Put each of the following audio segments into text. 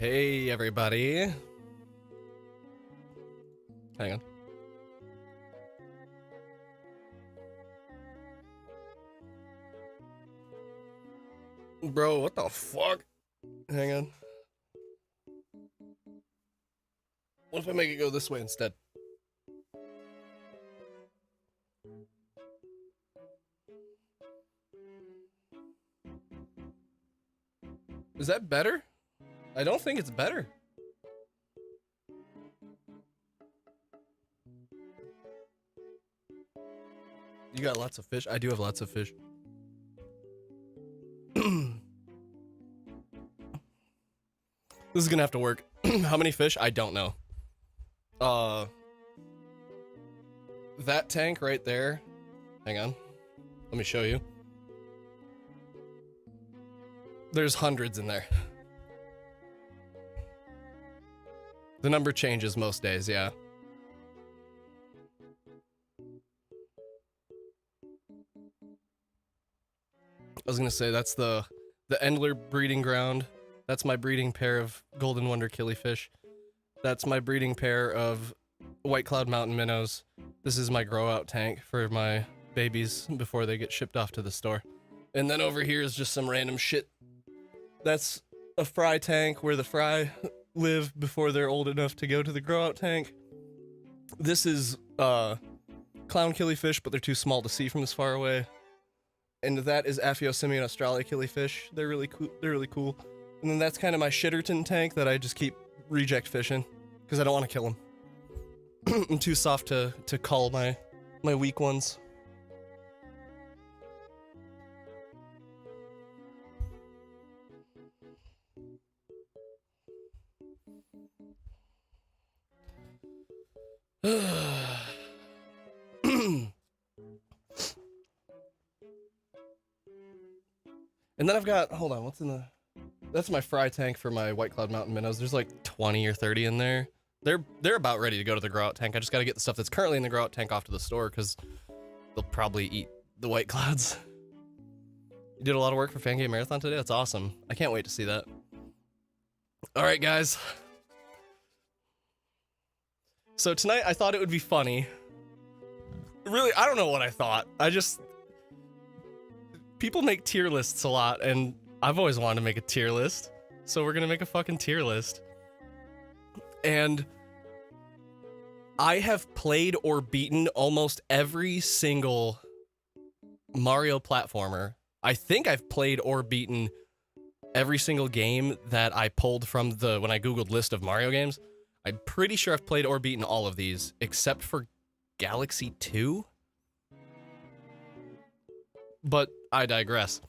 Hey, everybody. Hang on. Bro, what the fuck? Hang on. What if I make it go this way instead? Is that better? I don't think it's better. You got lots of fish? I do have lots of fish. This is gonna have to work. How many fish? I don't know. That tank right there. Hang on. Let me show you. There's hundreds in there. The number changes most days, yeah. I was gonna say that's the Endler breeding ground. That's my breeding pair of Golden Wonder killifish. That's my breeding pair of White Cloud Mountain minnows. This is my grow out tank for my babies before they get shipped off to the store. And then over here is just some random shit. That's a fry tank where the fry live before they're old enough to go to the grow out tank. This is clown killifish, but they're too small to see from this far away. And that is Aphyosimian australia killifish. They're really cool. And then that's kind of my Shitterton tank that I just keep reject fishing because I don't want to kill them. I'm too soft to cull my weak ones. And then I've got, hold on, what's in the... That's my fry tank for my White Cloud Mountain minnows. There's like 20 or 30 in there. They're about ready to go to the grow out tank. I just got to get the stuff that's currently in the grow out tank off to the store because they'll probably eat the white clouds. You did a lot of work for Fangame Marathon today? That's awesome. I can't wait to see that. All right, guys. So tonight I thought it would be funny. Really, I don't know what I thought. People make tier lists a lot, and I've always wanted to make a tier list. So we're gonna make a fucking tier list. And I have played or beaten almost every single Mario platformer. I think I've played or beaten every single game that I pulled from when I Googled list of Mario games. I'm pretty sure I've played or beaten all of these, except for Galaxy 2. But I digress.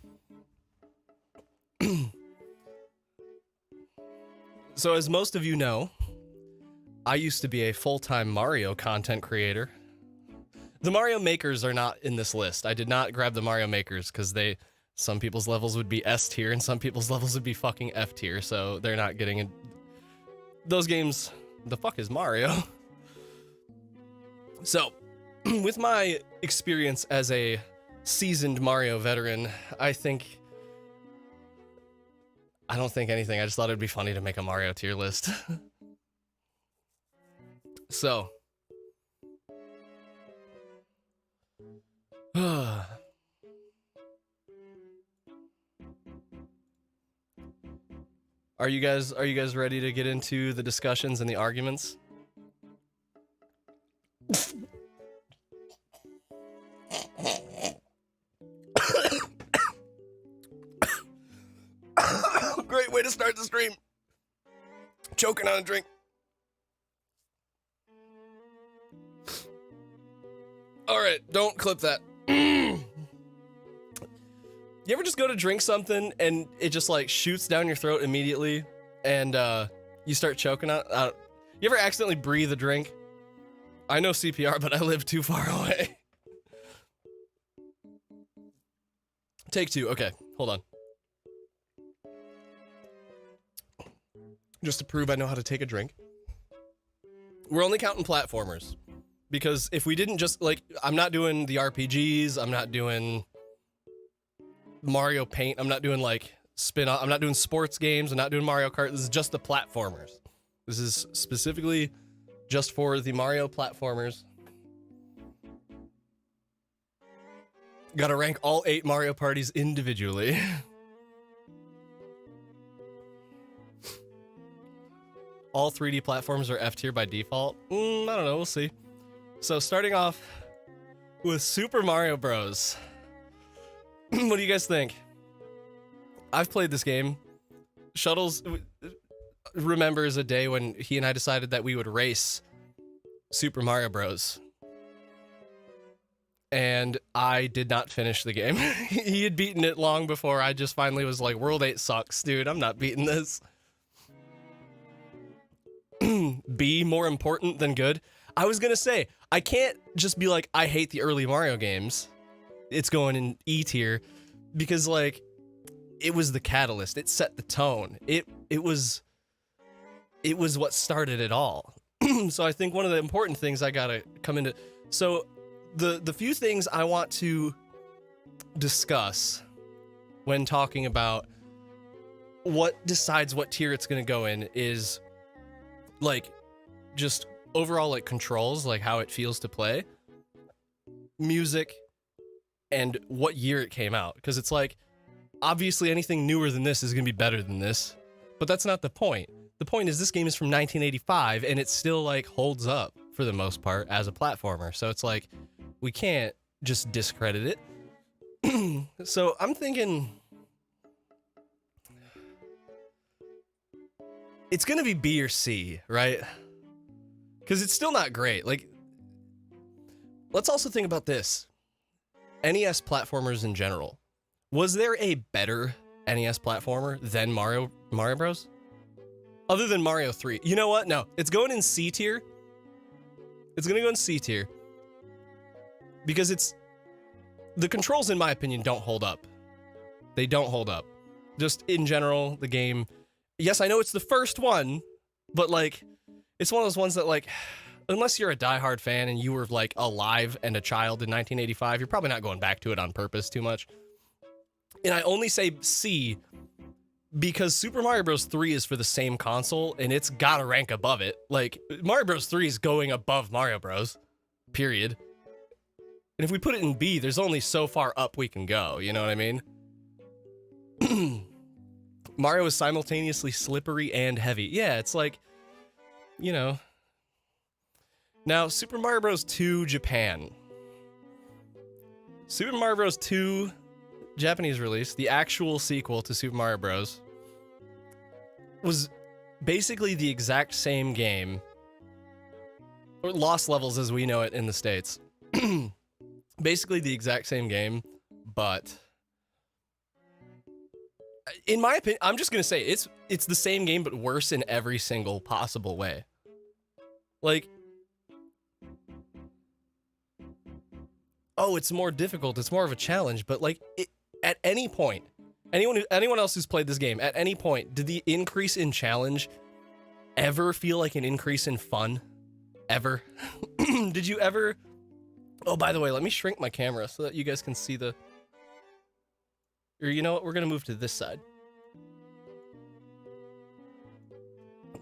So as most of you know, I used to be a full-time Mario content creator. The Mario makers are not in this list. I did not grab the Mario makers because some people's levels would be S tier and some people's levels would be fucking F tier, so they're not getting it. Those games, the fuck is Mario? So, with my experience as a seasoned Mario veteran, I don't think anything. I just thought it'd be funny to make a Mario tier list. So. Are you guys ready to get into the discussions and the arguments? Great way to start the stream. Choking on a drink. All right, don't clip that. You ever just go to drink something and it just like shoots down your throat immediately and you start choking on it? You ever accidentally breathe a drink? I know CPR, but I live too far away. Take two. Okay, hold on. Just to prove I know how to take a drink. We're only counting platformers. Because if we didn't just, like, I'm not doing the RPGs, I'm not doing Mario Paint, I'm not doing, like, spin-off, I'm not doing sports games, I'm not doing Mario Kart, this is just the platformers. This is specifically just for the Mario platformers. Gotta rank all 8 Mario parties individually. All 3D platforms are F tier by default. I don't know, we'll see. So starting off with Super Mario Bros. What do you guys think? I've played this game. Shuttles remembers a day when he and I decided that we would race Super Mario Bros. And I did not finish the game. He had beaten it long before I just finally was like, World 8 sucks, dude. I'm not beating this. B, more important than good. I was gonna say, I can't just be like, I hate the early Mario games. It's going in E tier. Because, like, it was the catalyst. It set the tone. It was what started it all. So I think one of the important things I gotta come into... So, the few things I want to discuss when talking about what decides what tier it's gonna go in is, like, just overall, like, controls, like how it feels to play, music, and what year it came out. Because it's like, obviously anything newer than this is gonna be better than this, but that's not the point. The point is this game is from 1985 and it still, like, holds up for the most part as a platformer. So it's like, we can't just discredit it. So I'm thinking it's gonna be B or C, right? Because it's still not great. Like, let's also think about this. NES platformers in general. Was there a better NES platformer than Mario Bros? Other than Mario 3. You know what? No, it's going in C tier. It's gonna go in C tier. Because the controls, in my opinion, don't hold up. They don't hold up. Just in general, the game, yes, I know it's the first one, but, like, it's one of those ones that, like, unless you're a diehard fan and you were, like, alive and a child in 1985, you're probably not going back to it on purpose too much. And I only say C because Super Mario Bros. 3 is for the same console, and it's gotta rank above it. Like, Mario Bros. 3 is going above Mario Bros. Period. And if we put it in B, there's only so far up we can go, you know what I mean? Mario is simultaneously slippery and heavy. Yeah, it's like, you know. Now, Super Mario Bros. 2 Japan. Super Mario Bros. 2 Japanese release, the actual sequel to Super Mario Bros., was basically the exact same game, or Lost Levels as we know it in the States. Basically the exact same game, but in my opinion, I'm just gonna say it's the same game but worse in every single possible way. Like, oh, it's more difficult, it's more of a challenge, but, like, at any point, anyone else who's played this game, at any point, did the increase in challenge ever feel like an increase in fun? Ever? Did you ever... Oh, by the way, let me shrink my camera so that you guys can see the... Or you know what? We're going to move to this side.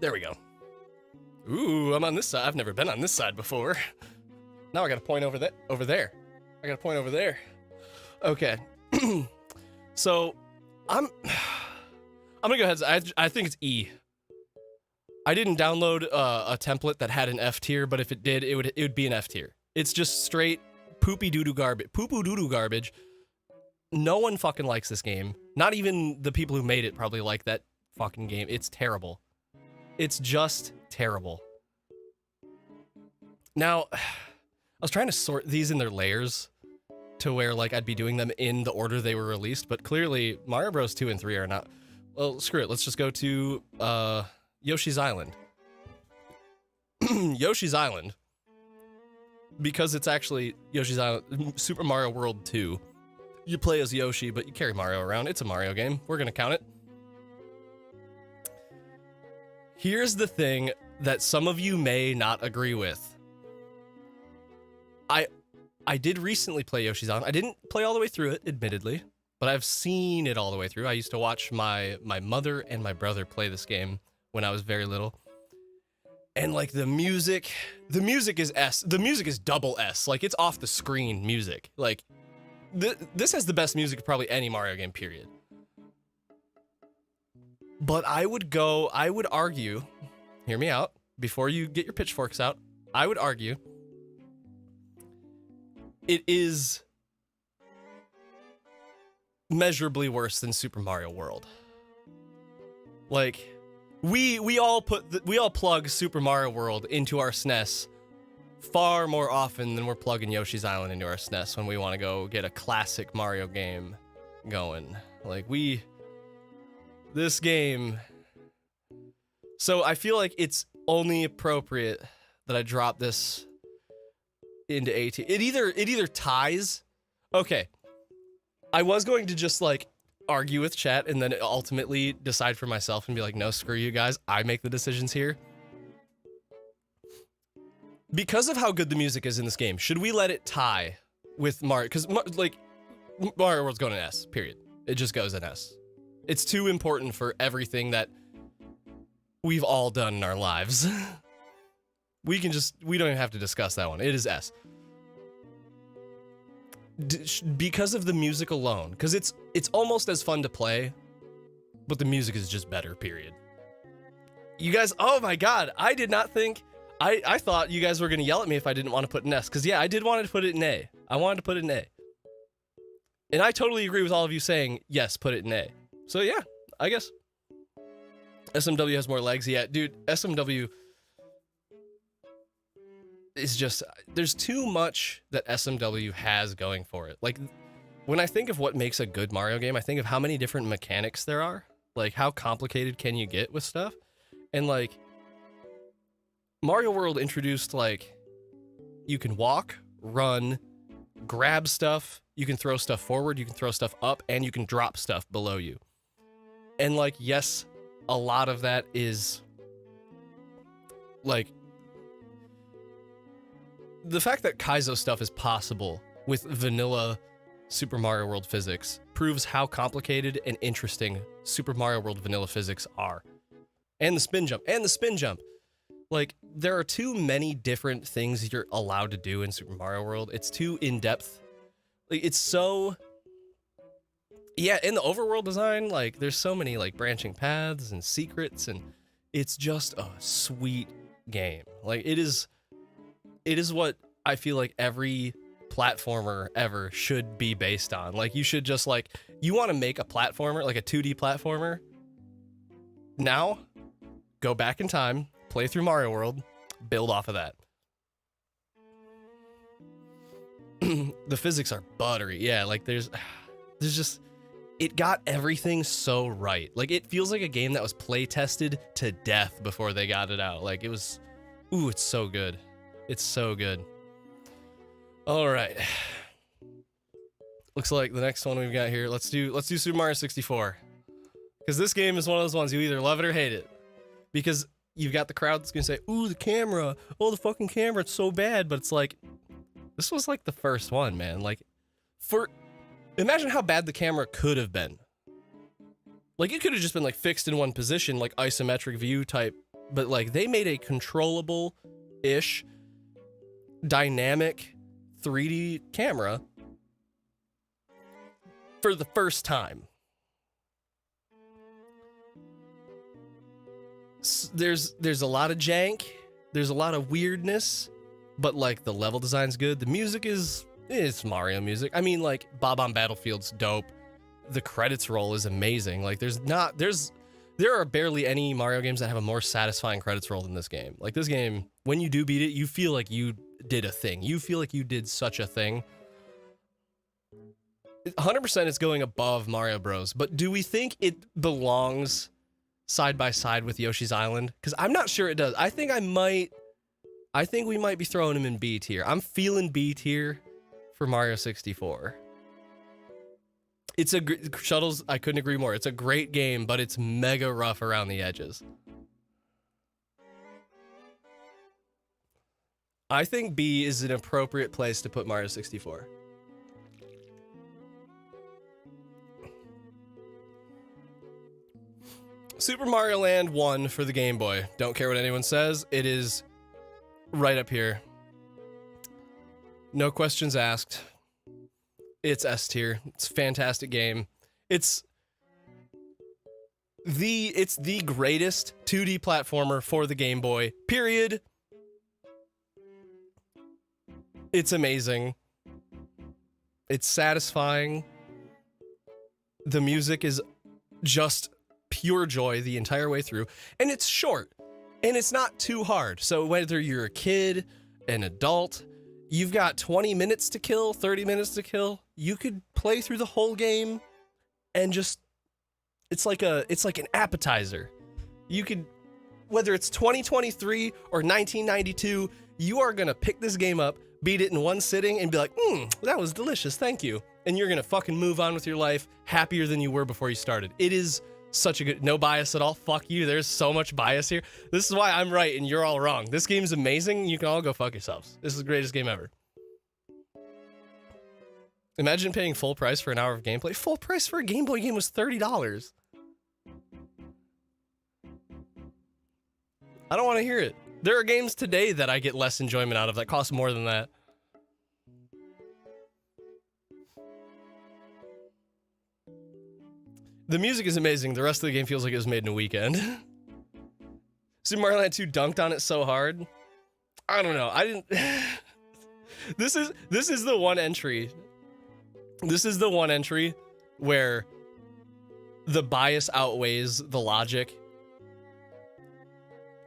There we go. Ooh, I'm on this side. I've never been on this side before. Now I got to point over there. I got to point over there. Okay. So, I'm going to go ahead. I think it's E. I didn't download a template that had an F tier, but if it did, it would be an F tier. It's just straight poopy doo-doo garbage. Poo-poo doo-doo garbage. No one fucking likes this game. Not even the people who made it probably like that fucking game. It's terrible. It's just terrible. Now, I was trying to sort these in their layers to where, like, I'd be doing them in the order they were released, but clearly Mario Bros. 2 and 3 are not. Well, screw it. Let's just go to Yoshi's Island. Yoshi's Island. Because it's actually Yoshi's Island, Super Mario World 2. You play as Yoshi, but you carry Mario around. It's a Mario game. We're going to count it. Here's the thing that some of you may not agree with. I did recently play Yoshi's Island. I didn't play all the way through it, admittedly, but I've seen it all the way through. I used to watch my mother and my brother play this game when I was very little. And like the music is S. The music is double S. Like it's off the screen music. Like this has the best music of probably any Mario game, period. But I would argue, hear me out before you get your pitchforks out. I would argue it is measurably worse than Super Mario World. Like we all plug Super Mario World into our SNES far more often than we're plugging Yoshi's Island into our SNES when we want to go get a classic Mario game going. Like this game. So I feel like it's only appropriate that I drop this into 18. It either ties. Okay. I was going to just like argue with chat and then ultimately decide for myself and be like, no, screw you guys. I make the decisions here. Because of how good the music is in this game, should we let it tie with Mario? Because like Mario World's going in S, period. It just goes in S. It's too important for everything that we've all done in our lives. We don't even have to discuss that one. It is S. Because of the music alone, because it's almost as fun to play, but the music is just better, period. You guys, oh my god, I did not think, I thought you guys were going to yell at me if I didn't want to put an S, because yeah, I did want to put it in A. I wanted to put it in A. And I totally agree with all of you saying, yes, put it in A. So yeah, I guess. SMW has more legs. Yeah, dude, SMW is just, there's too much that SMW has going for it. Like, when I think of what makes a good Mario game, I think of how many different mechanics there are. Like, how complicated can you get with stuff? And, like, Mario World introduced, like, you can walk, run, grab stuff, you can throw stuff forward, you can throw stuff up, and you can drop stuff below you. And, like, yes, a lot of that is, like, the fact that Kaizo stuff is possible with vanilla Super Mario World physics proves how complicated and interesting Super Mario World vanilla physics are. And the spin jump. Like, there are too many different things you're allowed to do in Super Mario World. It's too in-depth. Like, it's so... Yeah, in the overworld design, like, there's so many, like, branching paths and secrets, and it's just a sweet game. Like, it is what I feel like every platformer ever should be based on. Like, you should just, like, you want to make a platformer, like a 2D platformer, now, go back in time, play through Mario World, build off of that. The physics are buttery. Yeah, like, there's just... It got everything so right. Like, it feels like a game that was play tested to death before they got it out. Like, it was... Ooh, it's so good. It's so good. All right. Looks like the next one we've got here. Let's do Super Mario 64. Because this game is one of those ones you either love it or hate it. Because you've got the crowd that's going to say, ooh, the camera. Oh, the fucking camera. It's so bad. But it's like, this was like the first one, man. Like, imagine how bad the camera could have been. Like, it could have just been like fixed in one position, like isometric view type. But like, they made a controllable-ish dynamic 3D camera for the first time. There's a lot of jank, there's a lot of weirdness, but like the level design's good. The music it's Mario music. I mean, like, Bob on Battlefield's dope. The credits roll is amazing. Like, there are barely any Mario games that have a more satisfying credits roll than this game. Like, this game, when you do beat it, you feel like you did a thing. You feel like you did such a thing. 100% it's going above Mario Bros. But do we think it belongs side by side with Yoshi's Island? Because I'm not sure it does. I think we might be throwing him in B tier. I'm feeling B tier for Mario 64. Shuttles, I couldn't agree more. It's a great game, but it's mega rough around the edges. I think B is an appropriate place to put Mario 64. Super Mario Land 1 for the Game Boy. Don't care what anyone says. It is right up here. No questions asked. It's S tier. It's a fantastic game. It's the greatest 2D platformer for the Game Boy. Period. It's amazing. It's satisfying. The music is just pure joy the entire way through. And it's short. And it's not too hard. So whether you're a kid, an adult, you've got 20 minutes to kill, 30 minutes to kill, you could play through the whole game and just it's like an appetizer. You could, whether it's 2023 or 1992, you are gonna pick this game up, beat it in one sitting, and be like, that was delicious, thank you. And you're gonna fucking move on with your life happier than you were before you started. It is such a good, no bias at all. Fuck you. There's so much bias here. This is why I'm right and you're all wrong. This game is amazing. You can all go fuck yourselves. This is the greatest game ever. Imagine paying full price for an hour of gameplay. Full price for a Game Boy game was $30. I don't want to hear it. There are games today that I get less enjoyment out of that cost more than that. The music is amazing. The rest of the game feels like it was made in a weekend. Super Mario Land 2 dunked on it so hard. I don't know. I didn't. This is the one entry. This is the one entry where the bias outweighs the logic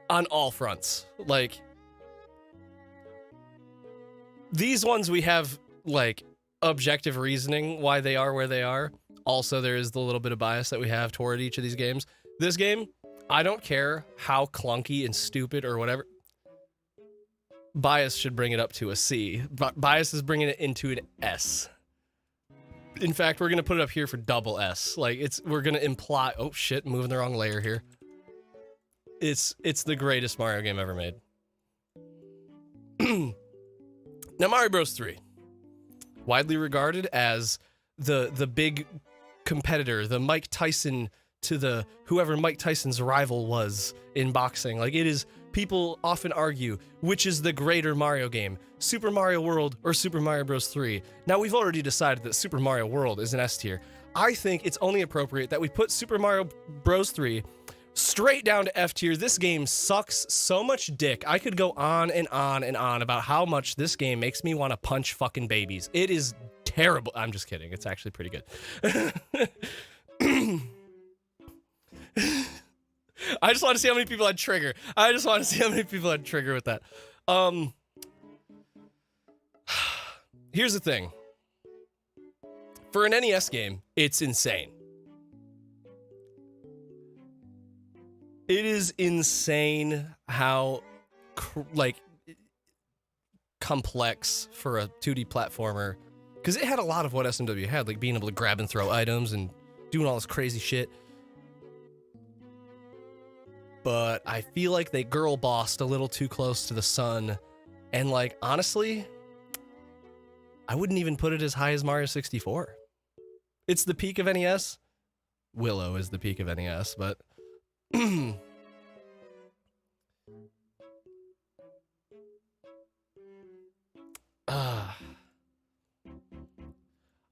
on all fronts. Like, these ones we have like objective reasoning why they are where they are. Also, there is the little bit of bias that we have toward each of these games. This game, I don't care how clunky and stupid or whatever. Bias should bring it up to a C. Bias is bringing it into an S. In fact, we're going to put it up here for double S. Like, we're going to imply... Oh, shit, moving the wrong layer here. It's the greatest Mario game ever made. Now, Mario Bros. 3. Widely regarded as the big competitor, the Mike Tyson to the whoever Mike Tyson's rival was in boxing. Like, it is, people often argue, which is the greater Mario game, Super Mario World or Super Mario Bros. 3. Now, we've already decided that Super Mario World is an S tier. I think it's only appropriate that we put Super Mario Bros. 3 straight down to F tier. This game sucks so much dick. I could go on and on and on about how much this game makes me want to punch fucking babies. It is terrible. I'm just kidding. It's actually pretty good. I just want to see how many people I'd trigger. With that. Here's the thing. For an NES game, it's insane. It is insane how, complex for a 2D platformer. Because it had a lot of what SMW had, like being able to grab and throw items and doing all this crazy shit. But I feel like they girl bossed a little too close to the sun. And, like, honestly, I wouldn't even put it as high as Mario 64. It's the peak of NES. Willow is the peak of NES, but...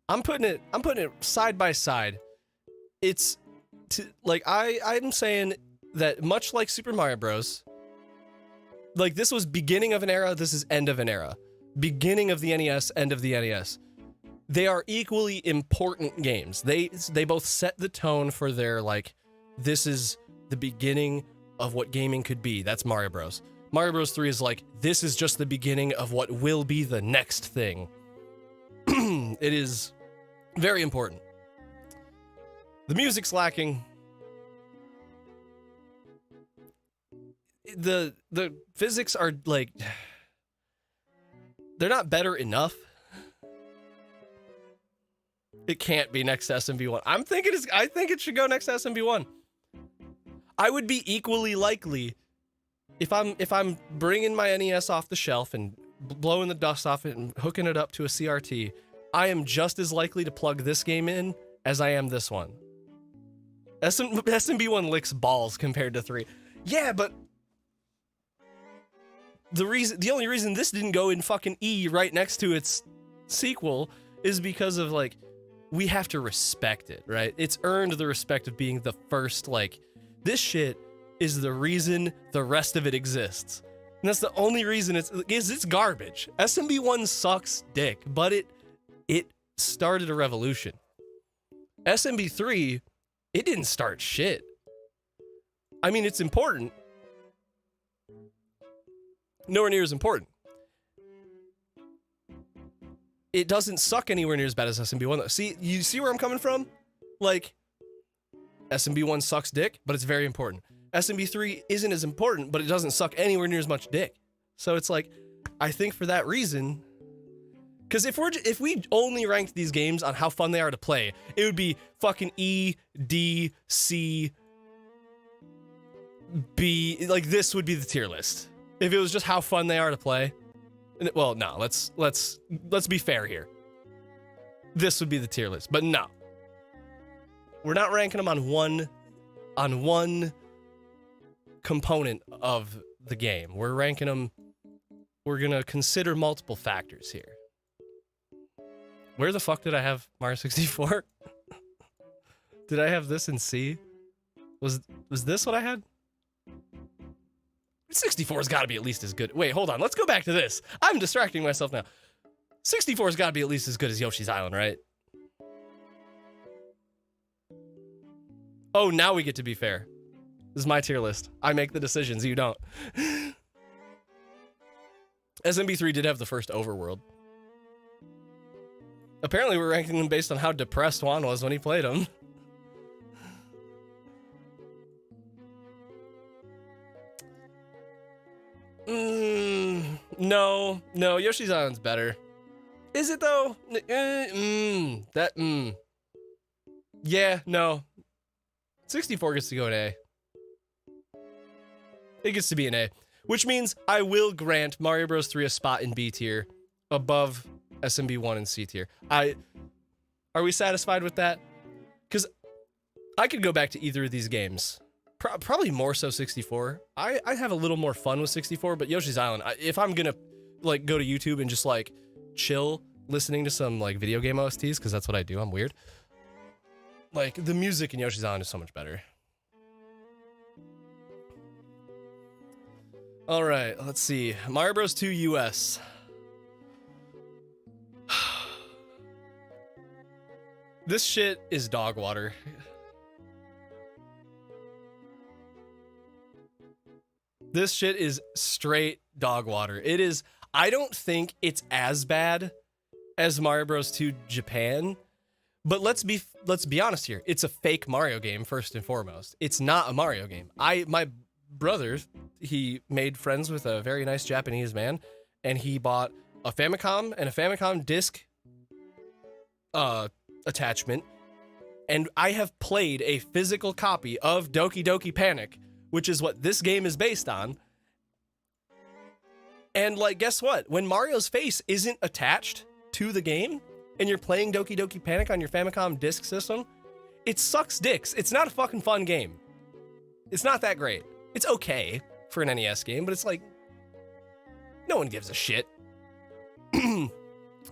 I'm putting it side by side. It's I'm saying that much like Super Mario Bros. Like, this was beginning of an era, this is end of an era. Beginning of the NES, end of the NES. They are equally important games. They both set the tone for their, like, this is the beginning of what gaming could be. That's Mario Bros. Mario Bros. 3 is like, this is just the beginning of what will be the next thing. It is very important. The music's lacking. The physics are, like, they're not better enough. It can't be next to SMB1. I think it should go next to SMB1. I would be equally likely if I'm bringing my NES off the shelf and blowing the dust off it and hooking it up to a CRT, I am just as likely to plug this game in as I am this one. SMB1 licks balls compared to 3. Yeah, but the only reason this didn't go in fucking E right next to its sequel is because of, like, we have to respect it, right? It's earned the respect of being the first, like, this shit is the reason the rest of it exists. And that's the only reason it's garbage. SMB1 sucks dick, but it started a revolution. SMB3, it didn't start shit. I mean, it's important. Nowhere near as important. It doesn't suck anywhere near as bad as SMB1 though. See, you see where I'm coming from? Like, SMB1 sucks dick, but it's very important. SMB3 isn't as important, but it doesn't suck anywhere near as much dick. So it's like, I think for that reason, because if we only ranked these games on how fun they are to play, it would be fucking E, D, C, B. Like, this would be the tier list. If it was just how fun they are to play. Well, no, let's be fair here. This would be the tier list, but no. We're not ranking them on one component of the game. We're ranking them, we're gonna consider multiple factors here. Where the fuck did I have Mario 64? Did I have this in C? Was this what I had? 64's gotta be at least as good. Wait, hold on, let's go back to this. I'm distracting myself now. 64's gotta be at least as good as Yoshi's Island, right? Oh, now we get to be fair. This is my tier list. I make the decisions, you don't. SMB3 did have the first overworld. Apparently we're ranking them based on how depressed Juan was when he played them. No, Yoshi's Island's better. Is it though? Yeah, no. 64 gets to go in A. It gets to be an A. Which means I will grant Mario Bros. 3 a spot in B tier above SMB1 and C tier. Are we satisfied with that? Because I could go back to either of these games. Probably more so 64. I have a little more fun with 64, but Yoshi's Island, if I'm gonna like go to YouTube and just like chill listening to some like video game OSTs, because that's what I do, I'm weird. Like, the music in Yoshi's Island is so much better. All right, let's see. Mario Bros. 2 US. This shit is dog water. This shit is straight dog water. It is, I don't think it's as bad as Mario Bros. 2 Japan, but let's be honest here. It's a fake Mario game first and foremost. It's not a Mario game. My brother, he made friends with a very nice Japanese man, and he bought a Famicom and a Famicom disc attachment, and I have played a physical copy of Doki Doki Panic, which is what this game is based on. And like, guess what? When Mario's face isn't attached to the game and you're playing Doki Doki Panic on your Famicom disk system, it sucks dicks. It's not a fucking fun game. It's not that great. It's okay for an NES game, but it's like, no one gives a shit.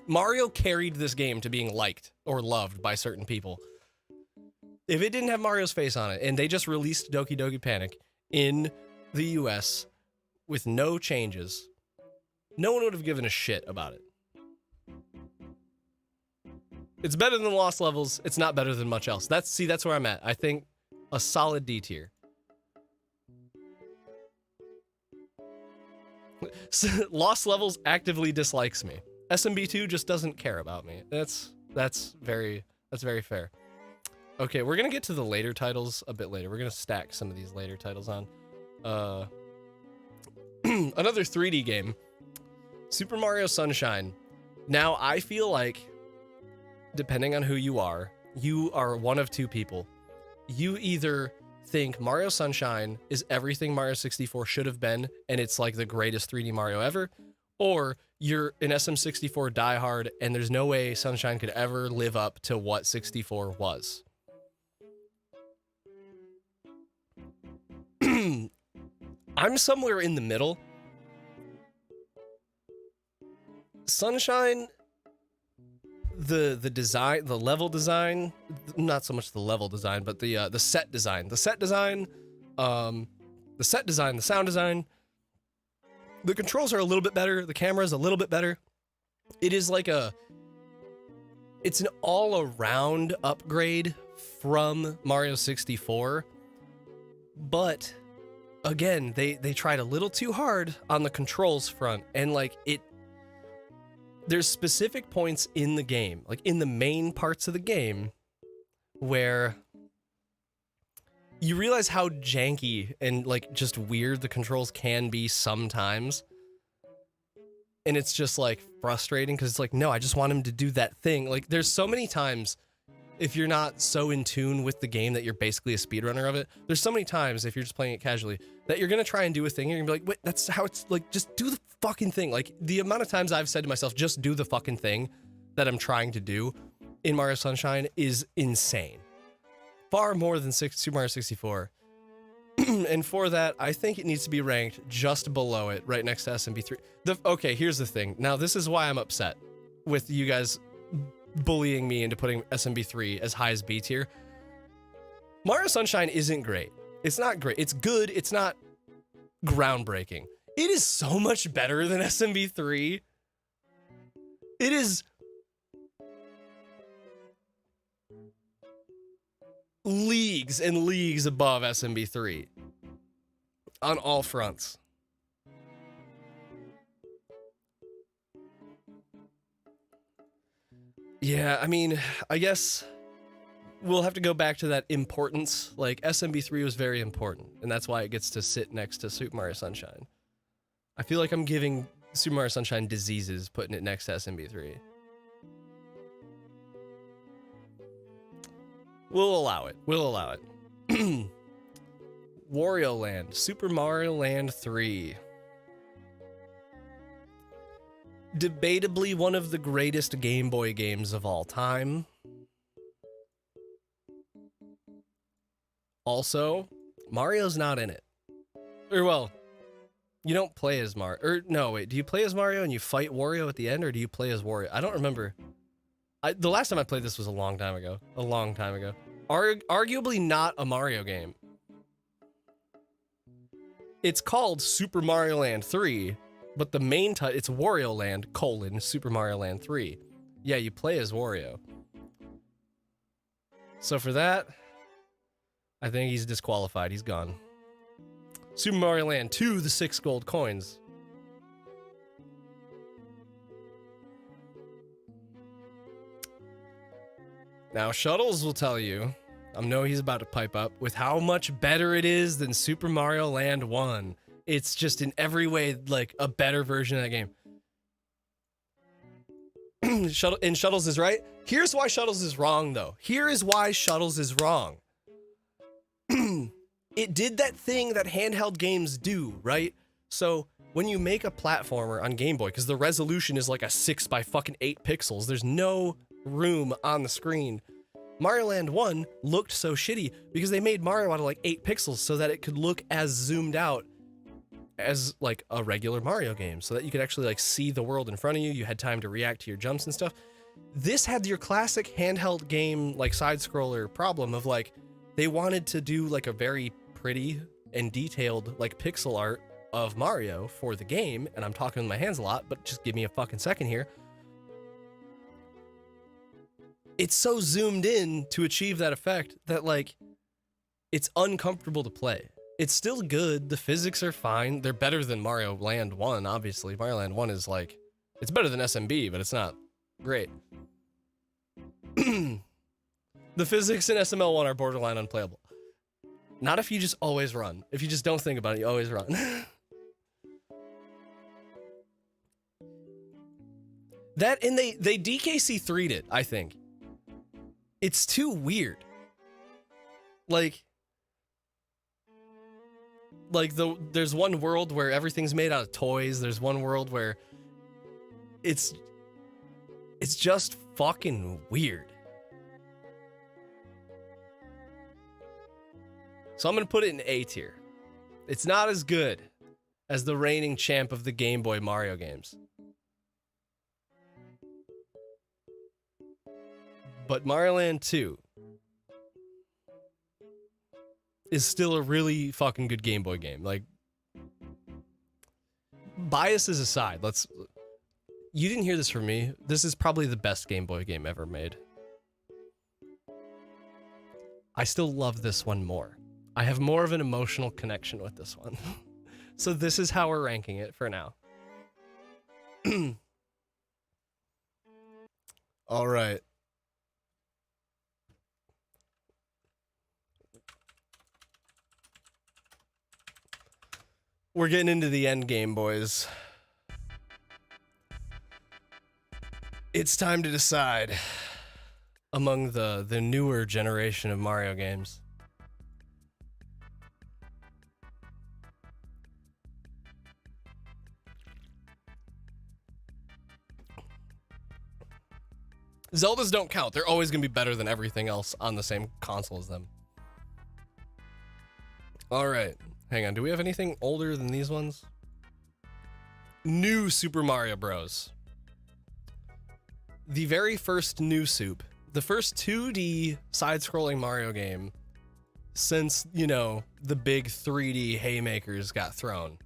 Mario carried this game to being liked or loved by certain people. If it didn't have Mario's face on it and they just released Doki Doki Panic in the US with no changes, no one would have given a shit about it. It's better than Lost Levels. It's not better than much else. That's where I'm at. I think a solid D tier. Lost Levels actively dislikes me. SMB2 just doesn't care about me. That's very fair. Okay, we're gonna get to the later titles a bit later. We're gonna stack some of these later titles on. Another 3D game, Super Mario Sunshine. Now, I feel like, depending on who you are one of two people. You either think Mario Sunshine is everything Mario 64 should have been, and it's like the greatest 3D Mario ever, or you're an SM64 diehard, and there's no way Sunshine could ever live up to what 64 was. I'm somewhere in the middle. Sunshine, the design, the level design, not so much the level design, but the set design, the set design, the sound design. The controls are a little bit better. The camera is a little bit better. It is like it's an all-around upgrade from Mario 64. But again, they tried a little too hard on the controls front, and like there's specific points in the game, like in the main parts of the game, where you realize how janky and like just weird the controls can be sometimes. And it's just like frustrating because it's like, no, I just want him to do that thing. Like there's so many times, if you're not so in tune with the game that you're basically a speedrunner of it, there's so many times if you're just playing it casually that you're going to try and do a thing and you're going to be like, wait, that's how it's like, just do the fucking thing. Like the amount of times I've said to myself, just do the fucking thing that I'm trying to do in Mario Sunshine is insane. Far more than Super Mario 64. And for that, I think it needs to be ranked just below it, right next to SMB3. Okay, here's the thing. Now, this is why I'm upset with you guys bullying me into putting SMB3 as high as B tier. Mario Sunshine isn't great. It's not great. It's good. It's not groundbreaking. It is so much better than SMB3. It is leagues and leagues above SMB3 on all fronts. Yeah, I mean, I guess we'll have to go back to that importance. Like, SMB3 was very important, and that's why it gets to sit next to Super Mario Sunshine. I feel like I'm giving Super Mario Sunshine diseases putting it next to SMB3. We'll allow it. We'll allow it. Wario Land. Super Mario Land 3. Debatably one of the greatest Game Boy games of all time. Also, Mario's not in it. Or, well, you don't play as Mario. Or, no, wait. Do you play as Mario and you fight Wario at the end, or do you play as Wario? I don't remember. The last time I played this was a long time ago. A long time ago. Arguably not a Mario game. It's called Super Mario Land 3, but the main title, it's Wario Land, Super Mario Land 3. Yeah, you play as Wario. So for that, I think he's disqualified. He's gone. Super Mario Land 2, the 6 gold coins. Now, Shuttles will tell you, I know he's about to pipe up, with how much better it is than Super Mario Land 1. It's just in every way, like, a better version of that game. And Shuttles is right. Here's why Shuttles is wrong, though. Here is why Shuttles is wrong. It did that thing that handheld games do, right? So, when you make a platformer on Game Boy, because the resolution is like a 6 by fucking 8 pixels, there's no room on the screen. Mario Land 1 looked so shitty because they made Mario out of like 8 pixels so that it could look as zoomed out as like a regular Mario game, so that you could actually like see the world in front of you. You had time to react to your jumps and stuff. This had your classic handheld game like side scroller problem of like they wanted to do like a very pretty and detailed like pixel art of Mario for the game, and I'm talking with my hands a lot, but just give me a fucking second here. It's so zoomed in to achieve that effect that like it's uncomfortable to play. It's still good. The physics are fine. They're better than Mario Land 1, obviously. Mario Land 1 is like, it's better than SMB, but it's not great. The physics in SML1 are borderline unplayable. Not if you just always run. If you just don't think about it, you always run. That, and they DKC3'd it, I think. It's too weird. Like there's one world where everything's made out of toys. There's one world where it's just fucking weird. So I'm gonna put it in A tier. It's not as good as the reigning champ of the Game Boy Mario games. But Mario Land 2 is still a really fucking good Game Boy game. Like, biases aside, you didn't hear this from me. This is probably the best Game Boy game ever made. I still love this one more. I have more of an emotional connection with this one. So this is how we're ranking it for now. All right. We're getting into the end game, boys. It's time to decide among the newer generation of Mario games. Zeldas don't count. They're always going to be better than everything else on the same console as them. All right. Hang on. Do we have anything older than these ones? New Super Mario Bros. The very first new soup. The first 2D side-scrolling Mario game since, you know, the big 3D haymakers got thrown.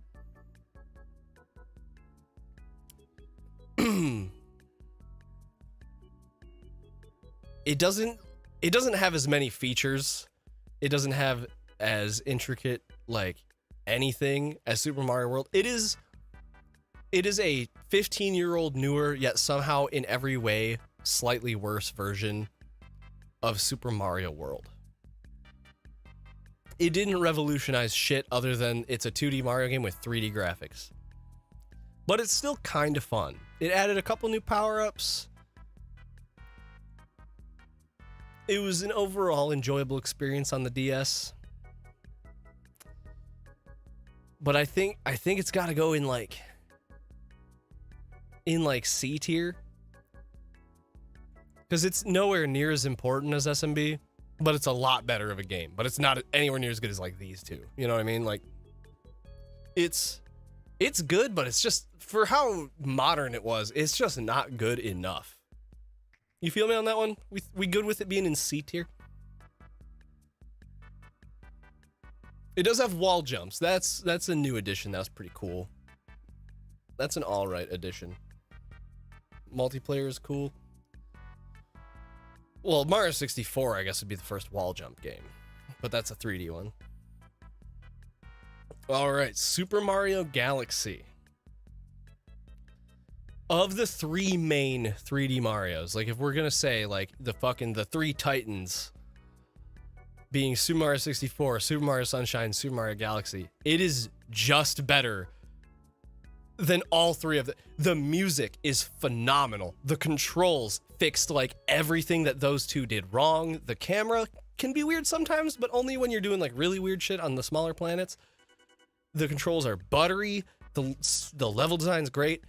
It doesn't have as many features. It doesn't have as intricate, like, anything as Super Mario World. It is a 15-year-old newer, yet somehow in every way slightly worse version of Super Mario World. It didn't revolutionize shit other than it's a 2D Mario game with 3D graphics. But it's still kind of fun. It added a couple new power-ups. It was an overall enjoyable experience on the DS. But I think it's got to go in like C tier. Because it's nowhere near as important as SMB, but it's a lot better of a game. But it's not anywhere near as good as like these two. You know what I mean? Like, it's good, but it's just, for how modern it was, it's just not good enough. You feel me on that one? We good with it being in C tier? It does have wall jumps. That's a new addition. That was pretty cool. That's an alright addition. Multiplayer is cool. Well, Mario 64, I guess, would be the first wall jump game. But that's a 3D one. Alright, Super Mario Galaxy. Of the three main 3D Marios, like if we're gonna say like the three titans being Super Mario 64, Super Mario Sunshine, Super Mario Galaxy, it is just better than all three of them. The music is phenomenal. The controls fixed like everything that those two did wrong. The camera can be weird sometimes, but only when you're doing like really weird shit on the smaller planets. The controls are buttery. The level design's great.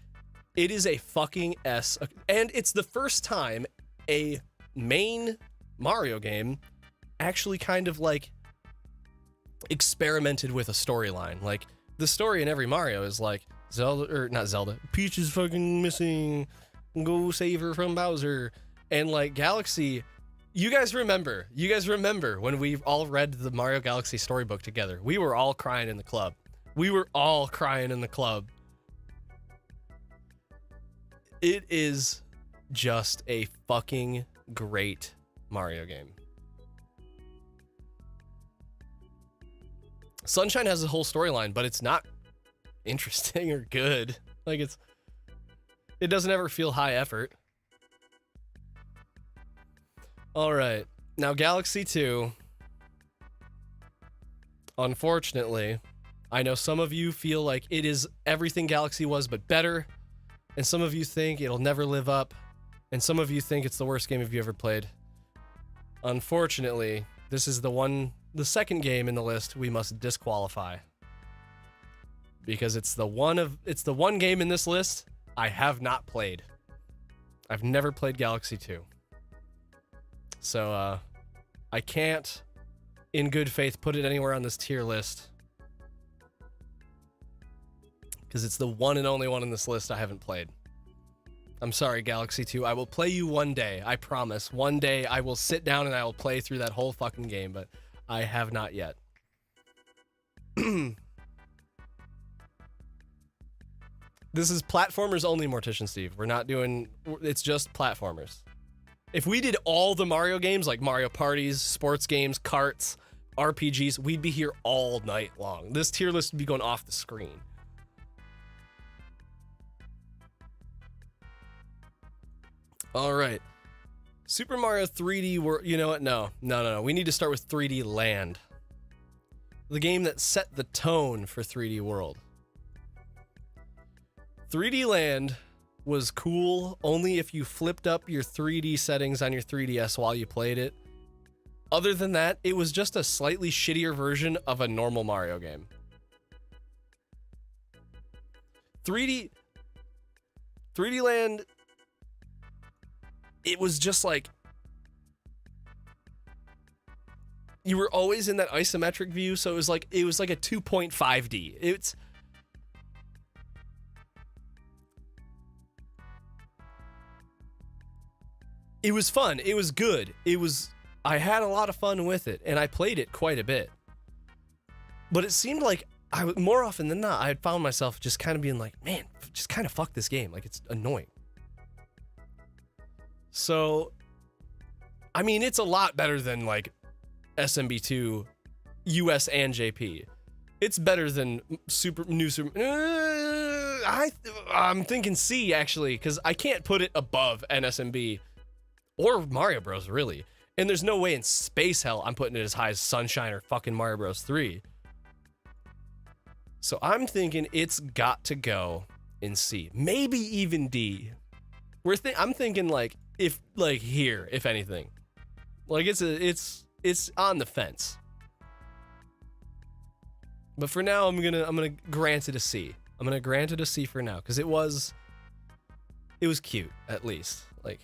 It is a fucking S. And it's the first time a main Mario game actually kind of like experimented with a storyline. Like the story in every Mario is like Peach is fucking missing. Go save her from Bowser. And like Galaxy, you guys remember when we all read the Mario Galaxy storybook together. We were all crying in the club. It is just a fucking great Mario game. Sunshine has a whole storyline, but it's not interesting or good. Like it doesn't ever feel high effort. All right. Now Galaxy 2. Unfortunately, I know some of you feel like it is everything Galaxy was but better. And some of you think it'll never live up. And some of you think it's the worst game you ever played. Unfortunately, this is the second game in the list we must disqualify. Because it's the one game in this list I have not played. I've never played Galaxy 2. So, I can't, in good faith, put it anywhere on this tier list. because it's the one and only one in this list I haven't played. I'm sorry, Galaxy 2. I will play you one day. I promise. One day I will sit down and I will play through that whole fucking game, but I have not yet. This is platformers only, Mortician Steve. We're not doing... It's just platformers. If we did all the Mario games, like Mario Parties, sports games, karts, RPGs, we'd be here all night long. This tier list would be going off the screen. All right. Super Mario 3D World. You know what? No. We need to start with 3D Land. The game that set the tone for 3D World. 3D Land was cool only if you flipped up your 3D settings on your 3DS while you played it. Other than that, it was just a slightly shittier version of a normal Mario game. 3D Land, it was just like, you were always in that isometric view, so it was like a 2.5D. It was fun. It was good. I had a lot of fun with it, and I played it quite a bit. But it seemed like more often than not, I had found myself just kind of being like, man, just kind of fuck this game. Like, it's annoying. So, I mean, it's a lot better than like SMB2 US and JP. It's better than I'm thinking C, actually, because I can't put it above NSMB or Mario Bros, really. And there's no way in space hell I'm putting it as high as Sunshine or fucking Mario Bros 3. So I'm thinking it's got to go in C. Maybe even D. I'm thinking like, if anything. Like it's on the fence. But for now, I'm gonna grant it a C. I'm gonna grant it a C for now, because it was cute, at least. Like,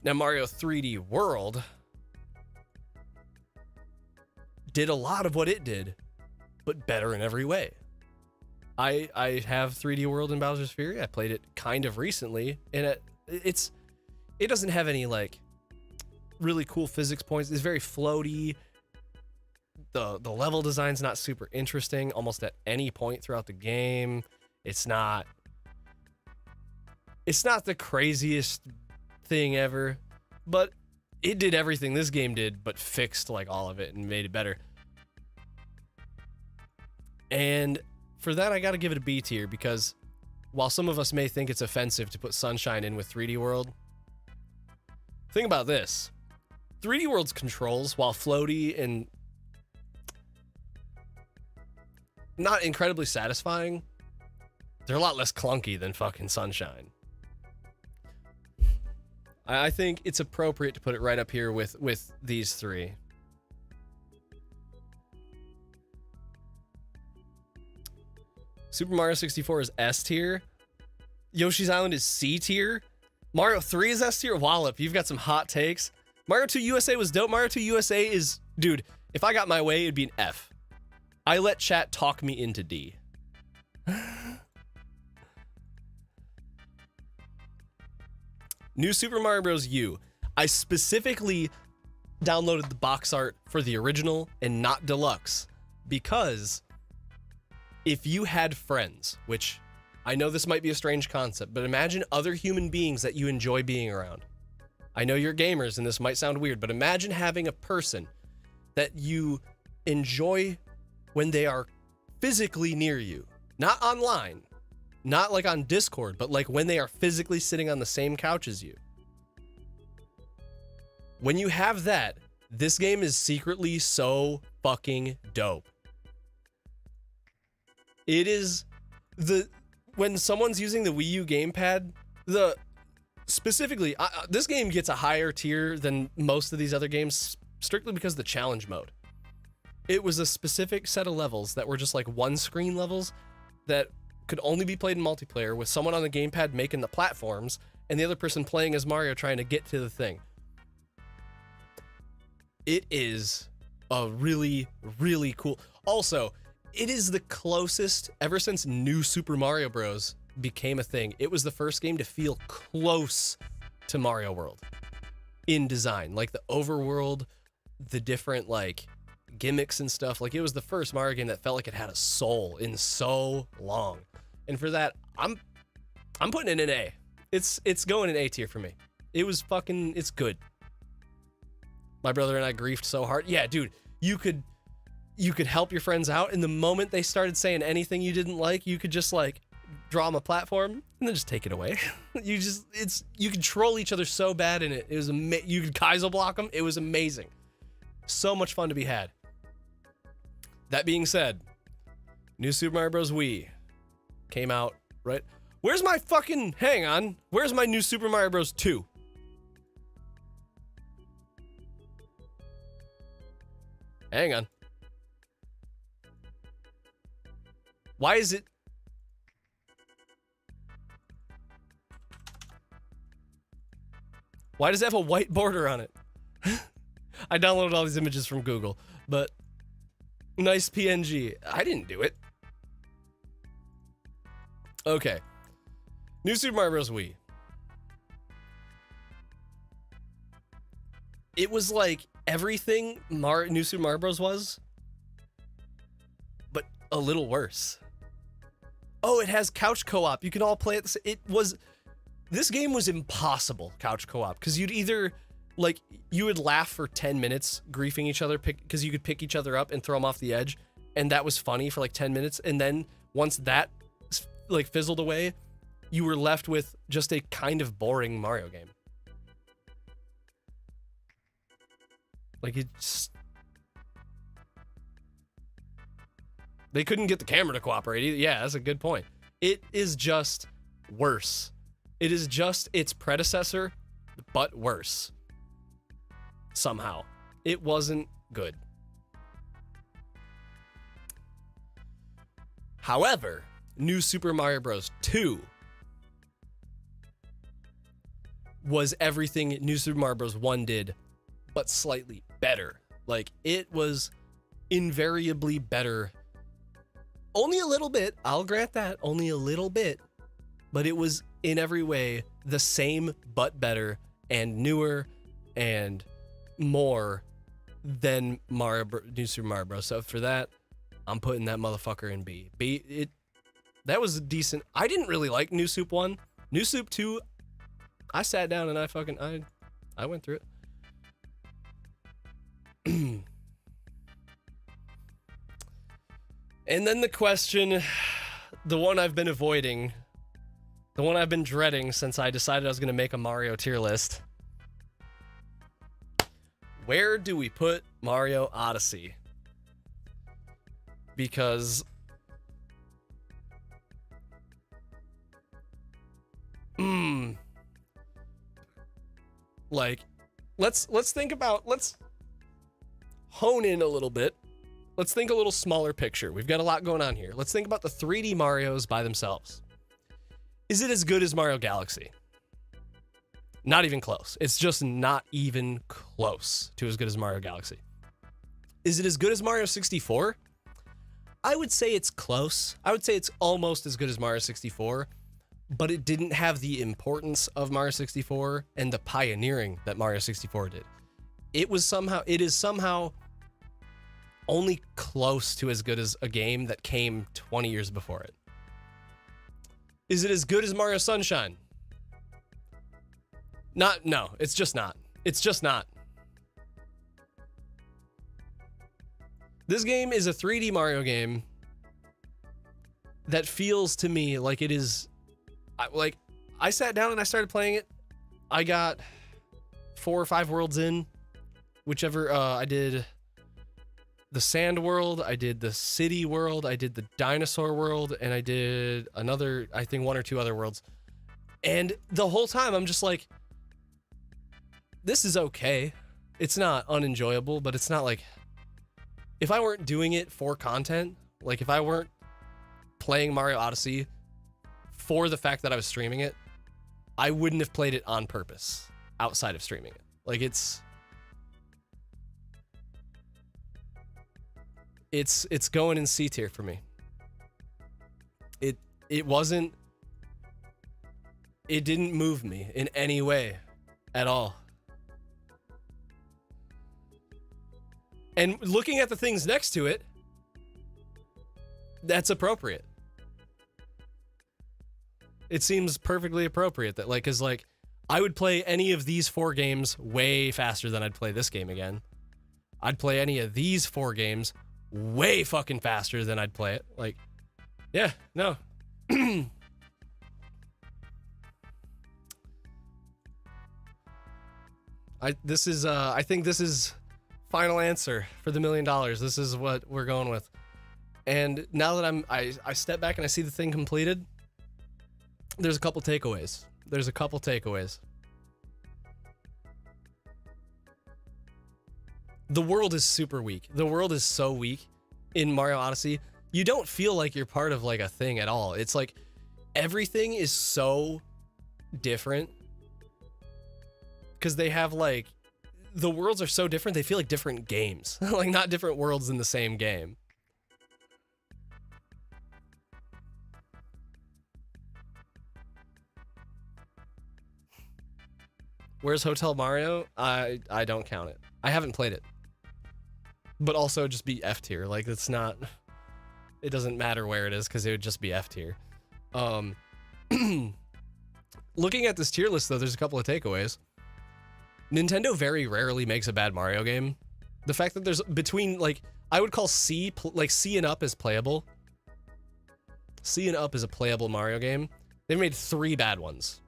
now Mario 3D World did a lot of what it did, but better in every way. I have 3D World in Bowser's Fury. I played it kind of recently, and it doesn't have any like really cool physics points. It's very floaty. The level design's not super interesting almost at any point throughout the game. It's not the craziest thing ever, but it did everything this game did, but fixed like all of it and made it better. And for that, I gotta give it a B tier, because while some of us may think it's offensive to put Sunshine in with 3D World, think about this. 3D World's controls, while floaty and not incredibly satisfying, they're a lot less clunky than fucking Sunshine. I think it's appropriate to put it right up here with these three. Super Mario 64 is S tier. Yoshi's Island is C tier. Mario 3 is S tier. Wallop, you've got some hot takes. Mario 2 USA was dope. Mario 2 USA is, dude, if I got my way, it'd be an F. I let chat talk me into D. New Super Mario Bros. U. I specifically downloaded the box art for the original and not deluxe, because if you had friends, which I know this might be a strange concept, but imagine other human beings that you enjoy being around. I know you're gamers and this might sound weird, but imagine having a person that you enjoy when they are physically near you, not online, not like on Discord, but like when they are physically sitting on the same couch as you. When you have that, this game is secretly so fucking dope. It is when someone's using the Wii U gamepad, specifically, this game gets a higher tier than most of these other games strictly because of the challenge mode. It was a specific set of levels that were just like one screen levels that could only be played in multiplayer, with someone on the gamepad making the platforms and the other person playing as Mario trying to get to the thing. It is a really, really cool. Also, it is the closest ever since New Super Mario Bros. Became a thing. It was the first game to feel close to Mario World in design, like the overworld, the different like gimmicks and stuff. Like it was the first Mario game that felt like it had a soul in so long. And for that, I'm putting it in A. It's going in A tier for me. It's good. My brother and I griefed so hard. Yeah, dude, you could help your friends out, and the moment they started saying anything you didn't like, you could just like draw them a platform and then just take it away. You could troll each other so bad in it. It was you could Kaizo block them. It was amazing. So much fun to be had. That being said, New Super Mario Bros. Wii came out, right? Where's my fucking, hang on. Where's my New Super Mario Bros. 2? Hang on. Why is it? Why does it have a white border on it? I downloaded all these images from Google, but nice PNG. I didn't do it. Okay. New Super Mario Bros. Wii. It was like everything New Super Mario Bros. Was, but a little worse. Oh, it has couch co-op. You can all play it. This game was impossible couch co-op because you'd either like you would laugh for 10 minutes griefing each other because you could pick each other up and throw them off the edge, and that was funny for like 10 minutes, and then once that like fizzled away, you were left with just a kind of boring Mario game. Like they couldn't get the camera to cooperate either. Yeah, that's a good point. It is just worse. It is just its predecessor, but worse. Somehow. It wasn't good. However, New Super Mario Bros. 2 was everything New Super Mario Bros. 1 did, but slightly better. Like, it was invariably better. Only a little bit, I'll grant that, only a little bit. But it was in every way the same, but better, and newer, and more than New Super Mario Bros. So for that, I'm putting that motherfucker in B. That was a decent. I didn't really like New Soup 1. New Soup 2, I sat down and I went through it. And then the question, the one I've been avoiding, the one I've been dreading since I decided I was going to make a Mario tier list. Where do we put Mario Odyssey? Because like let's hone in a little bit. Let's think a little smaller picture. We've got a lot going on here. Let's think about the 3D Marios by themselves. Is it as good as Mario Galaxy? Not even close. It's just not even close to as good as Mario Galaxy. Is it as good as Mario 64? I would say it's close. I would say it's almost as good as Mario 64, but it didn't have the importance of Mario 64 and the pioneering that Mario 64 did. It is somehow only close to as good as a game that came 20 years before it. Is it as good as Mario Sunshine? No, it's just not. It's just not. This game is a 3D Mario game that feels to me like it is, like, I sat down and I started playing it. I got 4 or 5 worlds in, whichever. I did the sand world, I did the city world, I did the dinosaur world, and I did another, I think 1 or 2 other worlds. And the whole time I'm just like, this is okay. It's not unenjoyable, but it's not like, if I weren't doing it for content, like if I weren't playing Mario Odyssey for the fact that I was streaming it, I wouldn't have played it on purpose outside of streaming it. Like it's going in C tier for me. It wasn't, it didn't move me in any way at all. And looking at the things next to it, that's appropriate. It seems perfectly appropriate that, like, 'cause like I would play any of these 4 games way faster than I'd play this game again. I'd play any of these 4 games way fucking faster than I'd play it. Like, yeah, no. I think this is final answer for the $1 million. This is what we're going with. And now that I step back and I see the thing completed, there's a couple takeaways. The world is super weak. The world is so weak in Mario Odyssey. You don't feel like you're part of like a thing at all. It's like everything is so different because they have like, the worlds are so different. They feel like different games, like not different worlds in the same game. Where's Hotel Mario? I don't count it. I haven't played it. But also just be F tier. Like it's not, it doesn't matter where it is because it would just be F tier. Looking at this tier list though, there's a couple of takeaways. Nintendo very rarely makes a bad Mario game. The fact that there's between like, I would call C and up is playable. C and up is a playable Mario game. They've made 3 bad ones.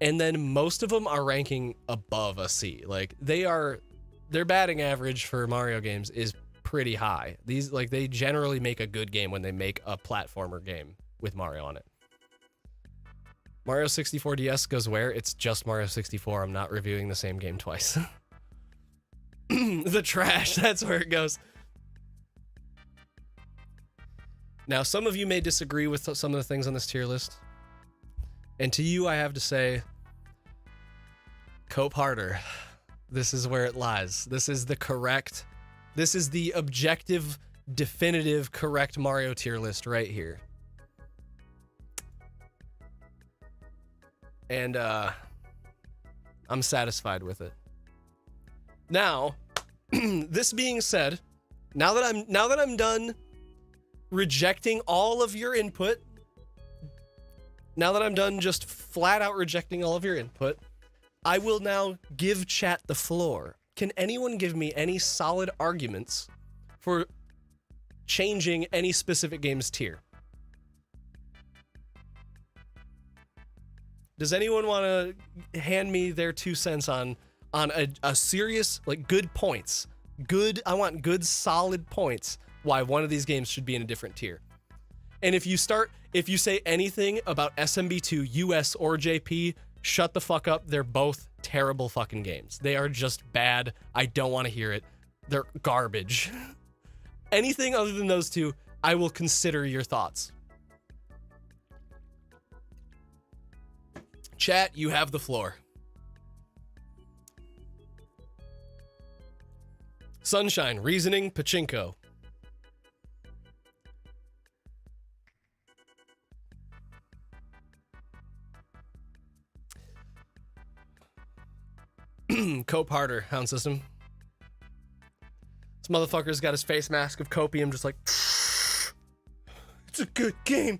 And then most of them are ranking above a C. Like their batting average for Mario games is pretty high. These like they generally make a good game when they make a platformer game with Mario on it. Mario 64 DS goes where? It's just Mario 64. I'm not reviewing the same game twice. The trash, that's where it goes. Now, some of you may disagree with some of the things on this tier list. And to you, I have to say, cope harder. This is where it lies. This is the objective, definitive, correct Mario tier list right here. And I'm satisfied with it. Now, this being said, now that I'm done rejecting all of your input, now that I'm done just flat out rejecting all of your input, I will now give chat the floor. Can anyone give me any solid arguments for changing any specific game's tier? Does anyone want to hand me their 2 cents on a serious, like, good points? I want good, solid points why one of these games should be in a different tier. And if you say anything about SMB2, US, or JP, shut the fuck up. They're both terrible fucking games. They are just bad. I don't want to hear it. They're garbage. Anything other than those 2, I will consider your thoughts. Chat, you have the floor. Sunshine, Reasoning, Pachinko. Cope harder, Hound System. This motherfucker's got his face mask of copium just like, it's a good game.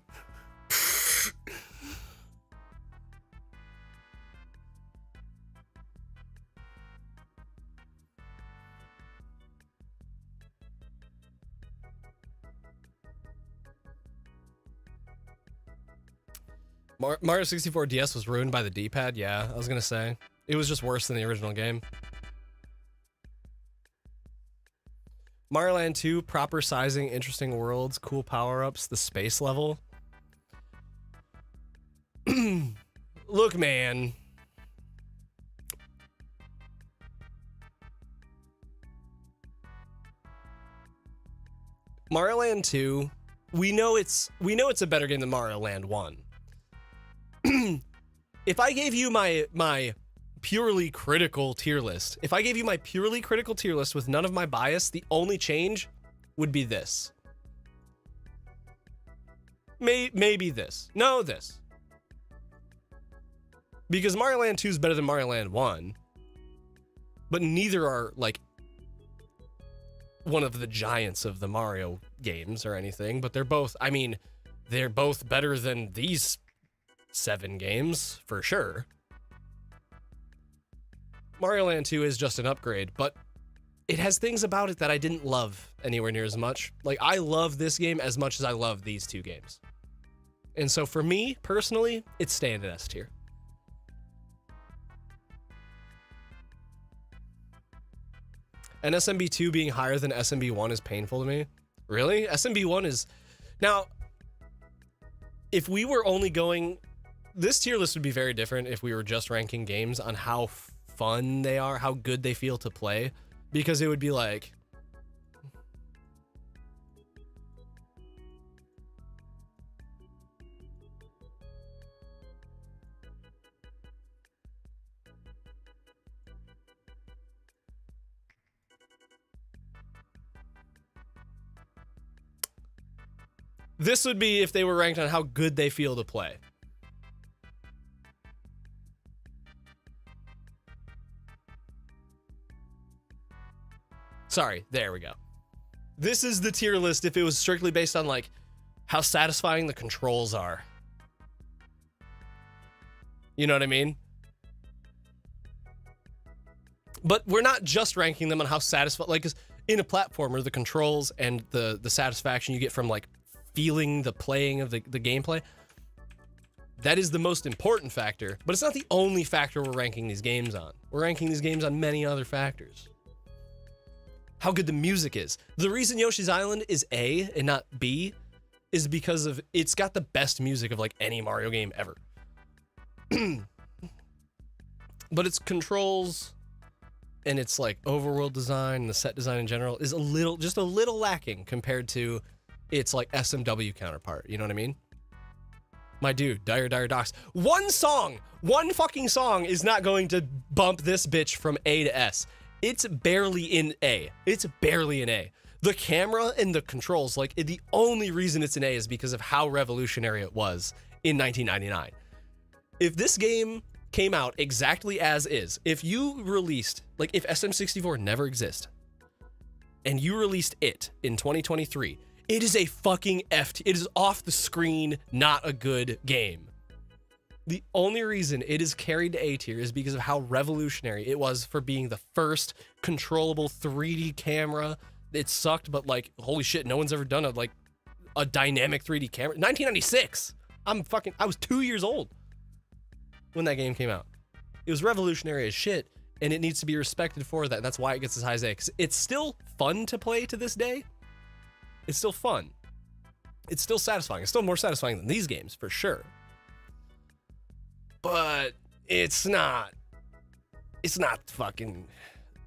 Mario 64 DS was ruined by the D-pad? Yeah, I was gonna say. It was just worse than the original game. Mario Land 2, proper sizing, interesting worlds, cool power-ups, the space level. Look, man. Mario Land 2, we know it's a better game than Mario Land 1. If I gave you my purely critical tier list, if I gave you my purely critical tier list with none of my bias, the only change would be this. Maybe this. No, this. Because Mario Land 2 is better than Mario Land 1, but neither are, like, one of the giants of the Mario games or anything, but they're both, I mean, they're both better than these 7 games, for sure. Mario Land 2 is just an upgrade, but it has things about it that I didn't love anywhere near as much. Like, I love this game as much as I love these 2 games. And so for me, personally, it's staying in S tier. And SMB2 being higher than SMB1 is painful to me. Really? SMB1 is... Now, if we were only going... This tier list would be very different if we were just ranking games on how fun they are, how good they feel to play. Because it would be like... This would be if they were ranked on how good they feel to play. Sorry, there we go. This is the tier list if it was strictly based on, like, how satisfying the controls are. You know what I mean? But we're not just ranking them on how satisfying, like, 'cause in a platformer, the controls and the satisfaction you get from, like, feeling the playing of the gameplay, that is the most important factor, but it's not the only factor we're ranking these games on. We're ranking these games on many other factors. How good the music is. The reason Yoshi's Island is A and not B is because of it's got the best music of, like, any Mario game ever. But its controls and its, like, overworld design, the set design in general is just a little lacking compared to its, like, SMW counterpart. You know what I mean? My dude, Dire Docs. One fucking song is not going to bump this bitch from A to S. It's barely in A. It's barely in A. The camera and the controls, like, the only reason it's in A is because of how revolutionary it was in 1999. If this game came out exactly as is, if you released, like, if SM64 never existed, and you released it in 2023, it is a fucking it is off the screen, not a good game. The only reason it is carried to A tier is because of how revolutionary it was for being the first controllable 3D camera. It sucked, but, like, holy shit, no one's ever done a dynamic 3D camera. 1996. I was 2 years old when that game came out. It was revolutionary as shit, and it needs to be respected for that. That's why it gets as high as A, 'cause it's still fun to play to this day. It's still fun. It's still satisfying. It's still more satisfying than these games, for sure. But it's not fucking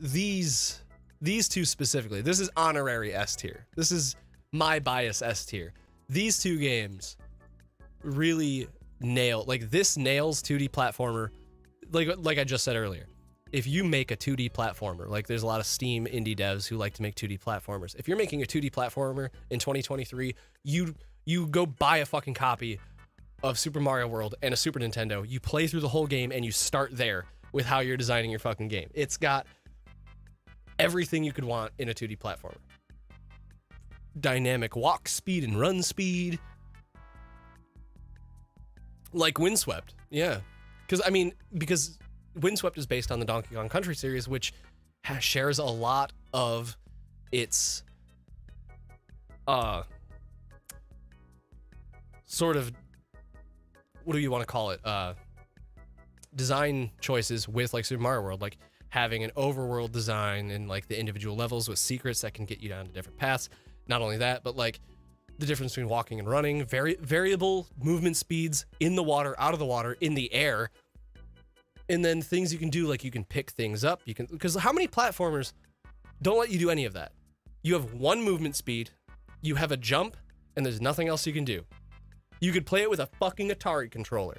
these 2 specifically. This is honorary S tier. This is my bias S tier. These 2 games really nails 2D platformer. Like I just said earlier. If you make a 2D platformer, like, there's a lot of Steam indie devs who like to make 2D platformers. If you're making a 2D platformer in 2023, you go buy a fucking copy of Super Mario World and a Super Nintendo. You play through the whole game and you start there with how you're designing your fucking game. It's got everything you could want in a 2D platformer. Dynamic walk speed and run speed. Like Windswept. Yeah. Because Windswept is based on the Donkey Kong Country series, which shares a lot of its sort of, what do you want to call it? Design choices with, like, Super Mario World, like having an overworld design and, like, the individual levels with secrets that can get you down to different paths. Not only that, but, like, the difference between walking and running, variable movement speeds in the water, out of the water, in the air. And then things you can do, like, you can pick things up. Because how many platformers don't let you do any of that? You have one movement speed, you have a jump, and there's nothing else you can do. You could play it with a fucking Atari controller.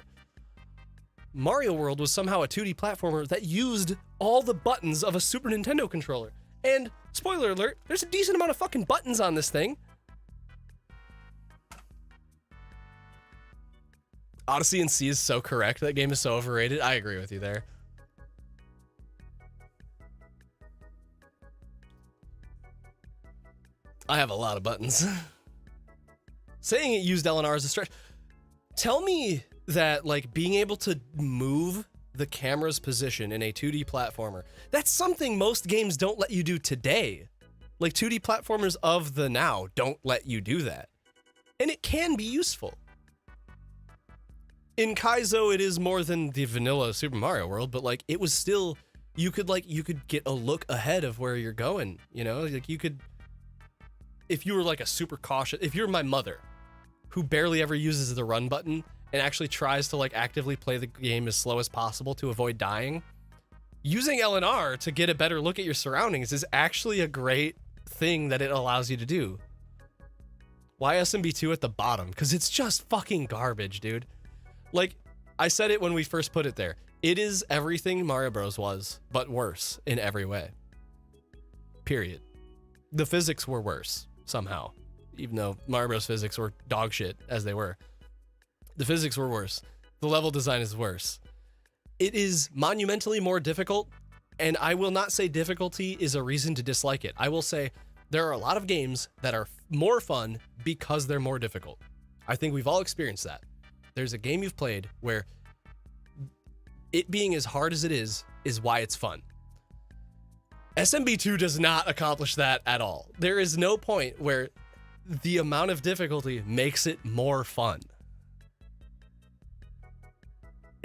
Mario World was somehow a 2D platformer that used all the buttons of a Super Nintendo controller. And, spoiler alert, there's a decent amount of fucking buttons on this thing. Odyssey and C is so correct. That game is so overrated. I agree with you there. I have a lot of buttons. Saying it used LNR is a stretch. Tell me that, like, being able to move the camera's position in a 2D platformer, that's something most games don't let you do today. Like, 2D platformers of the now don't let you do that. And it can be useful. In Kaizo, it is more than the vanilla Super Mario World, but, like, it was still, you could get a look ahead of where you're going, you know? Like, you could, if you were, like, a super cautious, if you're my mother, who barely ever uses the run button and actually tries to, like, actively play the game as slow as possible to avoid dying, using LNR to get a better look at your surroundings is actually a great thing that it allows you to do. Why SMB2 at the bottom? Because it's just fucking garbage, dude. Like, I said it when we first put it there. It is everything Mario Bros. Was, but worse in every way. Period. The physics were worse, somehow. Even though Mario Bros. Physics were dog shit, as they were. The physics were worse. The level design is worse. It is monumentally more difficult, and I will not say difficulty is a reason to dislike it. I will say there are a lot of games that are more fun because they're more difficult. I think we've all experienced that. There's a game you've played where it being as hard as it is why it's fun. SMB2 does not accomplish that at all. There is no point where the amount of difficulty makes it more fun.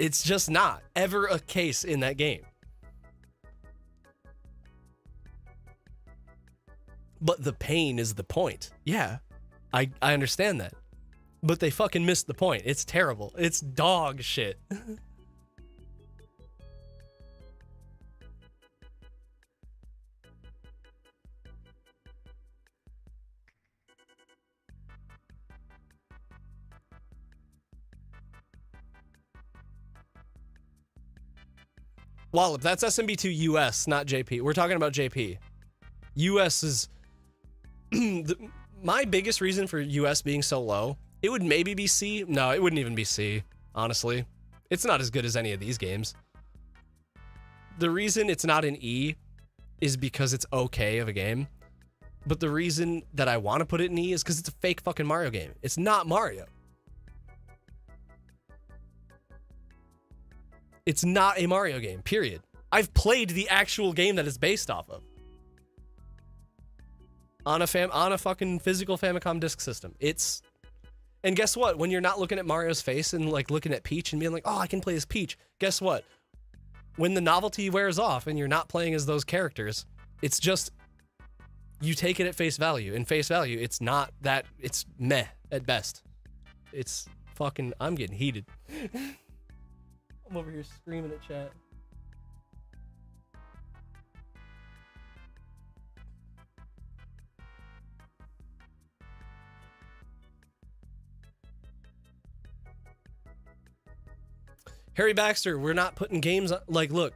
It's just not ever a case in that game. But the pain is the point. Yeah, I understand that. But they fucking missed the point. It's terrible. It's dog shit. Wallop, that's SMB2 US, not JP. We're talking about JP. US is... my biggest reason for US being so low, it would maybe be C. No, it wouldn't even be C, honestly. It's not as good as any of these games. The reason it's not an E is because it's okay of a game. But the reason that I want to put it in E is because it's a fake fucking Mario game. It's not Mario. It's not a Mario game, period. I've played the actual game that it's based off of. On a fucking physical Famicom disk system. And guess what? When you're not looking at Mario's face and like looking at Peach and being like, oh, I can play as Peach. Guess what? When the novelty wears off and you're not playing as those characters, it's just, you take it at face value. In face value, it's not that, it's meh at best. It's fucking, I'm getting heated. I'm over here screaming at chat. Harry Baxter, we're not putting games on, like, look.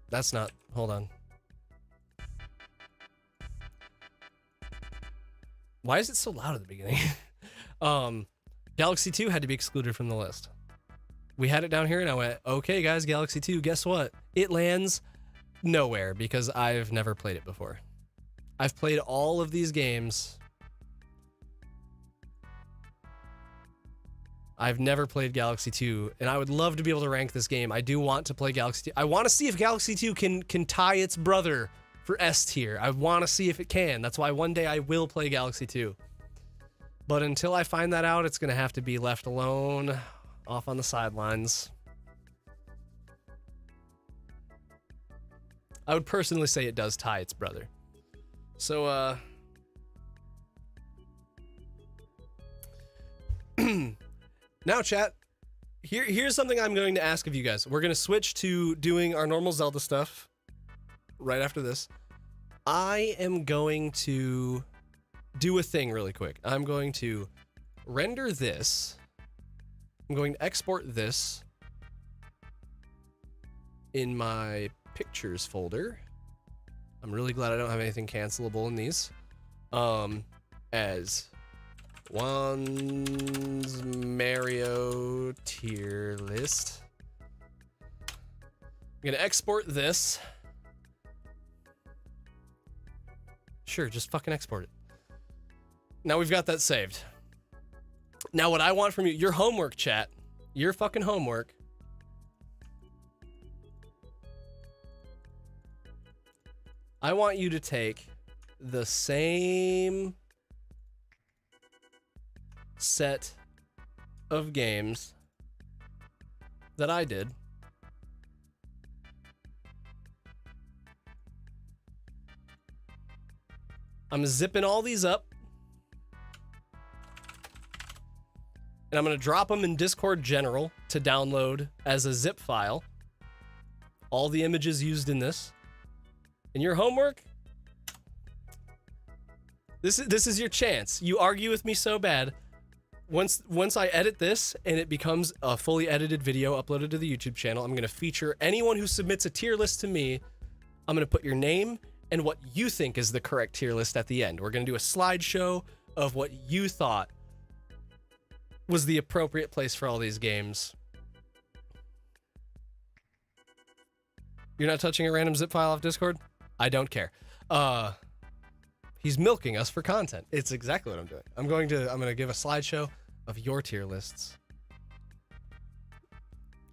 That's not, hold on. Why is it so loud at the beginning? Galaxy 2 had to be excluded from the list. We had it down here and I went, okay guys, Galaxy 2, guess what? It lands nowhere because I've never played it before. I've played all of these games. I've never played Galaxy 2, and I would love to be able to rank this game. I do want to play Galaxy 2. I want to see if Galaxy 2 can tie its brother for S tier. I want to see if it can. That's why one day I will play Galaxy 2. But until I find that out, it's going to have to be left alone, off on the sidelines. I would personally say it does tie its brother. So, now, chat, here's something I'm going to ask of you guys. We're going to switch to doing our normal Zelda stuff right after this. I am going to do a thing really quick. I'm going to render this. I'm going to export this. in my pictures folder. I'm really glad I don't have anything cancelable in these. As Juan's Mario tier list. I'm gonna export this. Sure, just fucking export it. Now we've got that saved. Now what I want from you, your homework, chat, your fucking homework. I want you to take the same set of games that I did. I'm zipping all these up. And I'm going to drop them in Discord General to download as a zip file. All the images used in this. And your homework? This is your chance. You argue with me so bad. Once I edit this and it becomes a fully edited video uploaded to the YouTube channel, I'm going to feature anyone who submits a tier list to me. I'm going to put your name and what you think is the correct tier list at the end. We're going to do a slideshow of what you thought was the appropriate place for all these games. You're not touching a random zip file off Discord? I don't care. He's milking us for content. It's exactly what I'm doing. I'm going to give a slideshow of your tier lists.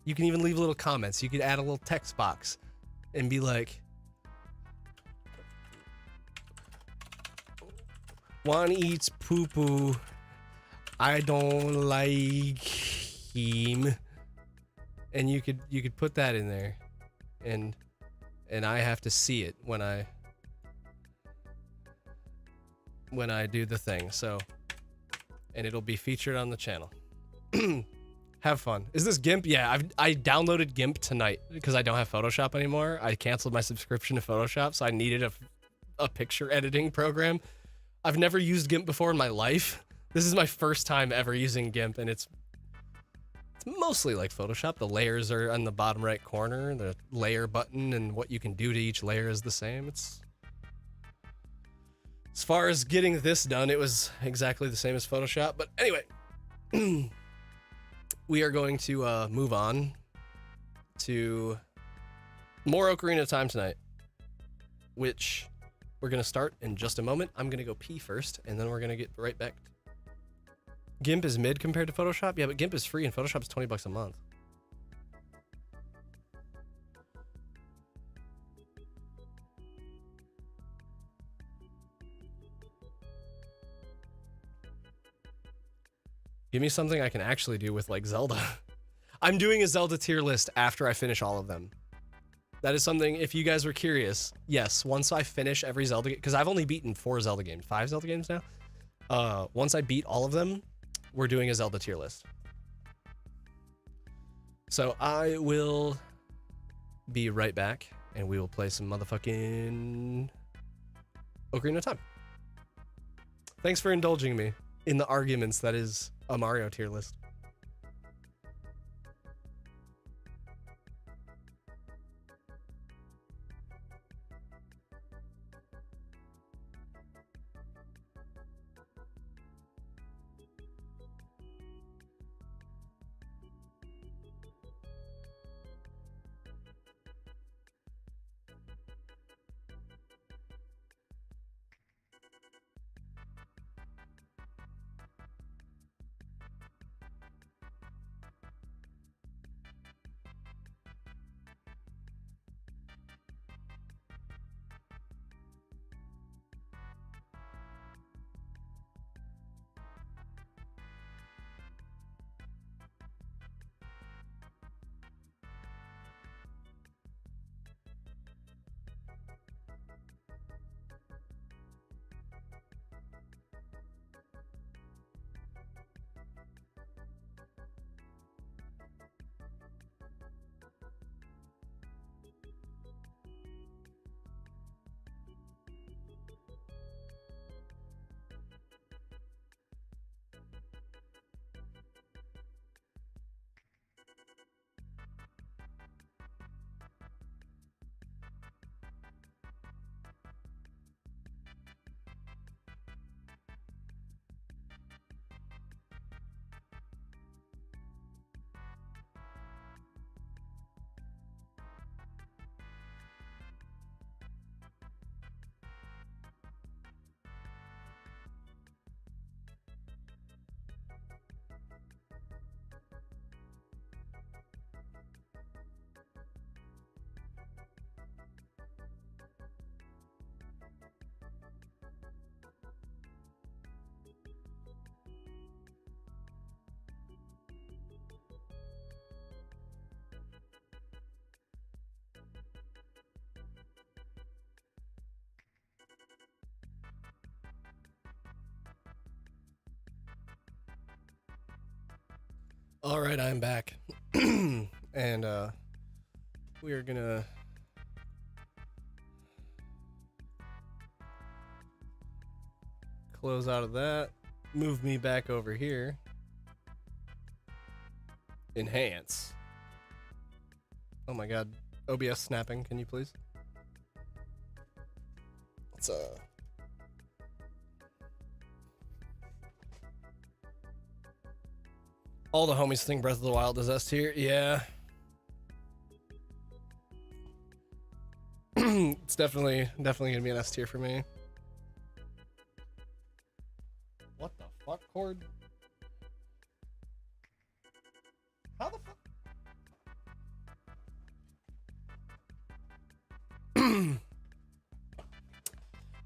You can even leave little comments. You could add a little text box and be like, Juan eats poo-poo. I don't like him. And you could put that in there. And I have to see it when I do the thing. So, and it'll be featured on the channel. Have fun. Is this GIMP? Yeah, I downloaded GIMP tonight because I don't have Photoshop anymore. I canceled my subscription to Photoshop, so I needed a picture editing program. I've never used GIMP before in my life. This is my first time ever using GIMP, and it's mostly like Photoshop. The layers are on the bottom right corner. The layer button and what you can do to each layer is the same. It's as far as getting this done, it was exactly the same as Photoshop. But anyway, we are going to move on to more Ocarina of Time tonight, which we're going to start in just a moment. I'm going to go pee first, and then we're going to get right back. GIMP is mid compared to Photoshop? Yeah, but GIMP is free, and Photoshop is $20 a month. Give me something I can actually do with, like, Zelda. I'm doing a Zelda tier list after I finish all of them. That is something, if you guys were curious, yes, once I finish every Zelda game, because I've only beaten 5 Zelda games now. Once I beat all of them, we're doing a Zelda tier list. So I will be right back, and we will play some motherfucking Ocarina of Time. Thanks for indulging me in the arguments that is a Mario tier list. All right, I'm back. And we are gonna close out of that, move me back over here. Enhance. Oh my god. OBS snapping, can you please? Let's all the homies think Breath of the Wild is S tier. Yeah. It's definitely gonna be an S tier for me. What the fuck, Cord? How the fuck?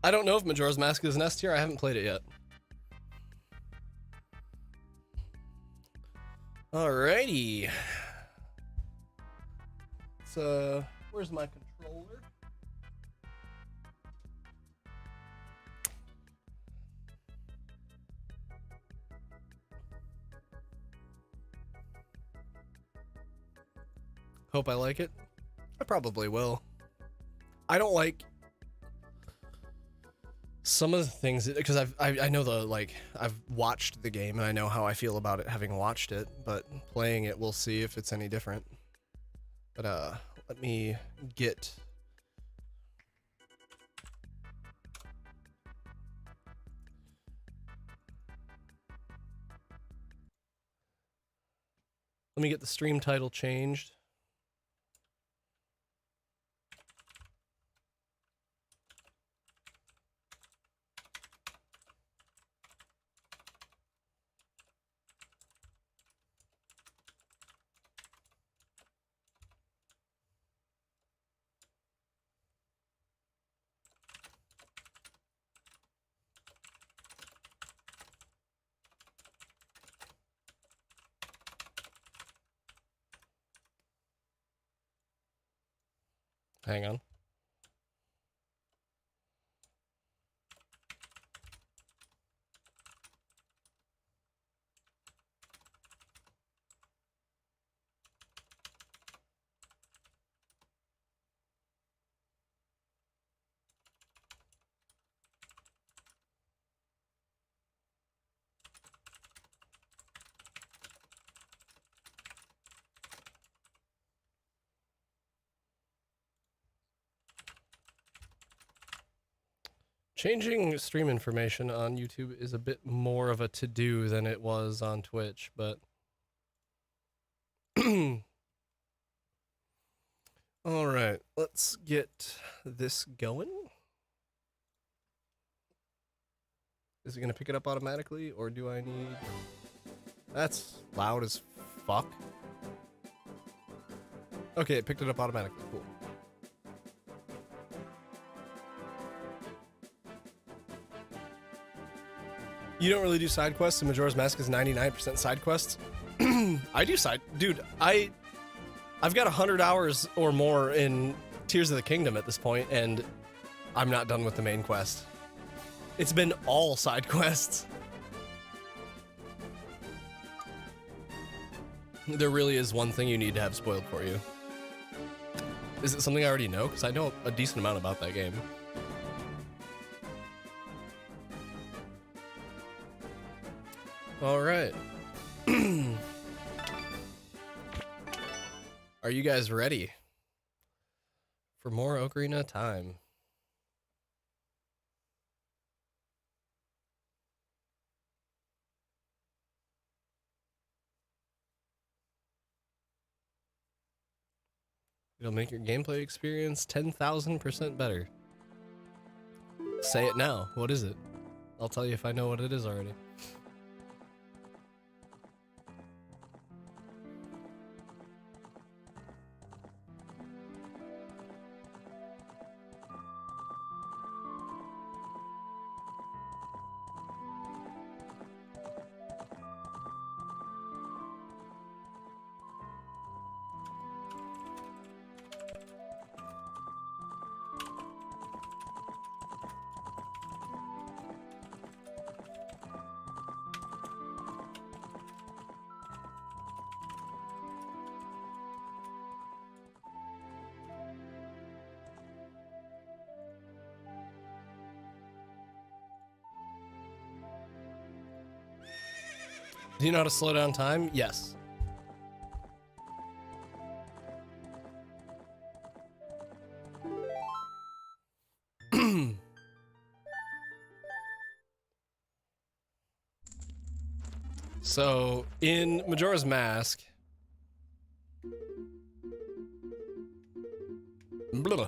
I don't know if Majora's Mask is an S tier. I haven't played it yet. Alrighty. So, where's my controller? Hope I like it. I probably will. I don't like some of the things because I know I've watched the game and I know how I feel about it having watched it, but playing it we'll see if it's any different. But let me get the stream title changed. Hang on. Changing stream information on YouTube is a bit more of a to-do than it was on Twitch, but all right, let's get this going. Is it gonna pick it up automatically, or do I need... That's loud as fuck. Okay, it picked it up automatically, cool. You don't really do side quests, and Majora's Mask is 99% side quests. I do side... Dude, I've got 100 hours or more in Tears of the Kingdom at this point, and I'm not done with the main quest. It's been all side quests. There really is one thing you need to have spoiled for you. Is it something I already know? Because I know a decent amount about that game. All right. Are you guys ready for more Ocarina of Time? It'll make your gameplay experience 10,000% better. Say it now. What is it? I'll tell you if I know what it is already. Do you know how to slow down time? Yes. So, in Majora's Mask, blah,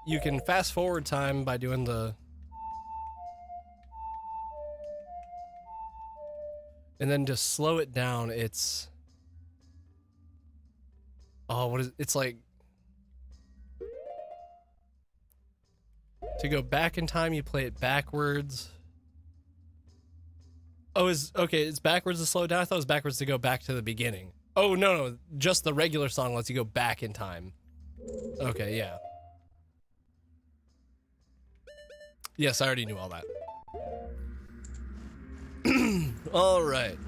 you can fast forward time by doing the... And then to slow it down, it's... Oh, what is... It's like... To go back in time, you play it backwards. Oh, okay, it's backwards to slow it down? I thought it was backwards to go back to the beginning. Oh, no, just the regular song lets you go back in time. Okay, yeah. Yes, I already knew all that. All right.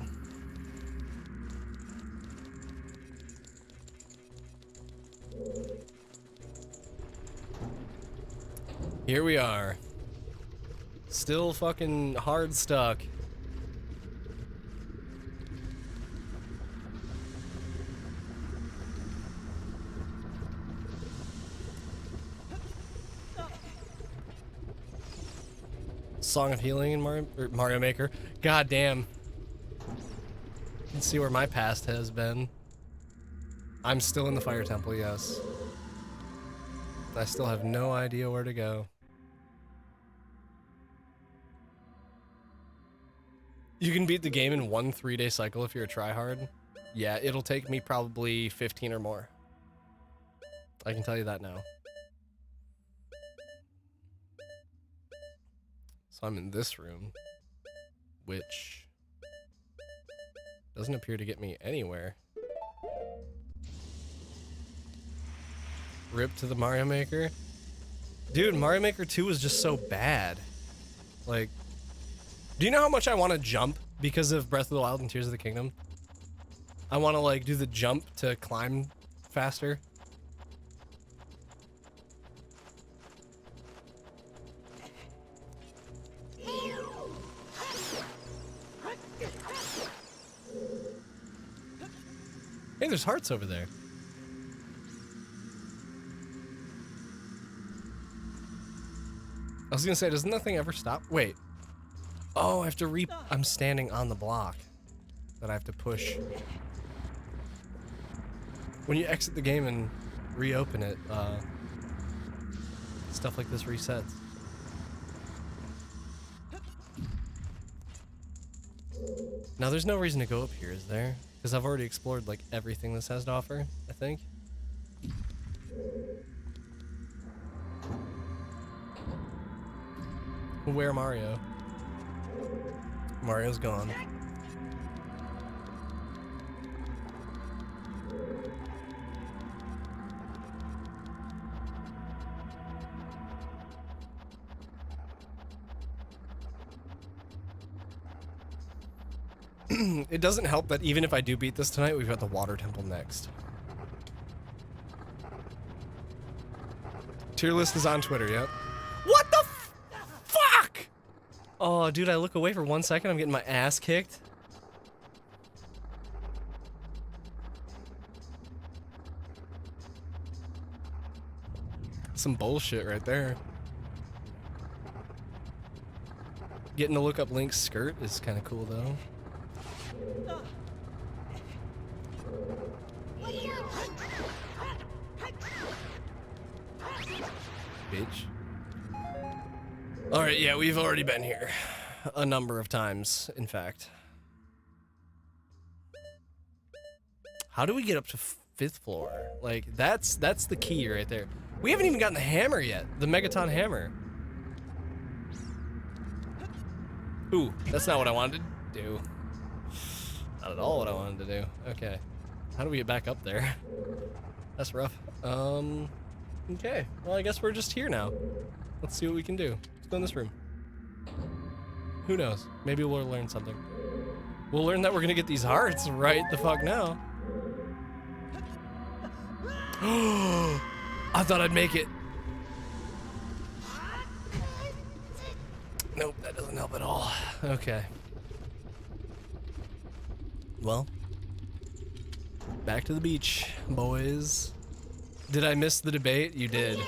Here we are. Still fucking hard stuck. Song of Healing in Mario Maker. God damn. You can see where my past has been. I'm still in the Fire Temple, yes. I still have no idea where to go. You can beat the game in one 3-day cycle if you're a tryhard. Yeah, it'll take me probably 15 or more. I can tell you that now. So I'm in this room, which doesn't appear to get me anywhere. Rip to the Mario Maker. Dude, Mario Maker 2 was just so bad. Like, do you know how much I want to jump because of Breath of the Wild and Tears of the Kingdom? I want to, like, do the jump to climb faster. Hey, there's hearts over there. I was gonna say, does nothing ever stop? Wait. Oh, I have to I'm standing on the block that I have to push. When you exit the game and reopen it, stuff like this resets. Now, there's no reason to go up here, is there? Because I've already explored, like, everything this has to offer, I think. Where Mario? Mario's gone. It doesn't help that even if I do beat this tonight, we've got the Water Temple next. Tier list is on Twitter, yep. What the fuck? Oh, dude, I look away for 1 second, I'm getting my ass kicked. Some bullshit right there. Getting to look up Link's skirt is kind of cool, though. Bitch. Alright, yeah, we've already been here. A number of times, in fact. How do we get up to 5th floor? Like, that's the key right there. We haven't even gotten the hammer yet. The Megaton hammer. Ooh, that's not what I wanted to do. Not at all what I wanted to do. Okay. How do we get back up there? That's rough. Okay. Well, I guess we're just here now. Let's see what we can do. Let's go in this room. Who knows? Maybe we'll learn something. We'll learn that we're gonna get these hearts right the fuck now. I thought I'd make it. Nope, that doesn't help at all. Okay. Well, back to the beach, boys. Did I miss the debate? You did.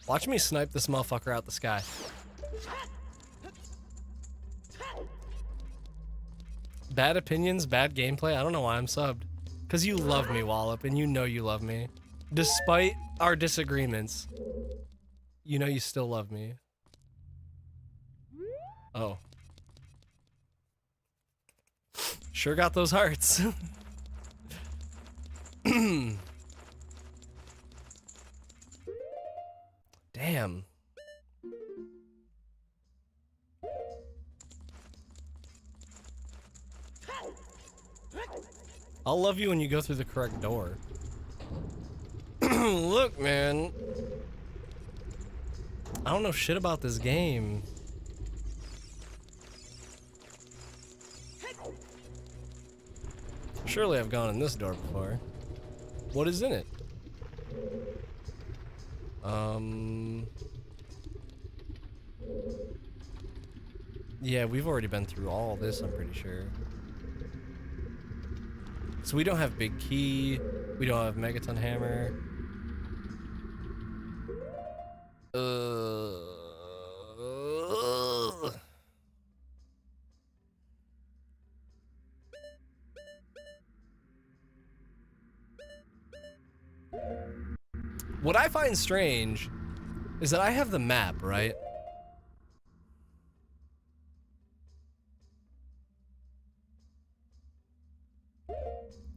Watch me snipe this motherfucker out the sky. Bad opinions, bad gameplay. I don't know why I'm subbed. Because you love me, Wallop, and you know you love me. Despite our disagreements, you know you still love me. Oh. Sure got those hearts. Damn. I'll love you when you go through the correct door. Look, man. I don't know shit about this game. Surely I've gone in this door before. What is in it? Yeah, we've already been through all this, I'm pretty sure. So we don't have Big Key, we don't have Megaton Hammer. What I find strange is that I have the map, right?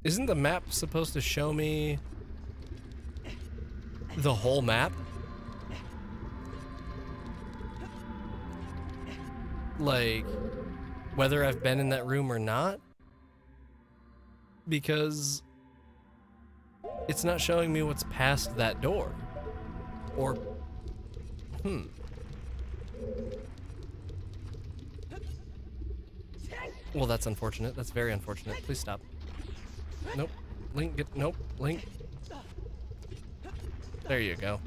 Isn't the map supposed to show me the whole map? Like, whether I've been in that room or not? Because it's not showing me what's past that door. Or, Well, that's unfortunate. That's very unfortunate. Please stop. Nope. Link, get, nope. Link. There you go.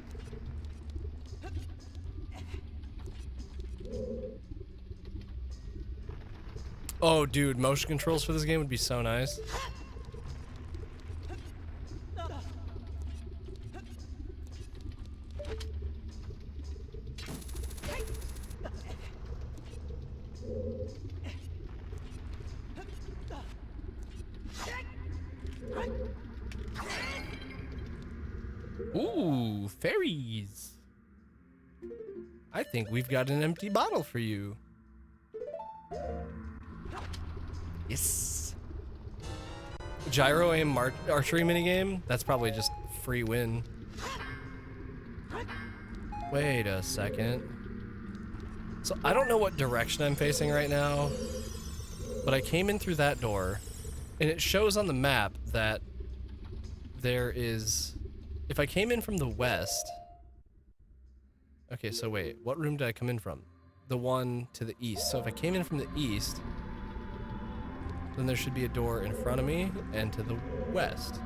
Oh, dude, motion controls for this game would be so nice. Ooh, fairies. I think we've got an empty bottle for you. Yes. Gyro aim archery minigame? That's probably just free win. Wait a second. So I don't know what direction I'm facing right now, but I came in through that door, and it shows on the map that there is... If I came in from the west... Okay, so wait, what room did I come in from? The one to the east. So if I came in from the east, then there should be a door in front of me and to the west.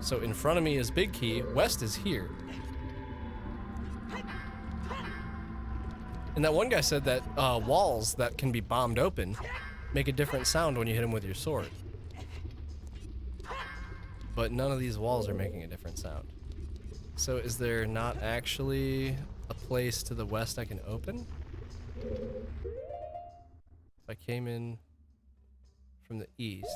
So in front of me is Big Key, west is here. And that one guy said that walls that can be bombed open make a different sound when you hit them with your sword. But none of these walls are making a different sound. So is there not actually a place to the west I can open? If I came in from the east,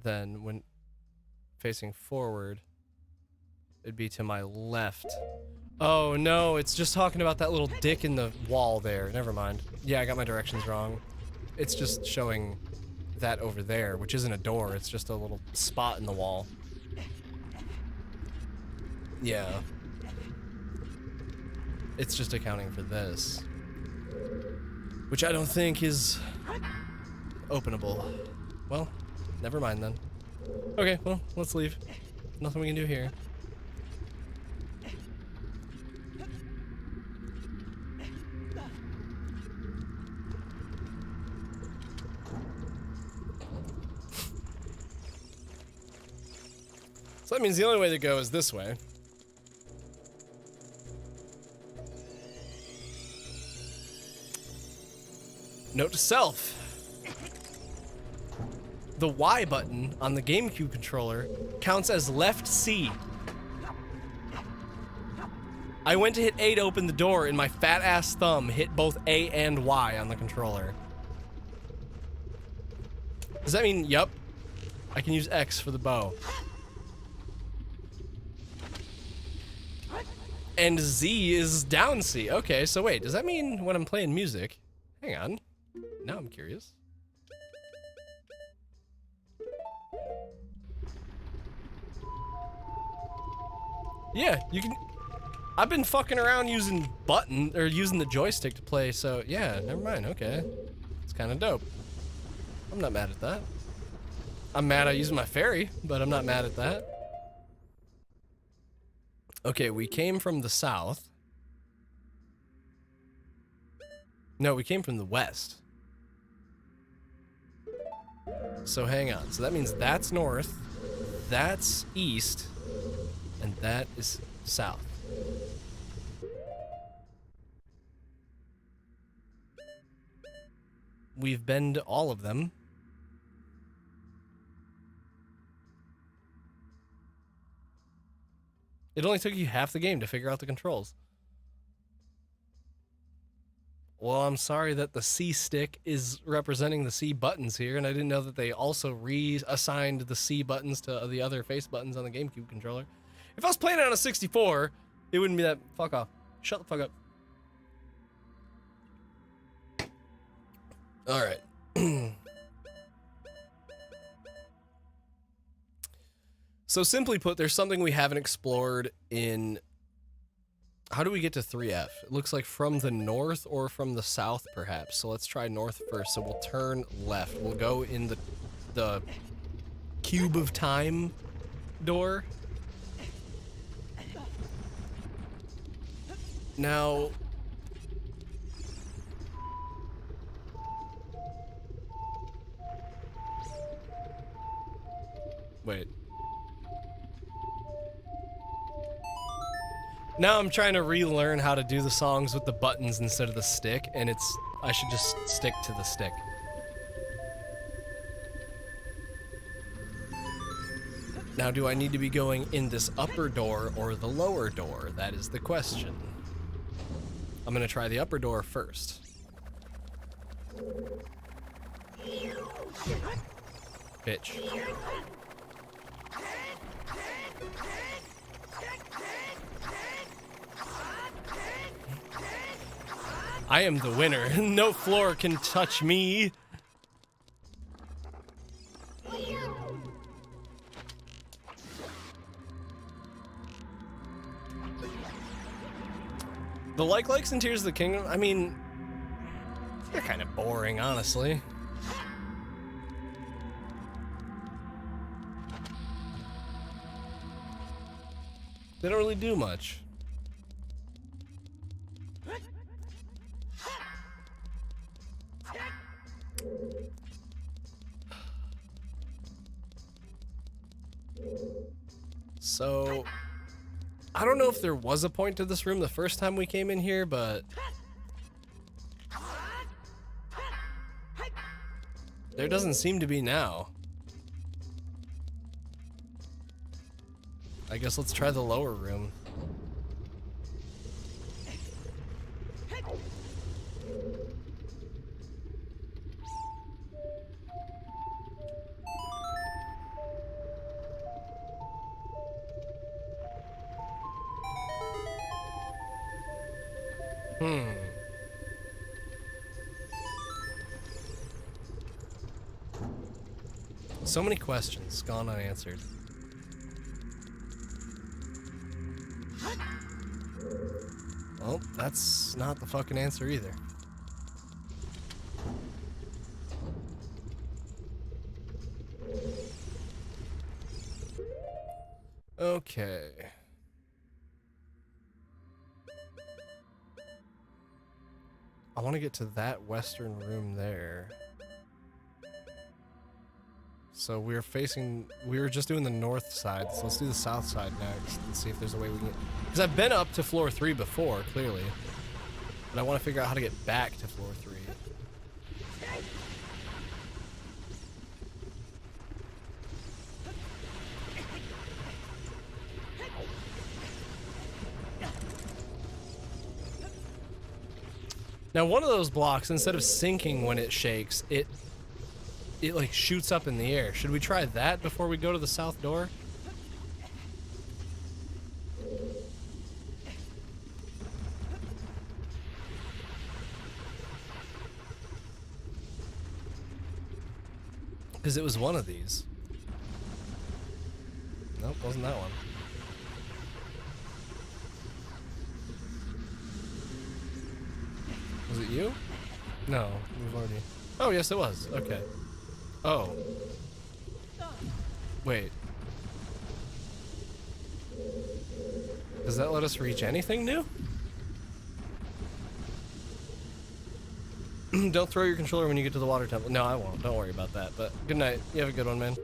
then when facing forward, it'd be to my left. Oh no, it's just talking about that little dick in the wall there. Never mind. Yeah, I got my directions wrong. It's just showing that over there, which isn't a door, it's just a little spot in the wall. Yeah. It's just accounting for this. Which I don't think is openable. Well, never mind then. Okay, well, let's leave. Nothing we can do here. So that means the only way to go is this way. Note to self. The Y button on the GameCube controller counts as left C. I went to hit A to open the door, and my fat ass thumb hit both A and Y on the controller. Does that mean, yup, I can use X for the bow? And Z is down C. Okay, so wait, does that mean when I'm playing music? Hang on. Now I'm curious. Yeah, you can... I've been fucking around using using the joystick to play, so yeah, never mind, okay. It's kind of dope. I'm not mad at that. I'm mad at using my fairy, but I'm not mad at that. Okay, we came from the south. No, we came from the west. So hang on, so that means that's north, that's east, and that is south. We've been to all of them. It only took you half the game to figure out the controls. Well, I'm sorry that the C stick is representing the C buttons here, and I didn't know that they also reassigned the C buttons to the other face buttons on the GameCube controller. If I was playing it on a 64, it wouldn't be that... Fuck off. Shut the fuck up. Alright. So simply put, there's something we haven't explored in... How do we get to 3F? It looks like from the north or from the south, perhaps. So let's try north first. So we'll turn left. We'll go in the Cube of Time door. Now... Wait. Now I'm trying to relearn how to do the songs with the buttons instead of the stick, and I should just stick to the stick. Now, do I need to be going in this upper door or the lower door? That is the question. I'm gonna try the upper door first. Bitch. I am the winner. No floor can touch me. The likes and Tears of the Kingdom, I mean, they're kind of boring, honestly. They don't really do much. So, I don't know if there was a point to this room the first time we came in here, but there doesn't seem to be now. I guess let's try the lower room. So many questions gone unanswered. Well, that's not the fucking answer either. Okay. I want to get to that western room there. So we were just doing the north side, so let's do the south side next and see if there's a way we can... Because I've been up to floor 3 before, clearly. But I want to figure out how to get back to floor 3. Now, one of those blocks, instead of sinking when it shakes, it like shoots up in the air. Should we try that before we go to the south door? Because it was one of these. Nope, wasn't that one. Was it you? No, we've already... Oh, yes, it was. Okay. Oh. Wait. Does that let us reach anything new? Don't throw your controller when you get to the water temple. No, I won't. Don't worry about that. But good night. You have a good one, man.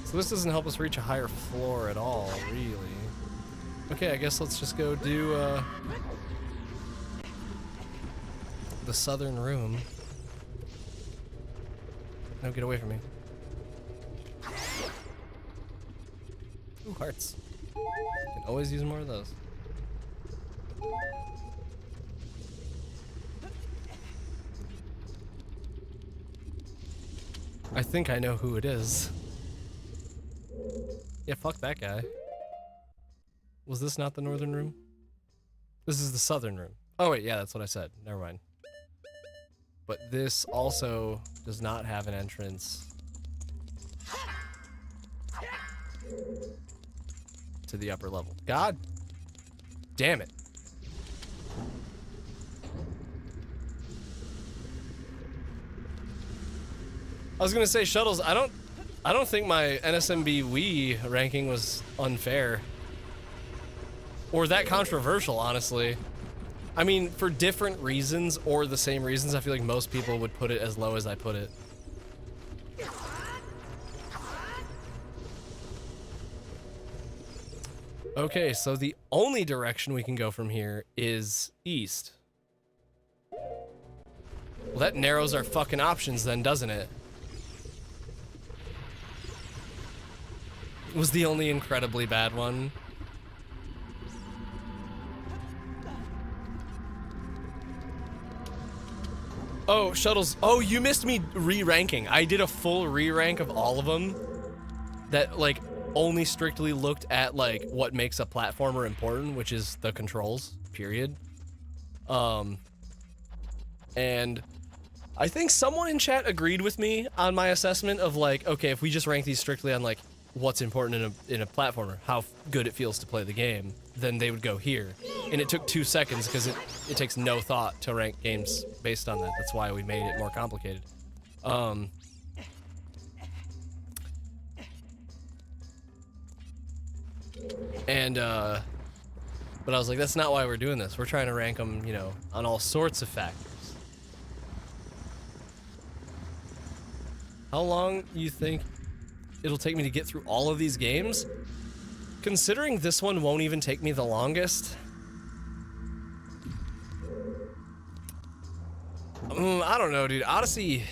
So this doesn't help us reach a higher floor at all, really. Okay, I guess let's just go do, the southern room. No, get away from me. Ooh, hearts. Can always use more of those. I think I know who it is. Yeah, fuck that guy. Was this not the northern room? This is the southern room. Oh wait, yeah, that's what I said. Never mind. But this also does not have an entrance to the upper level. God damn it. I was gonna say, Shuttles, I don't think my NSMB Wii ranking was unfair. Or that controversial, honestly. I mean, for different reasons or the same reasons, I feel like most people would put it as low as I put it. Okay, so the only direction we can go from here is east. Well, that narrows our fucking options then, doesn't it? Was the only incredibly bad one. Oh, Shuttles. Oh, you missed me re-ranking. I did a full re-rank of all of them that, like, only strictly looked at, like, what makes a platformer important, which is the controls, period. And I think someone in chat agreed with me on my assessment of, like, okay, if we just rank these strictly on, like, what's important in a platformer, how good it feels to play the game, then they would go here. And it took 2 seconds because it takes no thought to rank games based on that. That's why we made it more complicated. But I was like, that's not why we're doing this. We're trying to rank them, you know, on all sorts of factors. How long you think it'll take me to get through all of these games? Considering this one won't even take me the longest. I don't know, dude. Odyssey...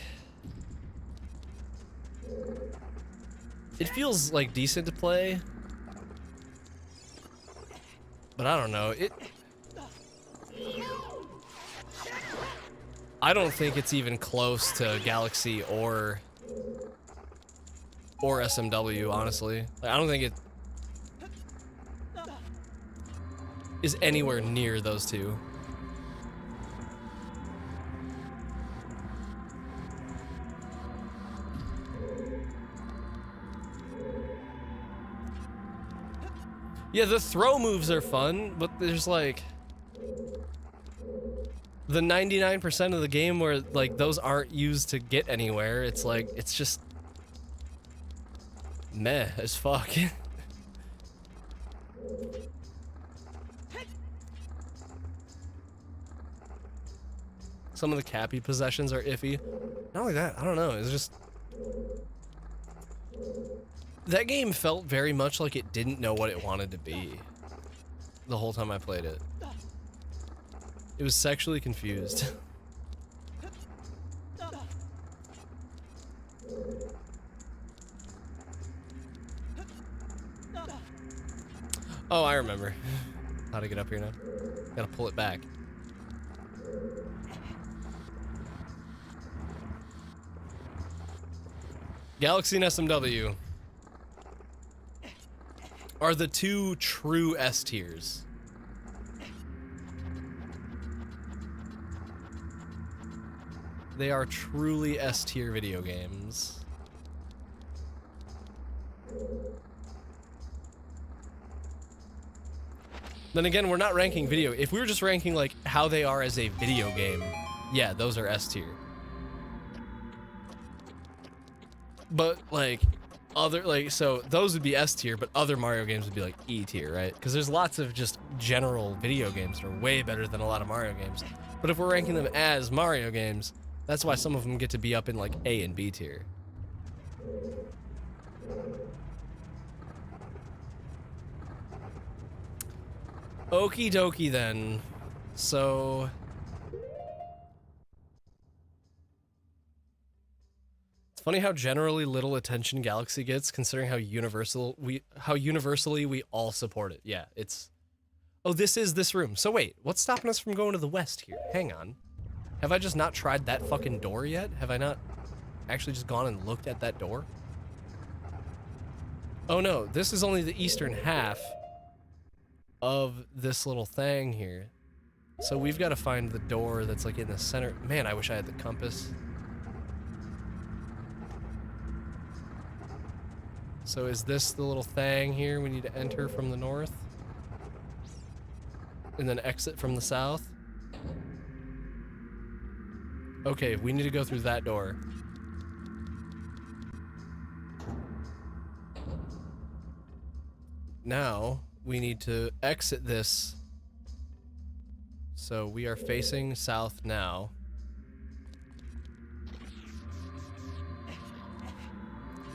It feels, like, decent to play. But I don't know. I don't think it's even close to Galaxy or SMW, honestly. Like, I don't think it is anywhere near those two. Yeah, the throw moves are fun, but there's like the 99% of the game where like those aren't used to get anywhere. It's like, it's just meh as fuck. Some of the Cappy possessions are iffy. Not only that, I don't know, it's just... That game felt very much like it didn't know what it wanted to be the whole time I played it. It was sexually confused. Oh, I remember how to get up here now. Gotta pull it back. Galaxy and SMW are the two true S tiers. They are truly S tier video games. Then again, we're not ranking video. If we were just ranking like how they are as a video game, yeah, those are S tier. But like other so those would be S tier, but other Mario games would be like E tier, right? Because there's lots of just general video games that are way better than a lot of Mario games. But if we're ranking them as Mario games, that's why some of them get to be up in like A and B tier. Okie dokie then. So it's funny how generally little attention Galaxy gets considering how universally we all support it. Yeah, it's oh, this is this room. So wait, what's stopping us from going to the west here? Hang on. Have I just not tried that fucking door yet? Have I not actually just gone and looked at that door? Oh no, this is only the eastern half of this little thing here. So we've got to find the door that's like in the center. Man, I wish I had the compass. So is this the little thing here we need to enter from the north? And then exit from the south? Okay, we need to go through that door. Now, we need to exit this. So we are facing south now.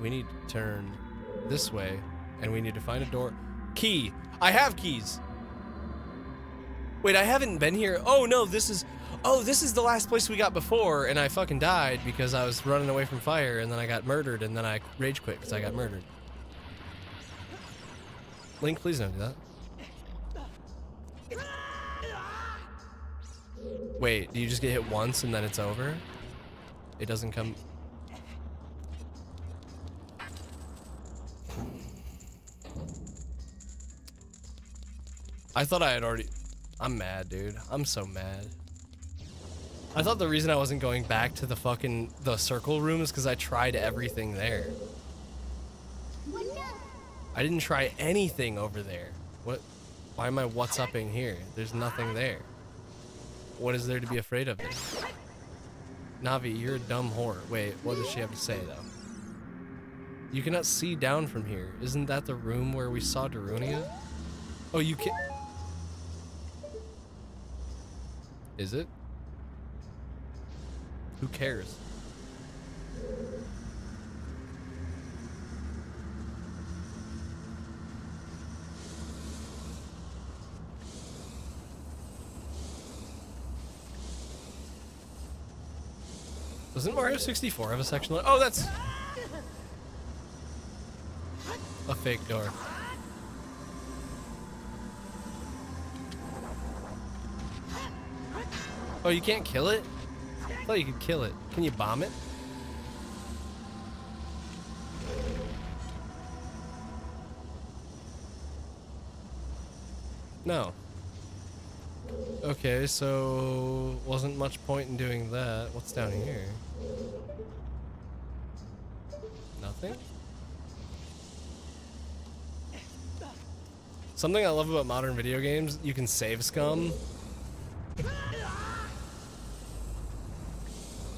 We need to turn this way, and we need to find a door. Key! I have keys! Wait, I haven't been here. Oh no, this is the last place we got before, and I fucking died because I was running away from fire, and then I got murdered, and then I rage quit because I got murdered. Link, please don't do that. Wait, do you just get hit once and then it's over? It doesn't come... I thought I had already... I'm mad, dude. I'm so mad. I thought the reason I wasn't going back to the circle room is because I tried everything there. I didn't try anything over there. What? Why am I what's-upping here? There's nothing there. What is there to be afraid of there? Navi, you're a dumb whore. Wait, what does she have to say, though? You cannot see down from here. Isn't that the room where we saw Darunia? Oh, you can... Is it? Who cares? Doesn't Mario 64 have a section like... Oh, that's... a fake door. Oh, you can't kill it? I thought you could kill it. Can you bomb it? No. Okay, so wasn't much point in doing that. What's down here? Nothing? Something I love about modern video games, you can save scum.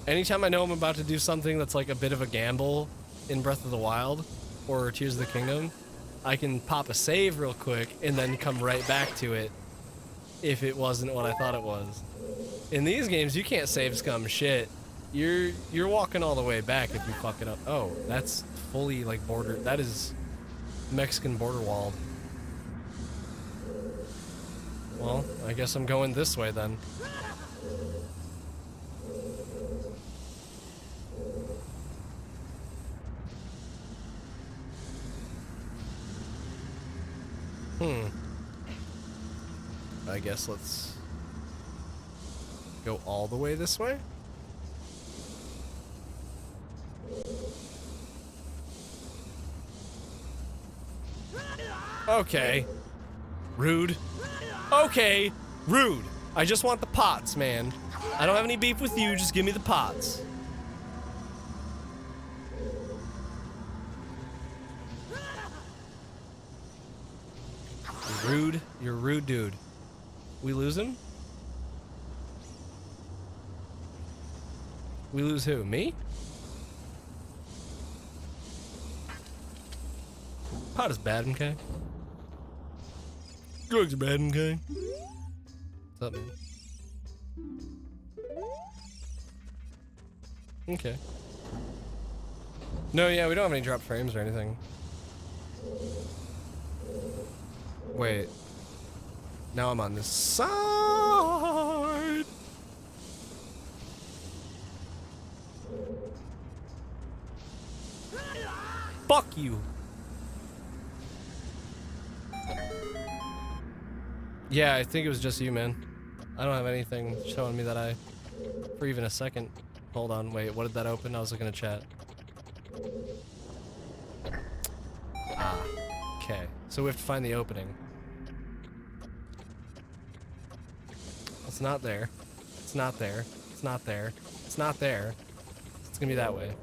Anytime I know I'm about to do something that's like a bit of a gamble in Breath of the Wild or Tears of the Kingdom, I can pop a save real quick and then come right back to it if it wasn't what I thought it was. In these games, you can't save scum shit. You're walking all the way back if you fuck it up. Oh, that's fully like border. That is Mexican border walled. Well, I guess I'm going this way then. I guess let's go all the way this way. Okay. Rude. Okay. Rude. I just want the pots, man. I don't have any beef with you, just give me the pots. You're rude. You're a rude dude. We lose him? We lose who? Me? Pot is bad, okay? Drugs are bad, okay? What's up, man? Okay. No, yeah, we don't have any drop frames or anything. Wait. Now I'm on this side. Fuck you. Yeah, I think it was just you, man. I don't have anything showing me that for even a second. Hold on, wait, what did that open? I was looking at chat. Ah, okay. So we have to find the opening. It's not there. It's not there. It's not there. It's not there. It's gonna be that way.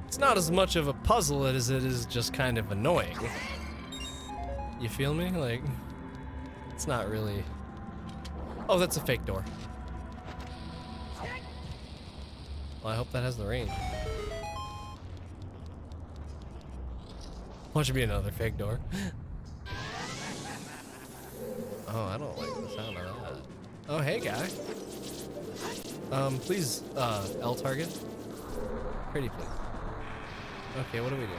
It's not as much of a puzzle as it is just kind of annoying. You feel me? Like, it's not really... Oh, that's a fake door. Well, I hope that has the range. Watch it be another fake door. Oh, I don't like the sound of that. Oh, hey, guy. Please, L target. Pretty please. Okay, what are we doing?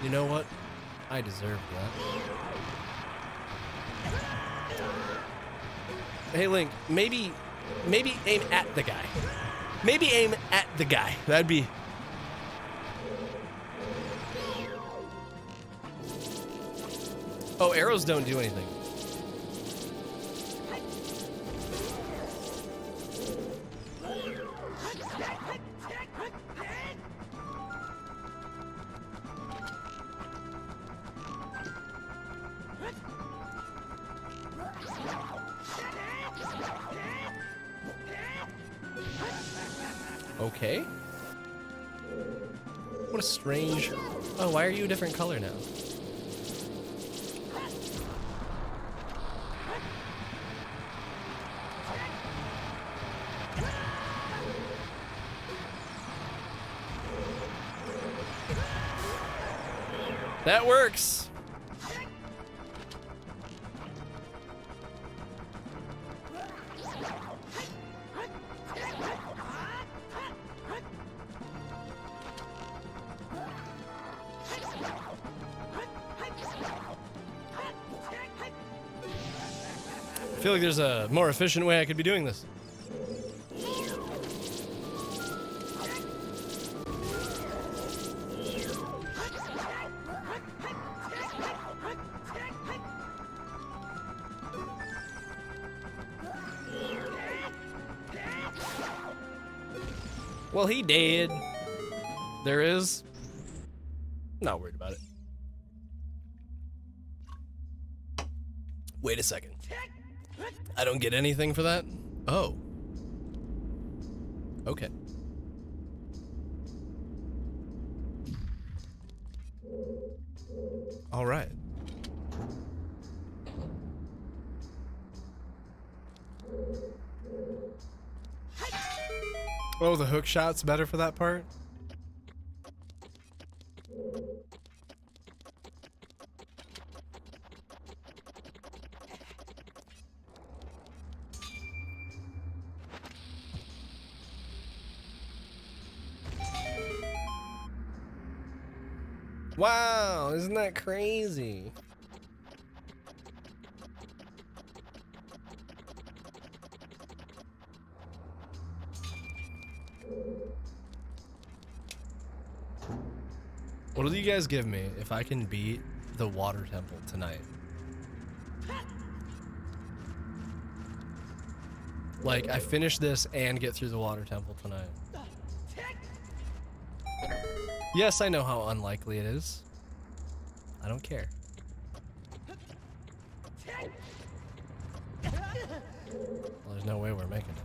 You know what? I deserved that. Hey, Link, maybe aim at the guy. Maybe aim at the guy. That'd be... Oh, arrows don't do anything. Okay. What a strange... Oh, why are you a different color now? That works. I feel like there's a more efficient way I could be doing this. Well, he did. There is. Not worried about it. Wait a second. I don't get anything for that? Oh. Okay. All right. Oh, the hook shot's better for that part? Wow, isn't that crazy? What do you guys give me if I can beat the water temple tonight? Like, I finish this and get through the water temple tonight. Yes, I know how unlikely it is. I don't care. Well, there's no way we're making it.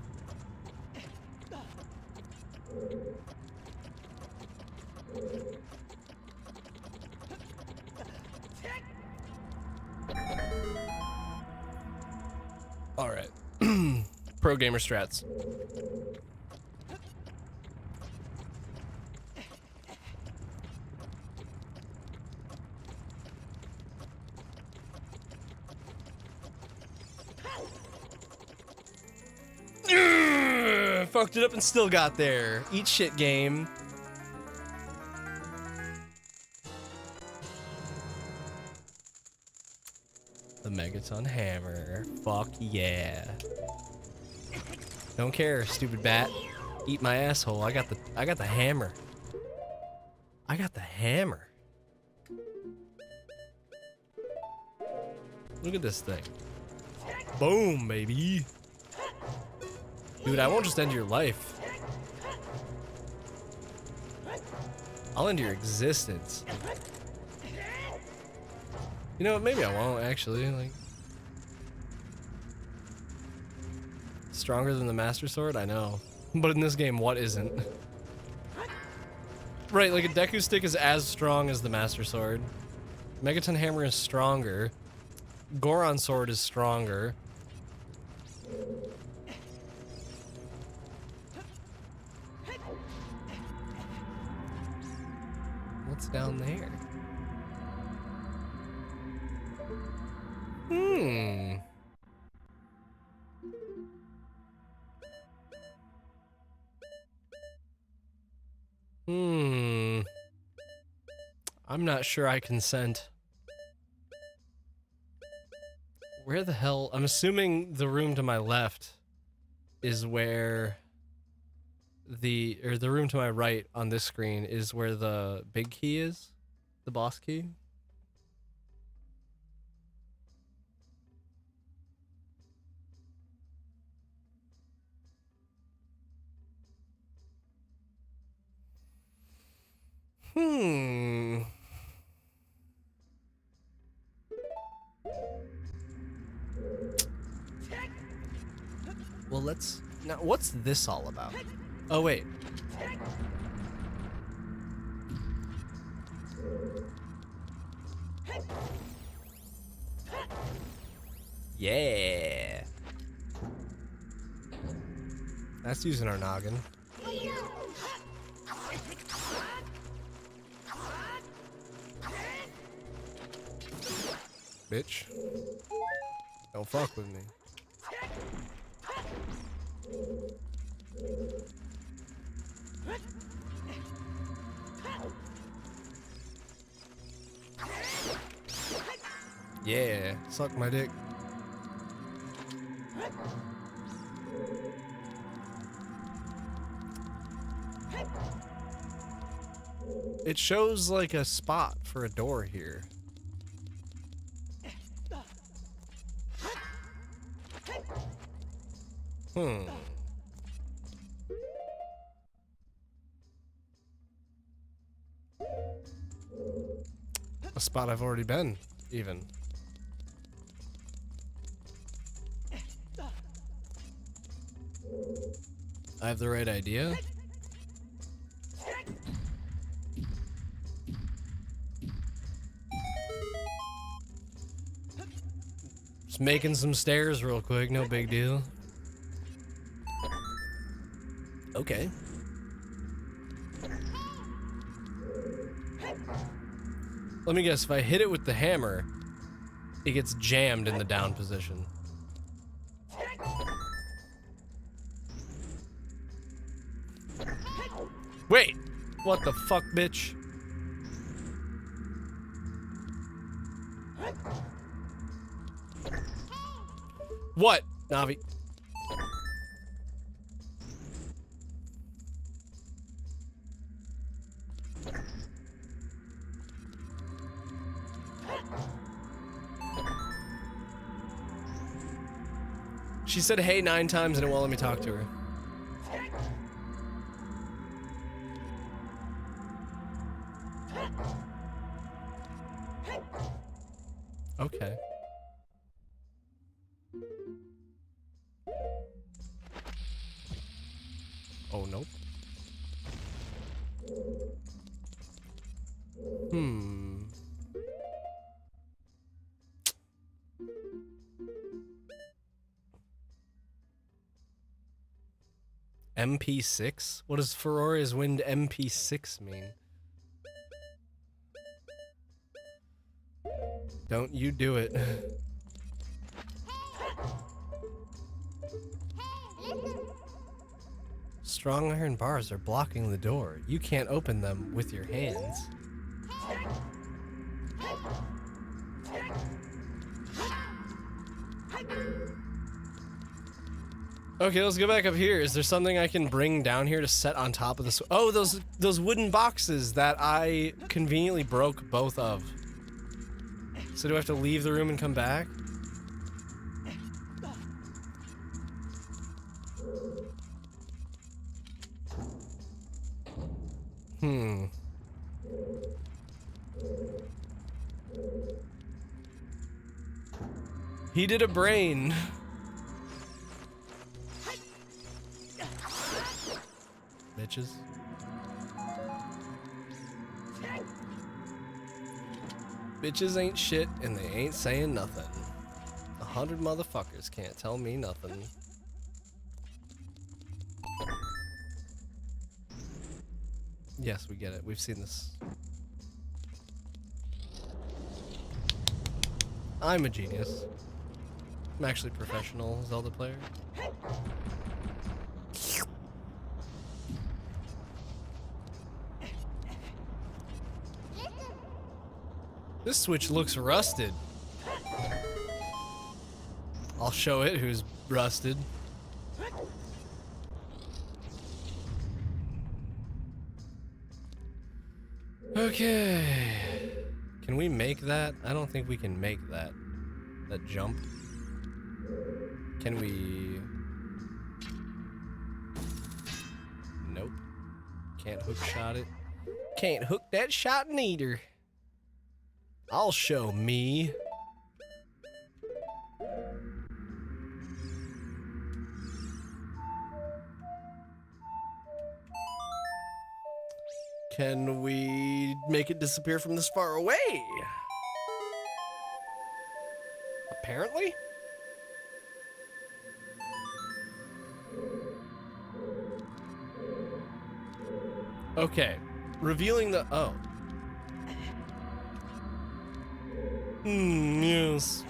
All right. Pro gamer strats. Fucked it up and still got there. Eat shit, game. The Megaton hammer. Fuck yeah. Don't care, stupid bat. Eat my asshole. I got the hammer. I got the hammer. Look at this thing. Boom, baby. Dude, I won't just end your life. I'll end your existence. You know what? Maybe I won't, actually. Like, stronger than the Master Sword? I know. But in this game, what isn't? Right, like a Deku Stick is as strong as the Master Sword. Megaton Hammer is stronger. Goron Sword is stronger. What's down there? I'm not sure I consent. Where the hell? I'm assuming the room to my left is where the room to my right on this screen is where the big key is, the boss key. Well, let's... Now, what's this all about? Oh, wait. Yeah. That's using our noggin. Bitch. Don't fuck with me. Yeah, suck my dick. It shows like a spot for a door here. A spot I've already been, even. I have the right idea? Just making some stairs real quick, no big deal. Okay. Let me guess, if I hit it with the hammer, it gets jammed in the down position. Wait! What the fuck, bitch? What, Navi? She said hey 9 times and it won't let me talk to her. Okay. Oh, nope. MP6? What does Feroria's Wind MP6 mean? Don't you do it. Strong iron bars are blocking the door. You can't open them with your hands. Okay, let's go back up here. Is there something I can bring down here to set on top of this? Oh, those wooden boxes that I conveniently broke both of. So do I have to leave the room and come back? He did a brain. Bitches. Bitches ain't shit and they ain't saying nothing. 100 motherfuckers can't tell me nothing. Yes, we get it. We've seen this. I'm a genius. I'm actually a professional Zelda player. This Switch looks rusted. I'll show it who's rusted. Okay. Can we make that? I don't think we can make that. That jump. Can we? Nope. Can't hook shot it. Can't hook that shot neither. I'll show me. Can we make it disappear from this far away? Apparently? Okay. Revealing the... Oh. Yes.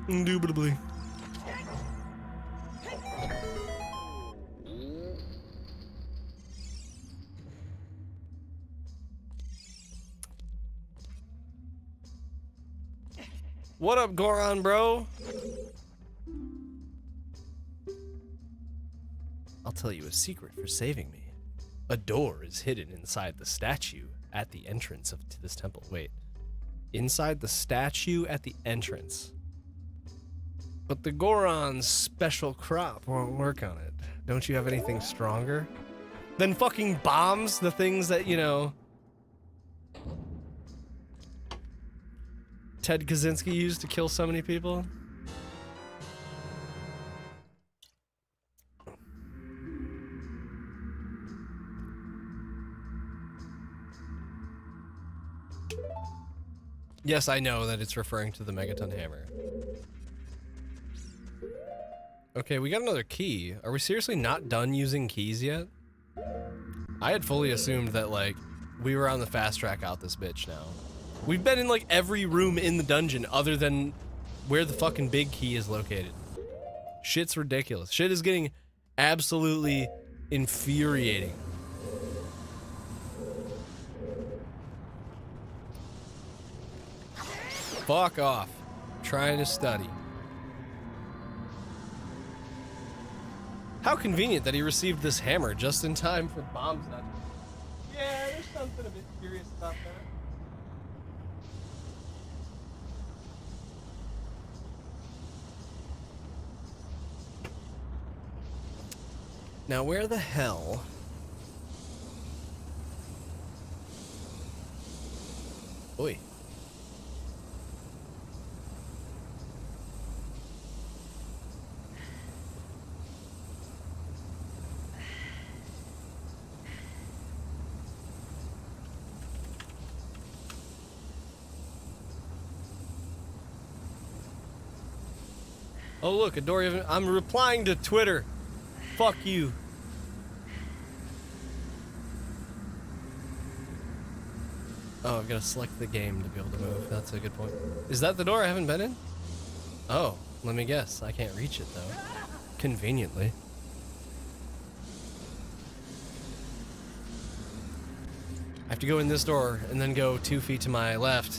Indubitably. What up, Goron, bro? I'll tell you a secret for saving me. A door is hidden inside the statue at the entrance to this temple. Wait. Inside the statue at the entrance. But the Goron's special crop won't work on it. Don't you have anything stronger than fucking bombs? The things that, you know, Ted Kaczynski used to kill so many people? Yes, I know that it's referring to the Megaton Hammer. Okay, we got another key. Are we seriously not done using keys yet? I had fully assumed that, like, we were on the fast track out this bitch now. We've been in, like, every room in the dungeon other than where the fucking big key is located. Shit's ridiculous. Shit is getting absolutely infuriating. Fuck off. Trying to study. How convenient that he received this hammer just in time for bombs not to... Yeah, there's something a bit curious about that. Now, where the hell? Oi. Oh, look, a door. I'm replying to Twitter. Fuck you. Oh, I've got to select the game to be able to move. That's a good point. Is that the door I haven't been in? Oh, let me guess. I can't reach it, though. Conveniently. I have to go in this door and then go 2 feet to my left.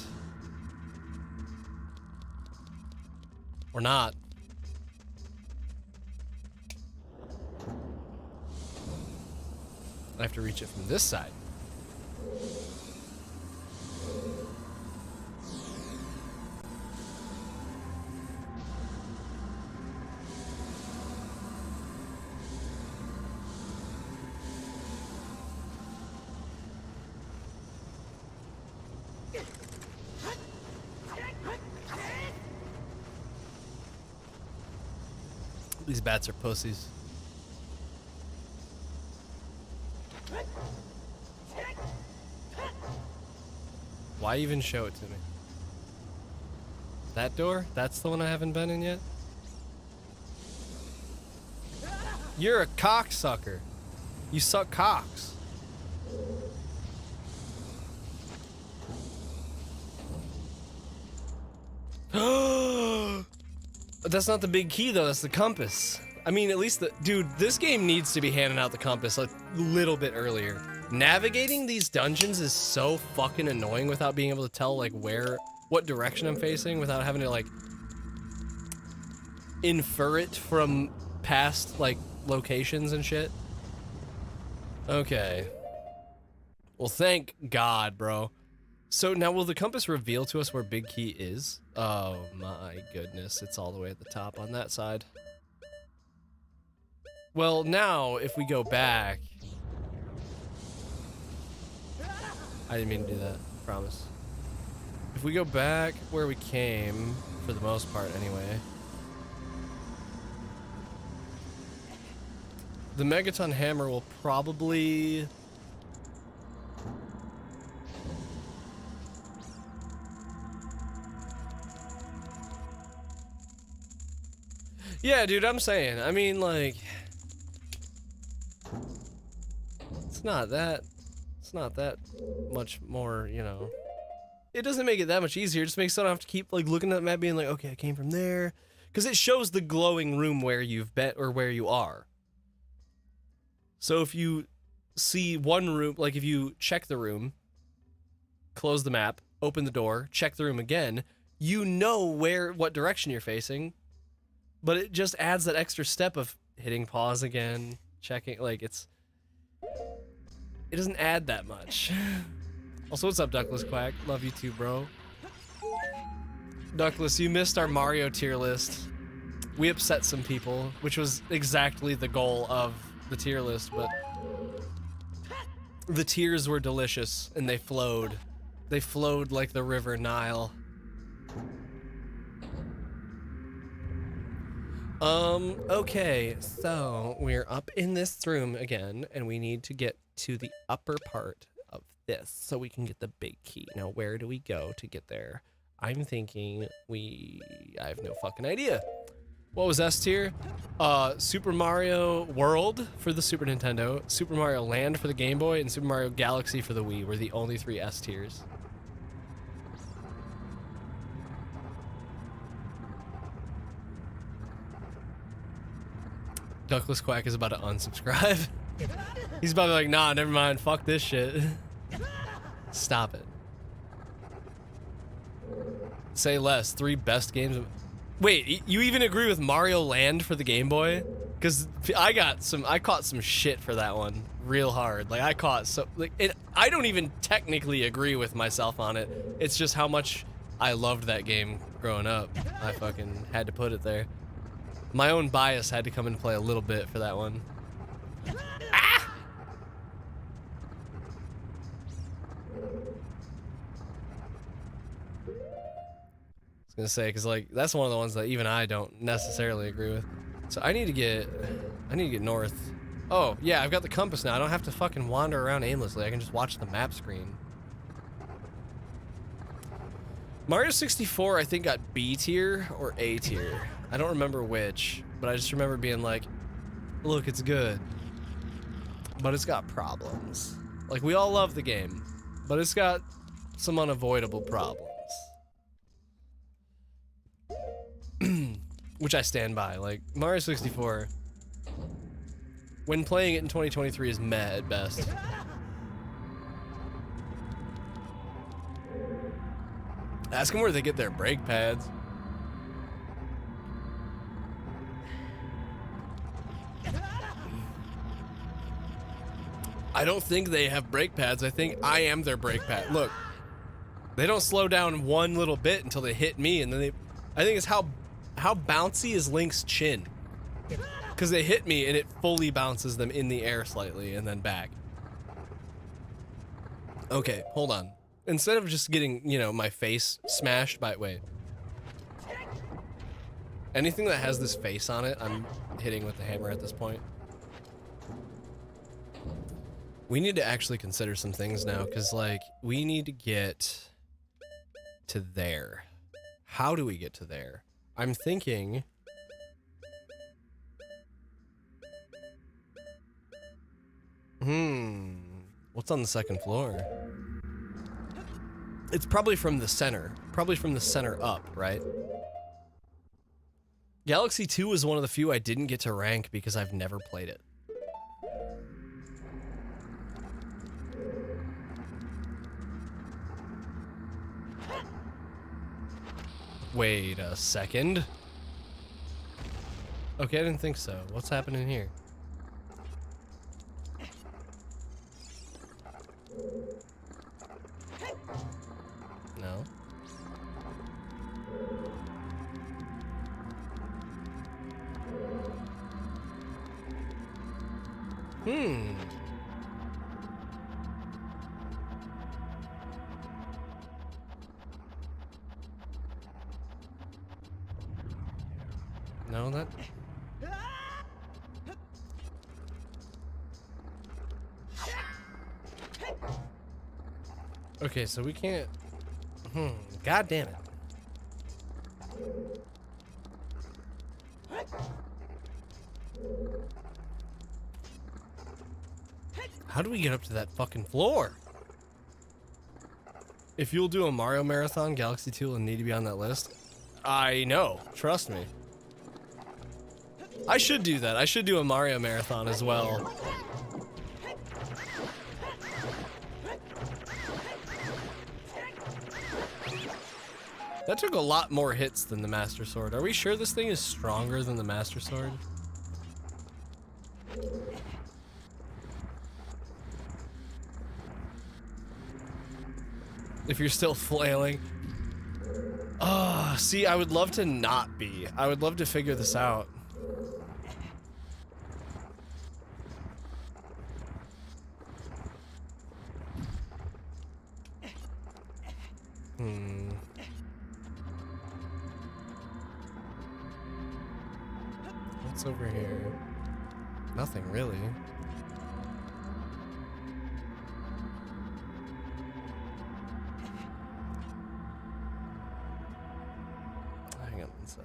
Or not. I have to reach it from this side. These bats are pussies. Why even show it to me? That door? That's the one I haven't been in yet? You're a cocksucker. You suck cocks. That's not the big key though, that's the compass. I mean, at least dude, this game needs to be handing out the compass a little bit earlier. Navigating these dungeons is so fucking annoying without being able to tell like what direction I'm facing, without having to like infer it from past like locations and shit. Okay. Well, thank God, bro. So now will the compass reveal to us where Big Key is? Oh my goodness, it's all the way at the top on that side. Well, now if we go back... I didn't mean to do that, promise. If we go back where we came, for the most part anyway, the Megaton Hammer will probably... Yeah, dude, I'm saying, I mean, like... It's not that much more, you know. It doesn't make it that much easier. It just makes it I don't have to keep like looking at the map being like, okay, I came from there. Because it shows the glowing room where you've been or where you are. So if you see one room, like if you check the room, close the map, open the door, check the room again, you know what direction you're facing. But it just adds that extra step of hitting pause again, checking, like it doesn't add that much. Also, what's up, Duckless Quack? Love you too, bro. Duckless, you missed our Mario tier list. We upset some people, which was exactly the goal of the tier list, but the tiers were delicious and they flowed. They flowed like the river Nile. Okay, so we're up in this room again, and we need to get to the upper part of this so we can get the big key. Now, where do we go to get there? I'm thinking I have no fucking idea. What was S tier? Super Mario World for the Super Nintendo, Super Mario Land for the Game Boy, and Super Mario Galaxy for the Wii were the only 3 S tiers. Duckless Quack is about to unsubscribe. He's about to be like, nah, never mind, fuck this shit. Stop it. Say less. 3 best games of... Wait, you even agree with Mario Land for the Game Boy? Because I caught some shit for that one real hard. Like, I caught so... Like, I don't even technically agree with myself on it. It's just how much I loved that game growing up. I fucking had to put it there. My own bias had to come into play a little bit for that one. Ah! I was gonna say, cause like that's one of the ones that even I don't necessarily agree with. So I need to get north. Oh yeah, I've got the compass now. I don't have to fucking wander around aimlessly. I can just watch the map screen. Mario 64, I think, got B tier or A tier. I don't remember which, but I just remember being like, look, it's good, but it's got problems. Like, we all love the game, but it's got some unavoidable problems. Which I stand by. Like, Mario 64, when playing it in 2023, is meh at best. Ask them where they get their brake pads. I don't think they have brake pads. I think I am their brake pad. Look, they don't slow down one little bit until they hit me, and then they... I think it's how bouncy is Link's chin. Because they hit me, and it fully bounces them in the air slightly, and then back. Okay, hold on. Instead of just getting, you know, my face smashed by... Wait. Anything that has this face on it, I'm hitting with the hammer at this point. We need to actually consider some things now, because, like, we need to get to there. How do we get to there? I'm thinking... What's on the second floor? It's probably from the center. Probably from the center up, right? Galaxy 2 was one of the few I didn't get to rank because I've never played it. Wait a second. Okay, I didn't think so. What's happening here? No. No, that... Okay, so we can't... God damn it. How do we get up to that fucking floor? If you'll do a Mario Marathon, Galaxy 2 will need to be on that list. I know, trust me. I should do that. I should do a Mario Marathon as well. That took a lot more hits than the Master Sword. Are we sure this thing is stronger than the Master Sword? If you're still flailing. See, I would love to not be. I would love to figure this out. What's over here? Nothing really. Hang on one sec.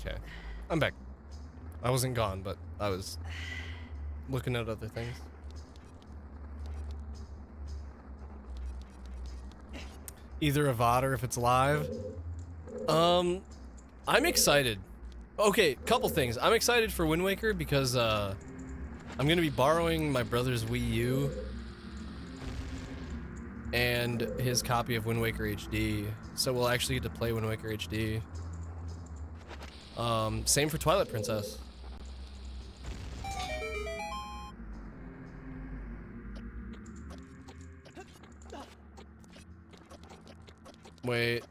Okay, I'm back. I wasn't gone, but I was looking at other things. Either a VOD or if it's live. I'm excited. Okay, couple things. I'm excited for Wind Waker because I'm gonna be borrowing my brother's Wii U. and his copy of Wind Waker HD. So we'll actually get to play Wind Waker HD. Same for Twilight Princess. Wait.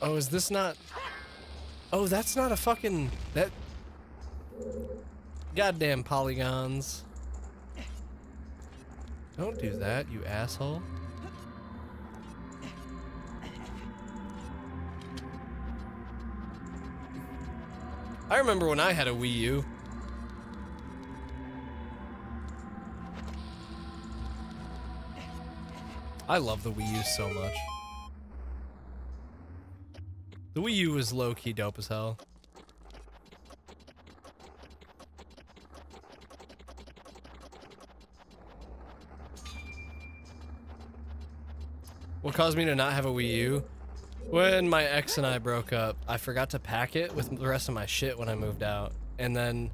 Oh, is this not... Oh, that's not a fucking... That... Goddamn polygons. Don't do that, you asshole. I remember when I had a Wii U. I love the Wii U so much. The Wii U was low-key dope as hell. What caused me to not have a Wii U? When my ex and I broke up, I forgot to pack it with the rest of my shit when I moved out. And then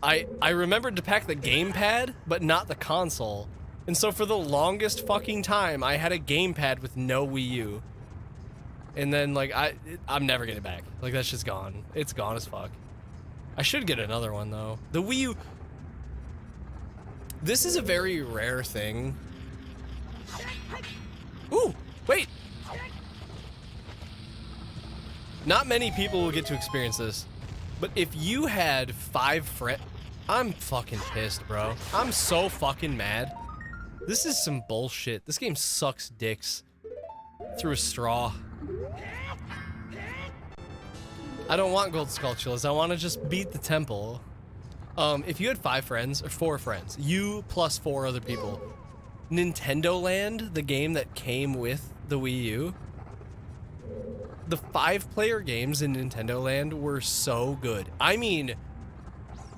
I remembered to pack the gamepad, but not the console. And so for the longest fucking time, I had a gamepad with no Wii U. And then, like, I'm never getting it back. Like, that's just gone. It's gone as fuck. I should get another one, though. The Wii U... This is a very rare thing. Ooh, wait! Not many people will get to experience this. But if you had 5 friends... I'm fucking pissed, bro. I'm so fucking mad. This is some bullshit. This game sucks dicks. Through a straw. I don't want gold Skulltulas. I want to just beat the temple. If you had 5 friends, or 4 friends, you plus 4 other people, Nintendo Land, the game that came with the Wii U, the 5-player games in Nintendo Land were so good. I mean,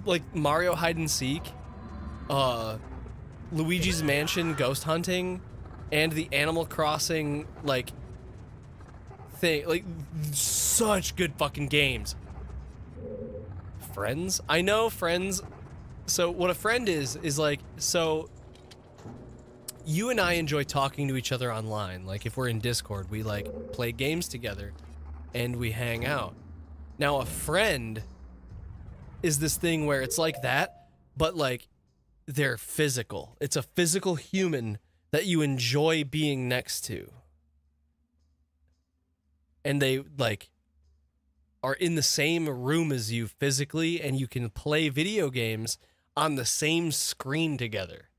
like Mario Hide and Seek, Luigi's Mansion Ghost Hunting, and the Animal Crossing, like, thing. Like, such good fucking games. Friends? I know friends. So what a friend is like, so you and I enjoy talking to each other online. Like, if we're in Discord, we, like, play games together and we hang out. Now, a friend is this thing where it's like that, but, like, they're physical. It's a physical human that you enjoy being next to. And they, like, are in the same room as you physically, and you can play video games on the same screen together.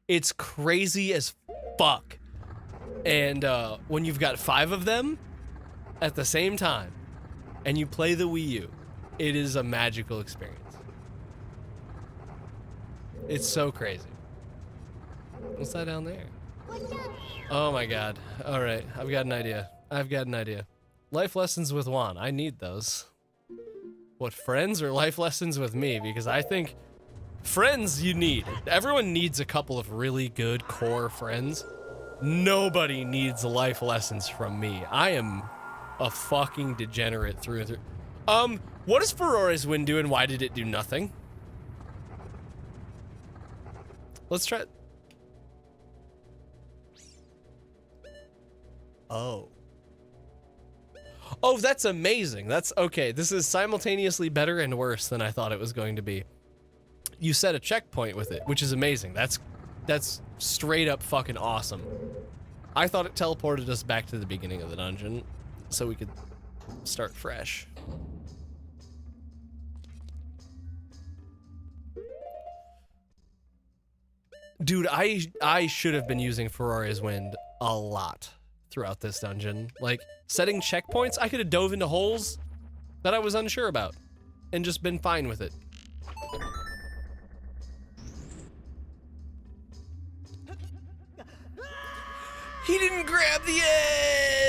It's crazy as fuck. And when you've got 5 of them at the same time, and you play the Wii U, it is a magical experience. It's so crazy. What's that down there? Oh my god. Alright, I've got an idea. Life lessons with Juan. I need those. What, friends or life lessons with me? Because I think friends you need. Everyone needs a couple of really good core friends. Nobody needs life lessons from me. I am a fucking degenerate through and through. What does Furore's Wind do, and why did it do nothing? Let's try. Oh, that's amazing. That's okay. This is simultaneously better and worse than I thought it was going to be. You set a checkpoint with it, which is amazing. That's straight up fucking awesome. I thought it teleported us back to the beginning of the dungeon so we could start fresh. Dude, I should have been using Furore's Wind a lot throughout this dungeon. Like, setting checkpoints, I could have dove into holes that I was unsure about and just been fine with it. He didn't grab the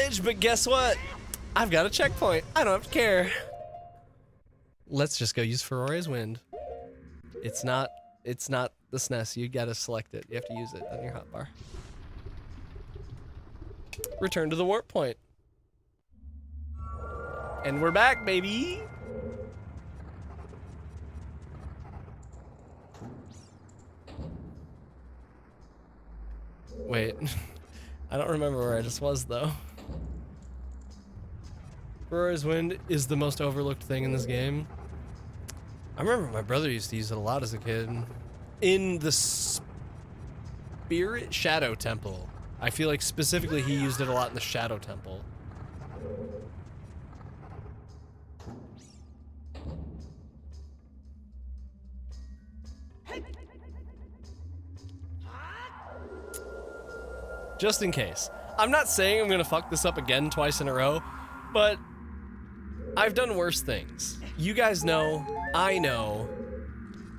edge, but guess what? I've got a checkpoint. I don't have to care. Let's just go use Furore's Wind. It's not the SNES. You gotta select it. You have to use it on your hotbar. Return to the warp point. And we're back, baby. Wait. I don't remember where I just was, though. Aurora's Wind is the most overlooked thing in this game. I remember my brother used to use it a lot as a kid. In the Spirit Shadow Temple. I feel like specifically he used it a lot in the Shadow Temple. Just in case. I'm not saying I'm gonna fuck this up again twice in a row, but I've done worse things. You guys know, I know,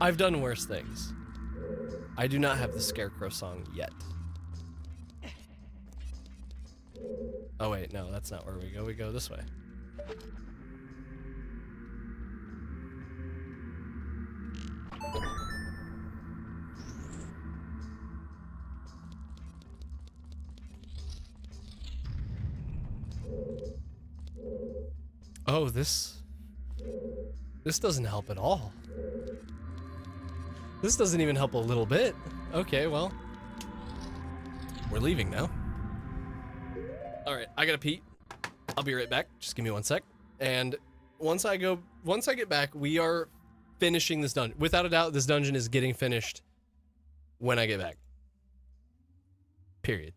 I've done worse things. I do not have the Scarecrow song yet. Oh wait, no, that's not where we go. We go this way. Oh, this doesn't help at all. This doesn't even help a little bit. Okay, well, we're leaving now. All right, I gotta pee. I'll be right back. Just give me 1 sec. And once I get back, we are finishing this dungeon. Without a doubt, this dungeon is getting finished when I get back. Period.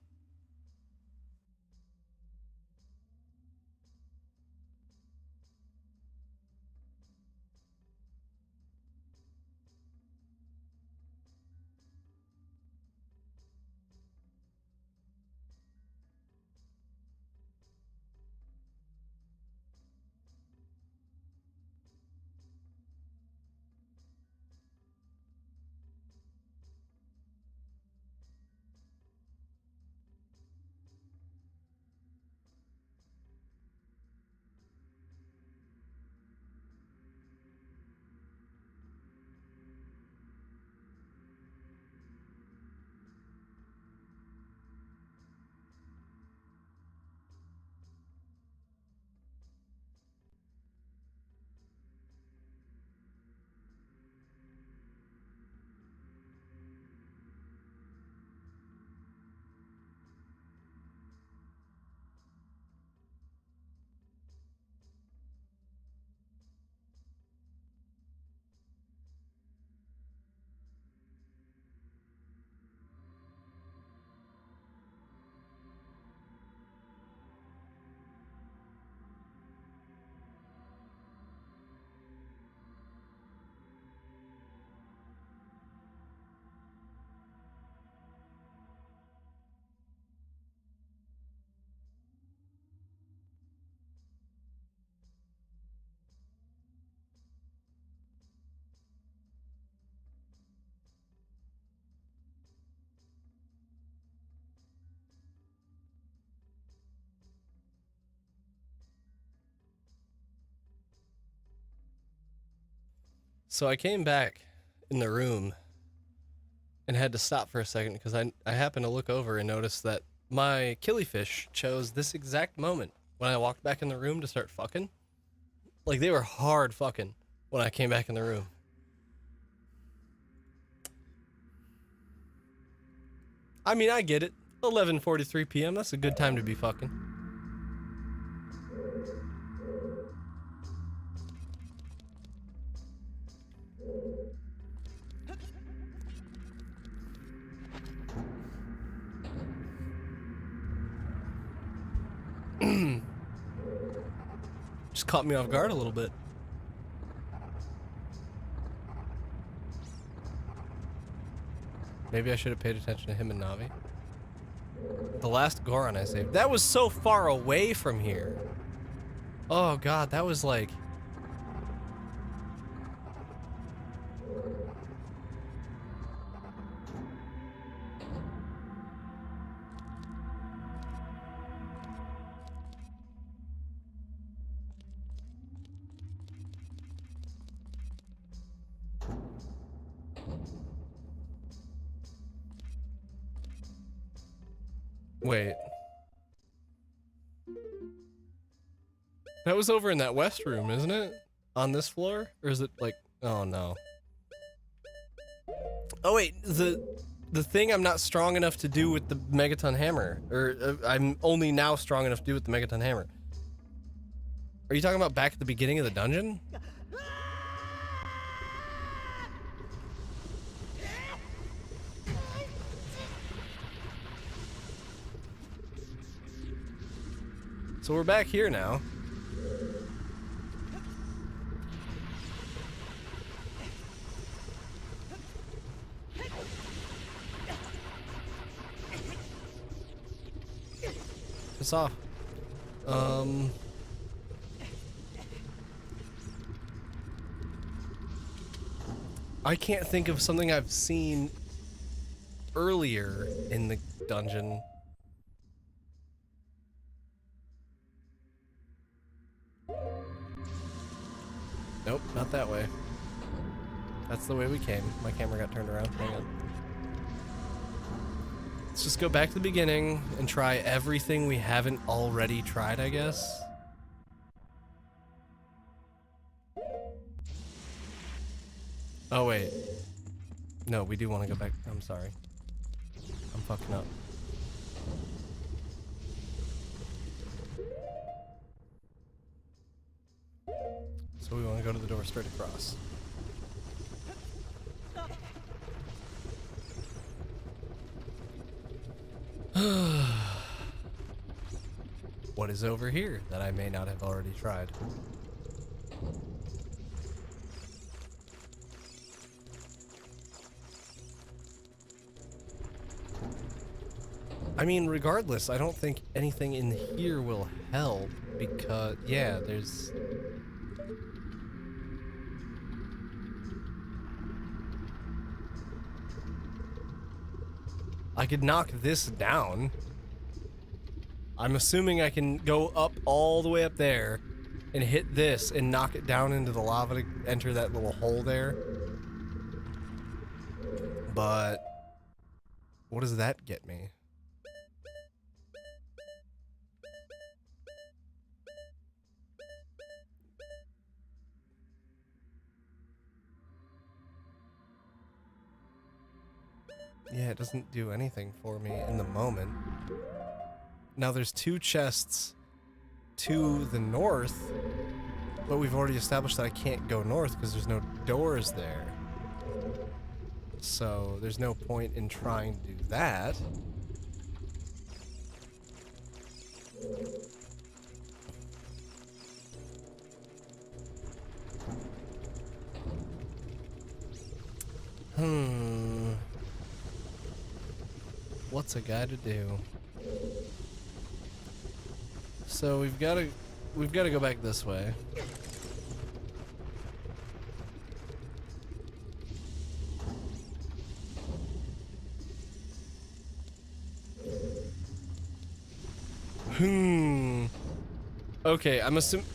So I came back in the room and had to stop for a second because I happened to look over and notice that my killifish chose this exact moment when I walked back in the room to start fucking. Like, they were hard fucking when I came back in the room. I mean, I get it. 11:43 p.m. That's a good time to be fucking. Just caught me off guard a little bit. Maybe I should have paid attention to him and Navi. The last Goron I saved. That was so far away from here. Oh god, that was like... Wait. That was over in that west room, isn't it? On this floor? Or is it like... Oh no. Oh wait, the the thing I'm not strong enough to do with the Megaton Hammer. Or I'm only now strong enough to do with the Megaton Hammer. Are you talking about back at the beginning of the dungeon? So we're back here now. Piss off. I can't think of something I've seen earlier in the dungeon. Nope, not that way. That's the way we came. My camera got turned around. Hang on. Let's just go back to the beginning and try everything we haven't already tried, I guess. Oh, wait. No, we do want to go back. I'm sorry. I'm fucking up. So we want to go to the door straight across. What is over here that I may not have already tried? I mean, regardless, I don't think anything in here will help because, yeah, there's... I could knock this down. I'm assuming I can go up all the way up there and hit this and knock it down into the lava to enter that little hole there. But what does that get me? Yeah, it doesn't do anything for me in the moment. Now there's two chests to the north, but we've already established that I can't go north because there's no doors there. So there's no point in trying to do that. What's a guy to do? So we've got to go back this way. Okay, I'm assuming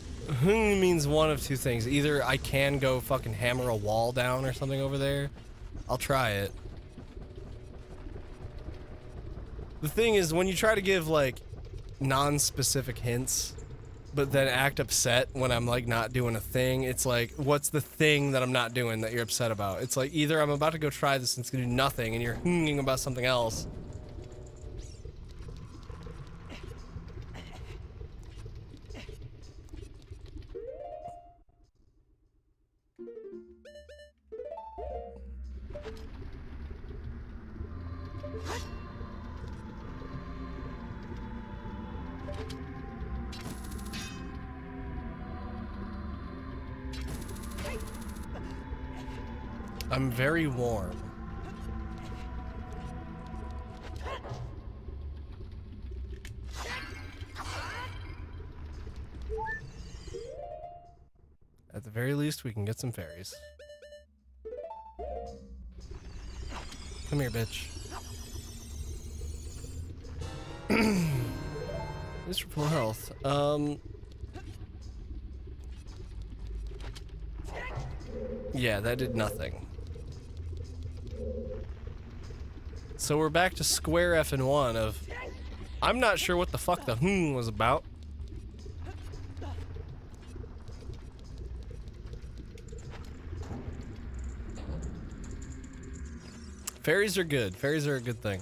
means one of two things. Either I can go fucking hammer a wall down or something over there. I'll try it. The thing is, when you try to give, like, non-specific hints, but then act upset when I'm, like, not doing a thing, it's like, what's the thing that I'm not doing that you're upset about? It's like, either I'm about to go try this and it's gonna do nothing, and you're hinging about something else. I'm very warm. At the very least, we can get some fairies. Come here, bitch. This for full health. Yeah, that did nothing. So we're back to square F and 1 of... I'm not sure what the fuck the was about. Fairies are good. Fairies are a good thing.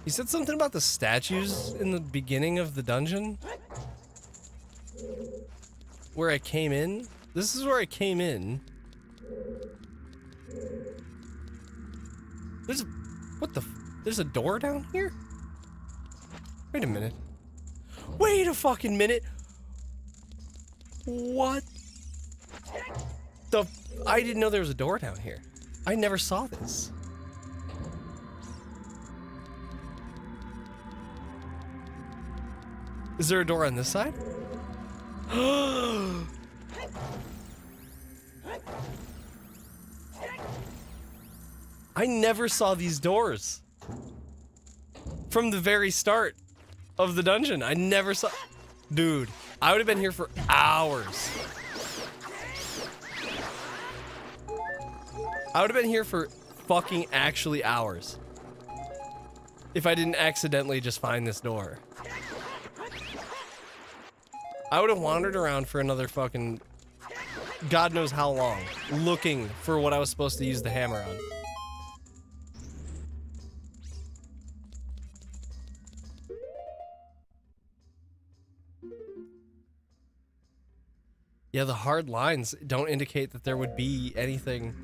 You said something about the statues in the beginning of the dungeon? Where I came in? This is where I came in. There's... What the... There's a door down here? Wait a minute. Wait a fucking minute! What? The... I didn't know there was a door down here. I never saw this. Is there a door on this side? I never saw these doors. From the very start of the dungeon, I never saw... Dude, I would have been here for hours. I would have been here for fucking actually hours. If I didn't accidentally just find this door. I would have wandered around for another fucking... God knows how long. Looking for what I was supposed to use the hammer on. Yeah, the hard lines don't indicate that there would be anything.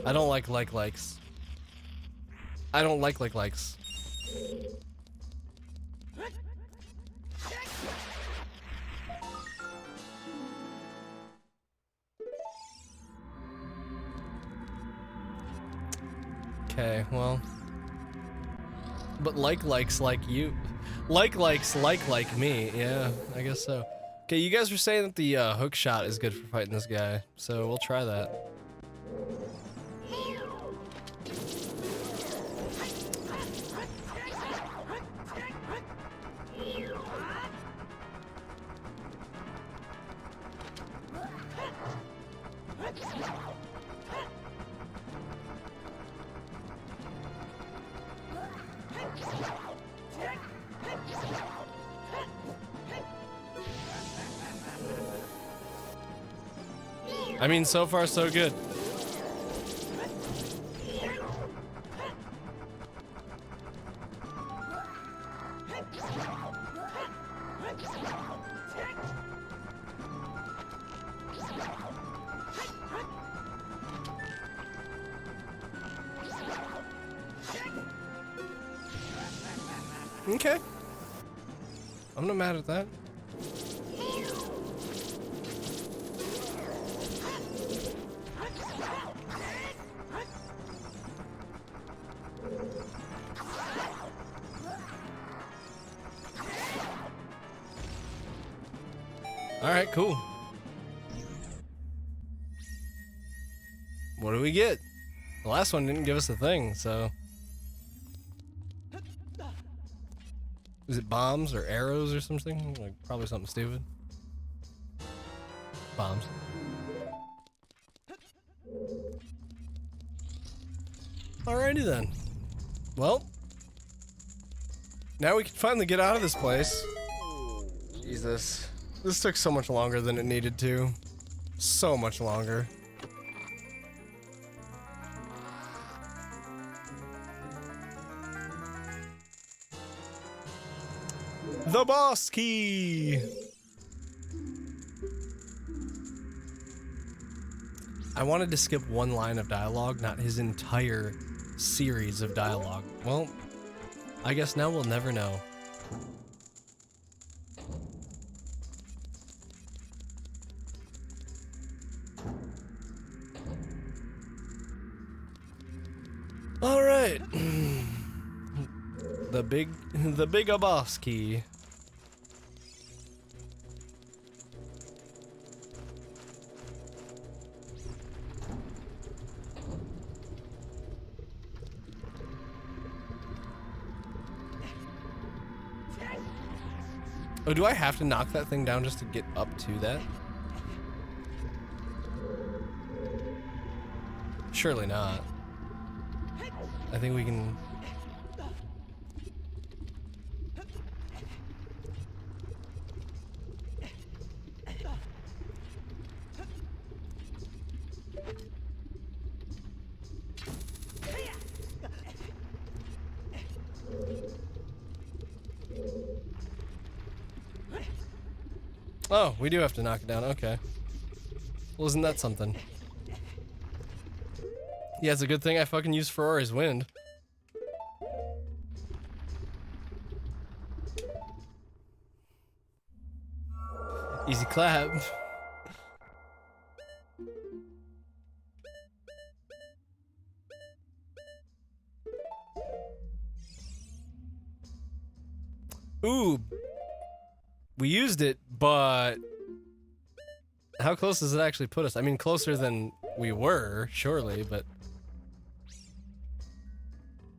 I don't likes. I don't likes. Okay, well. But likes like you. Like me. Yeah, I guess so. Okay, you guys were saying that the hook shot is good for fighting this guy, so we'll try that. I mean, so far so good. Okay. I'm not mad at that. Alright, cool. What do we get? The last one didn't give us a thing, so... Is it bombs or arrows or something? Like, probably something stupid. Bombs. Alrighty then. Well. Now we can finally get out of this place. Jesus. This took so much longer than it needed to. So much longer. The boss key! I wanted to skip one line of dialogue, not his entire series of dialogue. Well, I guess now we'll never know. All right. the big boss key. Oh, do I have to knock that thing down just to get up to that? Surely not. I think we can... Oh, we do have to knock it down. Okay. Well, isn't that something? Yeah, it's a good thing I fucking used Ferrari's wind. Easy clap. Ooh. We used it, but how close does it actually put us? I mean, closer than we were, surely, but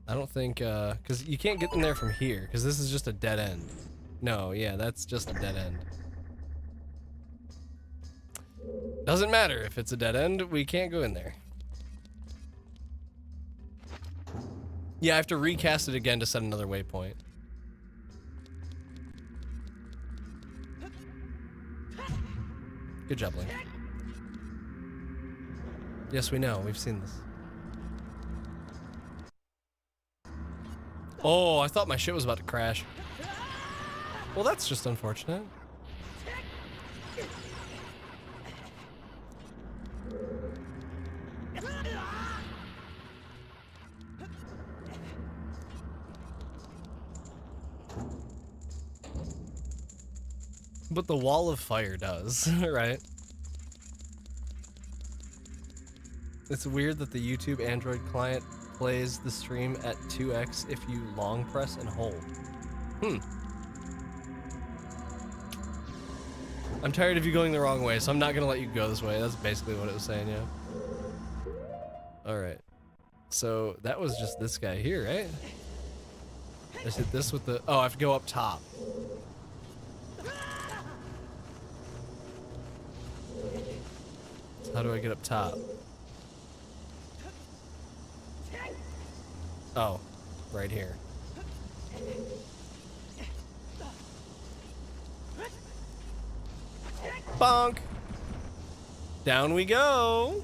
I don't think, because you can't get in there from here, because this is just a dead end. No, yeah, that's just a dead end. Doesn't matter if it's a dead end, we can't go in there. Yeah, I have to recast it again to set another waypoint. Good job, Link. Yes, we know. We've seen this. Oh, I thought my shit was about to crash. Well, that's just unfortunate. But the wall of fire does, right? It's weird that the YouTube Android client plays the stream at 2x if you long press and hold. I'm tired of you going the wrong way, so I'm not gonna let you go this way. That's basically what it was saying, yeah. Alright. So, that was just this guy here, right? I just hit this with the... Oh, I have to go up top. How do I get up top? Oh, right here. Bonk! Down we go!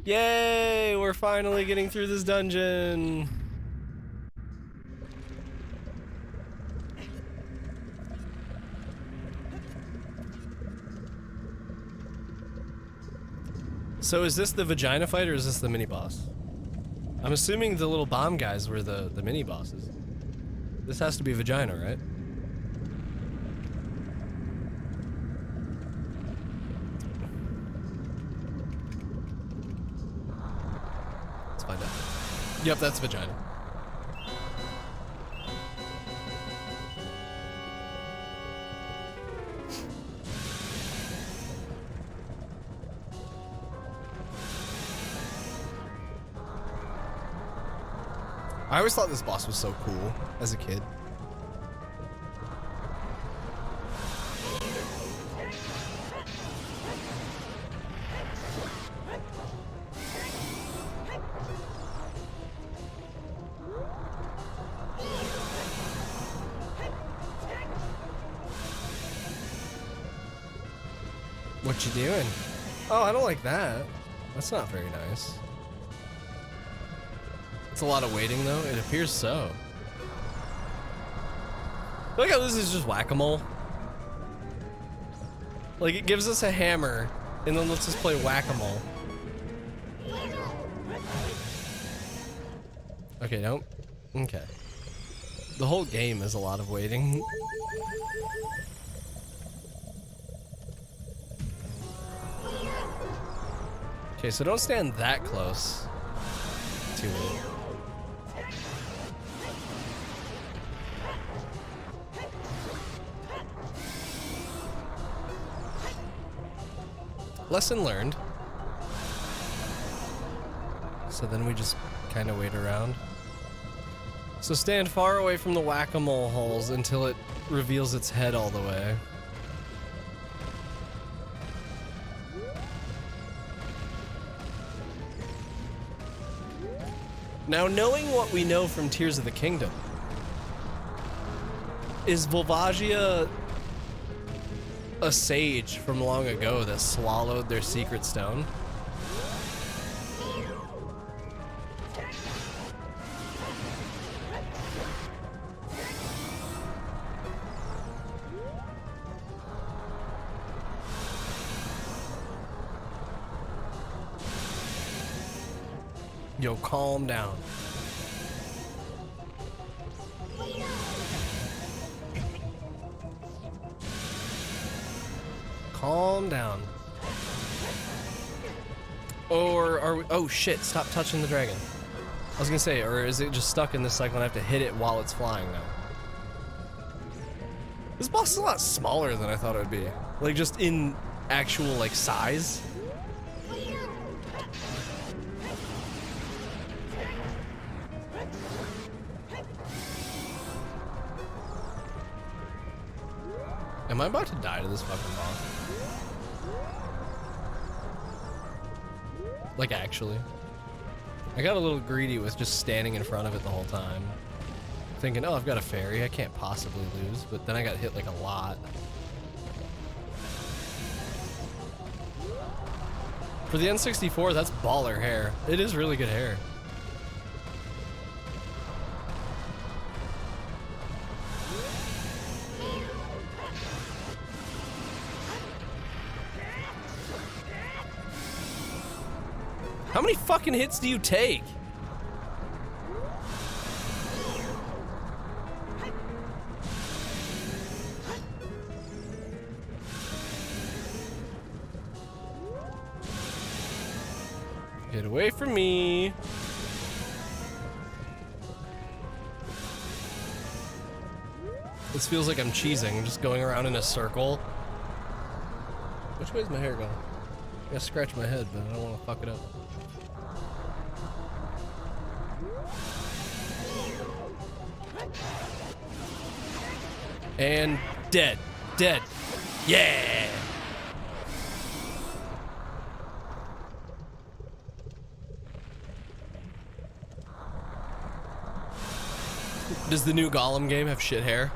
Yay! We're finally getting through this dungeon! So is this the vagina fight or is this the mini boss? I'm assuming the little bomb guys were the mini bosses. This has to be vagina, right? Let's find out. Yep, that's vagina. I always thought this boss was so cool as a kid. What you doing? Oh, I don't like that. That's not very nice. It's a lot of waiting, though. It appears so. Look how this is just whack-a-mole. Like, it gives us a hammer, and then lets us play whack-a-mole. Okay, nope. Okay. The whole game is a lot of waiting. Okay, so don't stand that close to it. Lesson learned. so then we just kind of wait around. So stand far away from the whack-a-mole holes until it reveals its head all the way. Now, knowing what we know from Tears of the Kingdom, is Volvagia a sage from long ago that swallowed their secret stone? Yo, calm down. Calm down. Or are we, oh shit, stop touching the dragon. I was gonna say, or is it just stuck in this cycle and I have to hit it while it's flying now? This boss is a lot smaller than I thought it would be. Like, just in actual, like, size. Am I about to die to this fucking boss? Like, actually. I got a little greedy with just standing in front of it the whole time. Thinking, oh, I've got a fairy, I can't possibly lose, but then I got hit like a lot. For the N64, that's baller hair. It is really good hair. How many fucking hits do you take? Get away from me. This feels like I'm cheesing, just going around in a circle. Which way is my hair going? I gotta scratch my head, but I don't want to fuck it up. And dead. Dead. Yeah! Does the new Gollum game have shit hair?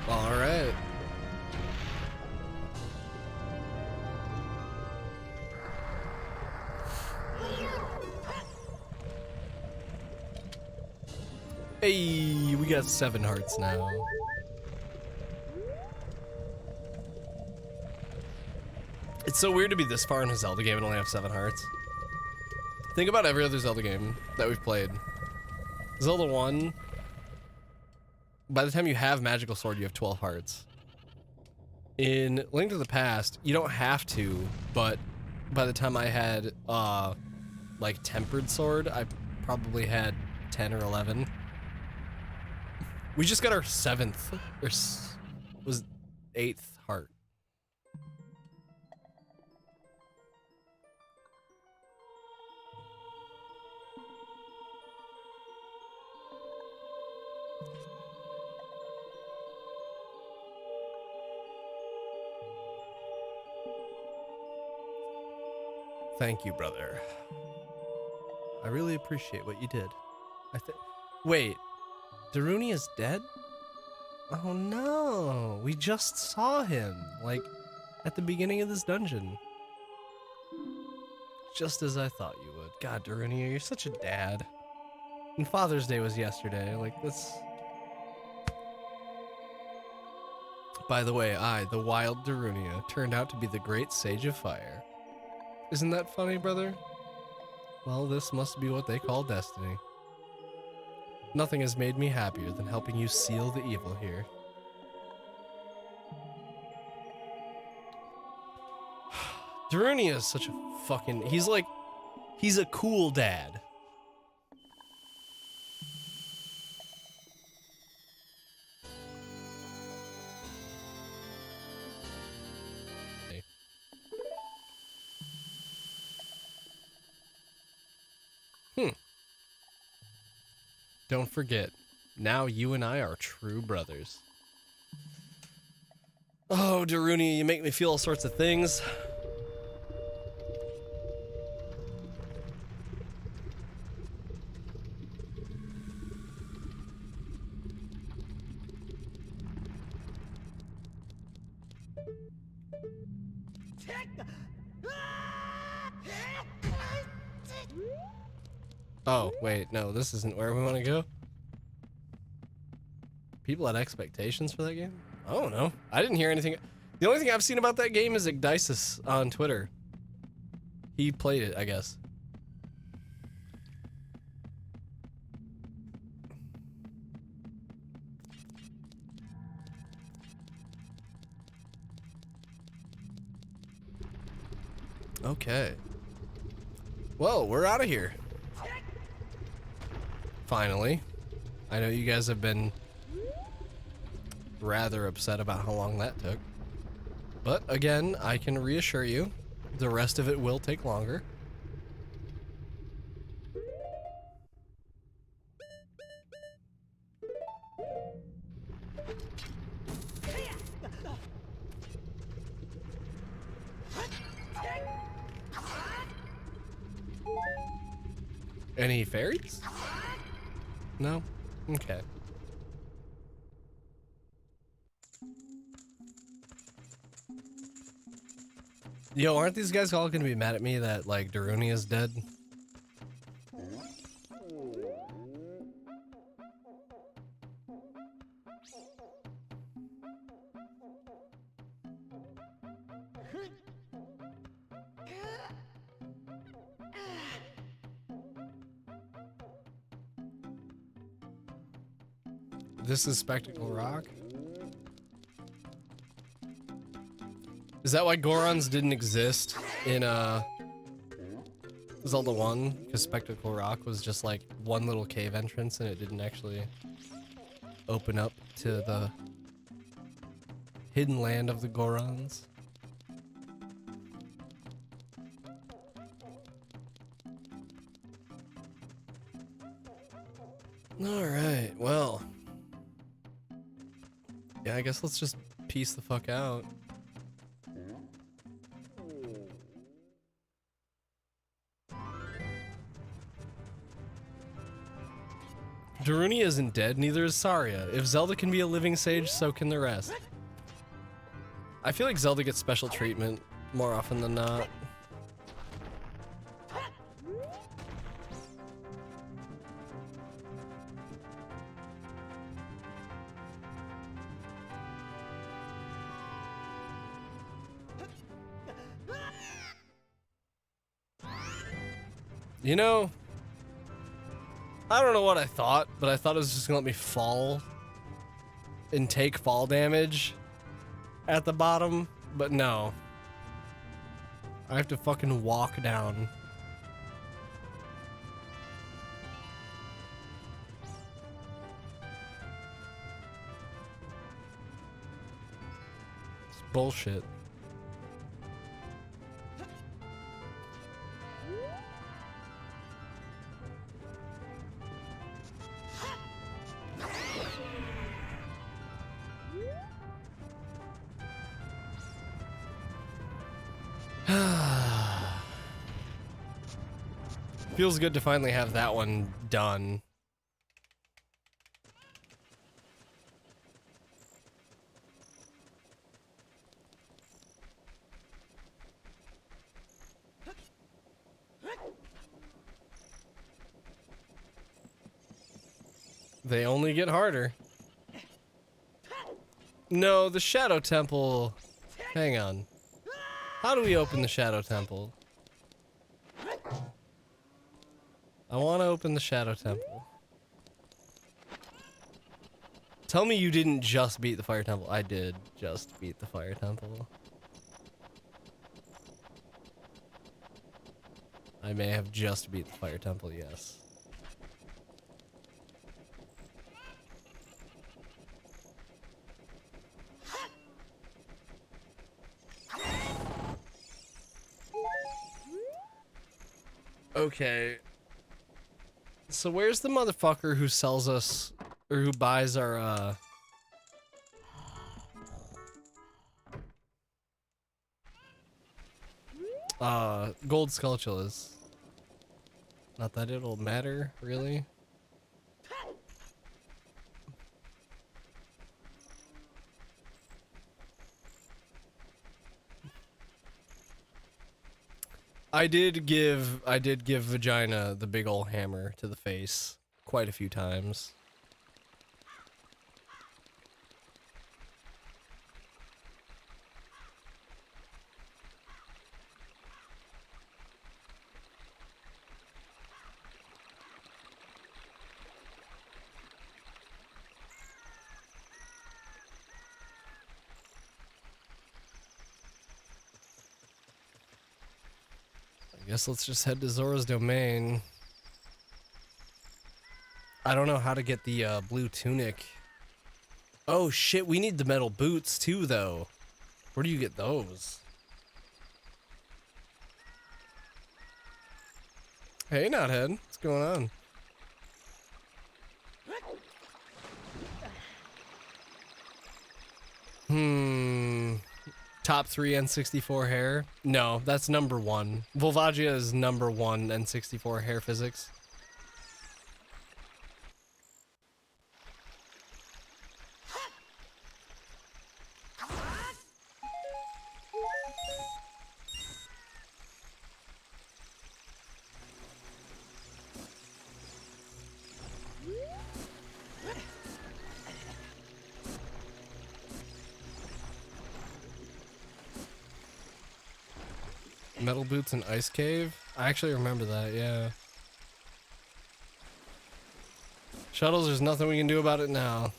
All right. Hey, we got 7 hearts now. It's so weird to be this far in a Zelda game and only have 7 hearts. Think about every other Zelda game that we've played. Zelda 1, by the time you have Magical Sword, you have 12 hearts. In Link to the Past, you don't have to, but by the time I had, like, Tempered Sword, I probably had 10 or 11. We just got our 7th, or was 8th heart. Thank you, brother. I really appreciate what you did. Wait, Daruni is dead? Oh no, we just saw him, like, at the beginning of this dungeon. Just as I thought you would. God, Daruni, you're such a dad. And Father's Day was yesterday, like, that's... By the way, I, the wild Darunia, turned out to be the great sage of fire. Isn't that funny, brother? Well, this must be what they call destiny. Nothing has made me happier than helping you seal the evil here. Darunia is such a fucking... He's like... He's a cool dad. Don't forget, now you and I are true brothers. Oh, Daruni, you make me feel all sorts of things. Oh, wait, no, this isn't where we want to go. People had expectations for that game? I don't know. I didn't hear anything. The only thing I've seen about that game is Igdisis on Twitter. He played it, I guess. Okay. Well, we're out of here. Finally. I know you guys have been rather upset about how long that took. But again, I can reassure you, the rest of it will take longer. Any fairies? No? Okay. Yo, aren't these guys all gonna be mad at me that, like, Daruni is dead? This is Spectacle Rock? Is that why Gorons didn't exist in Zelda 1? Because Spectacle Rock was just like one little cave entrance and it didn't actually open up to the hidden land of the Gorons? Alright, well. Yeah, I guess let's just peace the fuck out. Daruni isn't dead, neither is Saria. If Zelda can be a living sage, so can the rest. I feel like Zelda gets special treatment more often than not. You know, I don't know what I thought, but I thought it was just gonna let me fall and take fall damage at the bottom, but no. I have to fucking walk down. It's bullshit. Feels good to finally have that one done. They only get harder. No, the Shadow Temple. Hang on. How do we open the Shadow Temple? I want to open the Shadow Temple. Tell me you didn't just beat the Fire Temple. I did just beat the Fire Temple. I may have just beat the Fire Temple, yes. Okay. So where's the motherfucker who sells us, or who buys our, gold Skulltulas? Not that it'll matter, really. I did give Vagina the big ol' hammer to the face quite a few times. I guess let's just head to Zora's Domain. I don't know how to get the blue tunic. Oh shit, we need the metal boots too though. Where do you get those? Hey Knothead, what's going on? Top 3 N64 hair? No, that's number 1. Volvagia is number 1 N64 hair physics. Metal boots and ice cave? I actually remember that, yeah. Shuttles, there's nothing we can do about it now.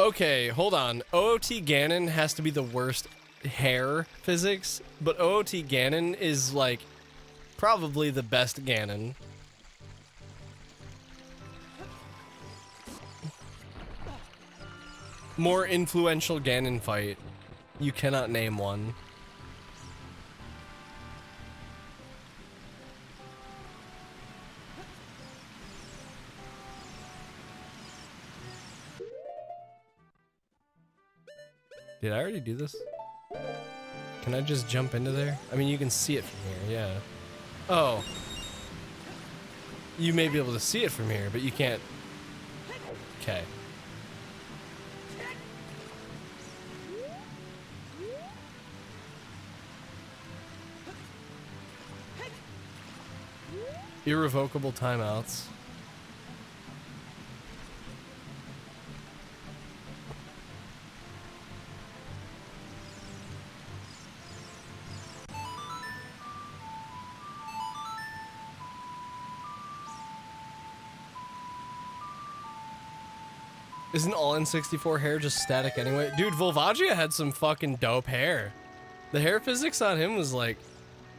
Okay, hold on. OOT Ganon has to be the worst hair physics, but OOT Ganon is like probably the best Ganon. More influential Ganon fight. You cannot name one. Did I already do this? Can I just jump into there? I mean, you can see it from here, yeah. Oh. You may be able to see it from here, but you can't. Okay. Irrevocable timeouts. Isn't all N64 hair just static anyway? Dude, Volvagia had some fucking dope hair. The hair physics on him was like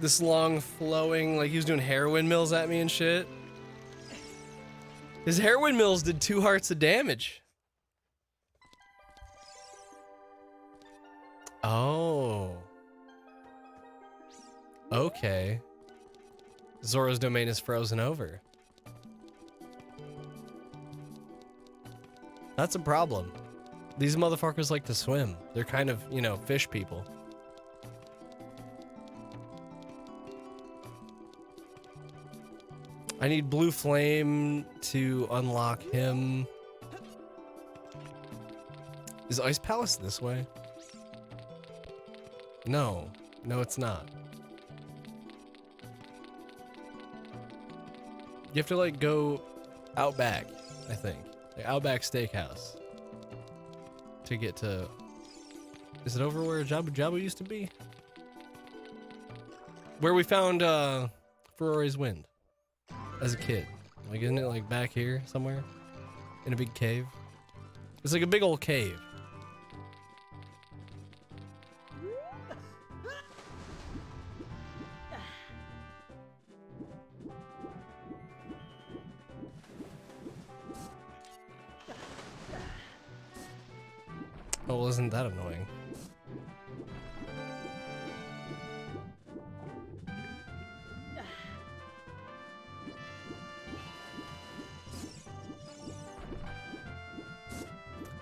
this long flowing, like he was doing hair windmills at me and shit. His hair windmills did 2 hearts of damage. Oh. Okay. Zora's Domain is frozen over. That's a problem. These motherfuckers like to swim. They're kind of, you know, fish people. I need Blue Flame to unlock him. Is Ice Palace this way? No. No, it's not. You have to, like, go out back, I think. Like Outback Steakhouse to get to. Is it over where Jabu Jabu used to be? Where we found Ferrari's Wind as a kid. Like, isn't it like back here somewhere in a big cave? It's like a big old cave. Oh, well, isn't that annoying?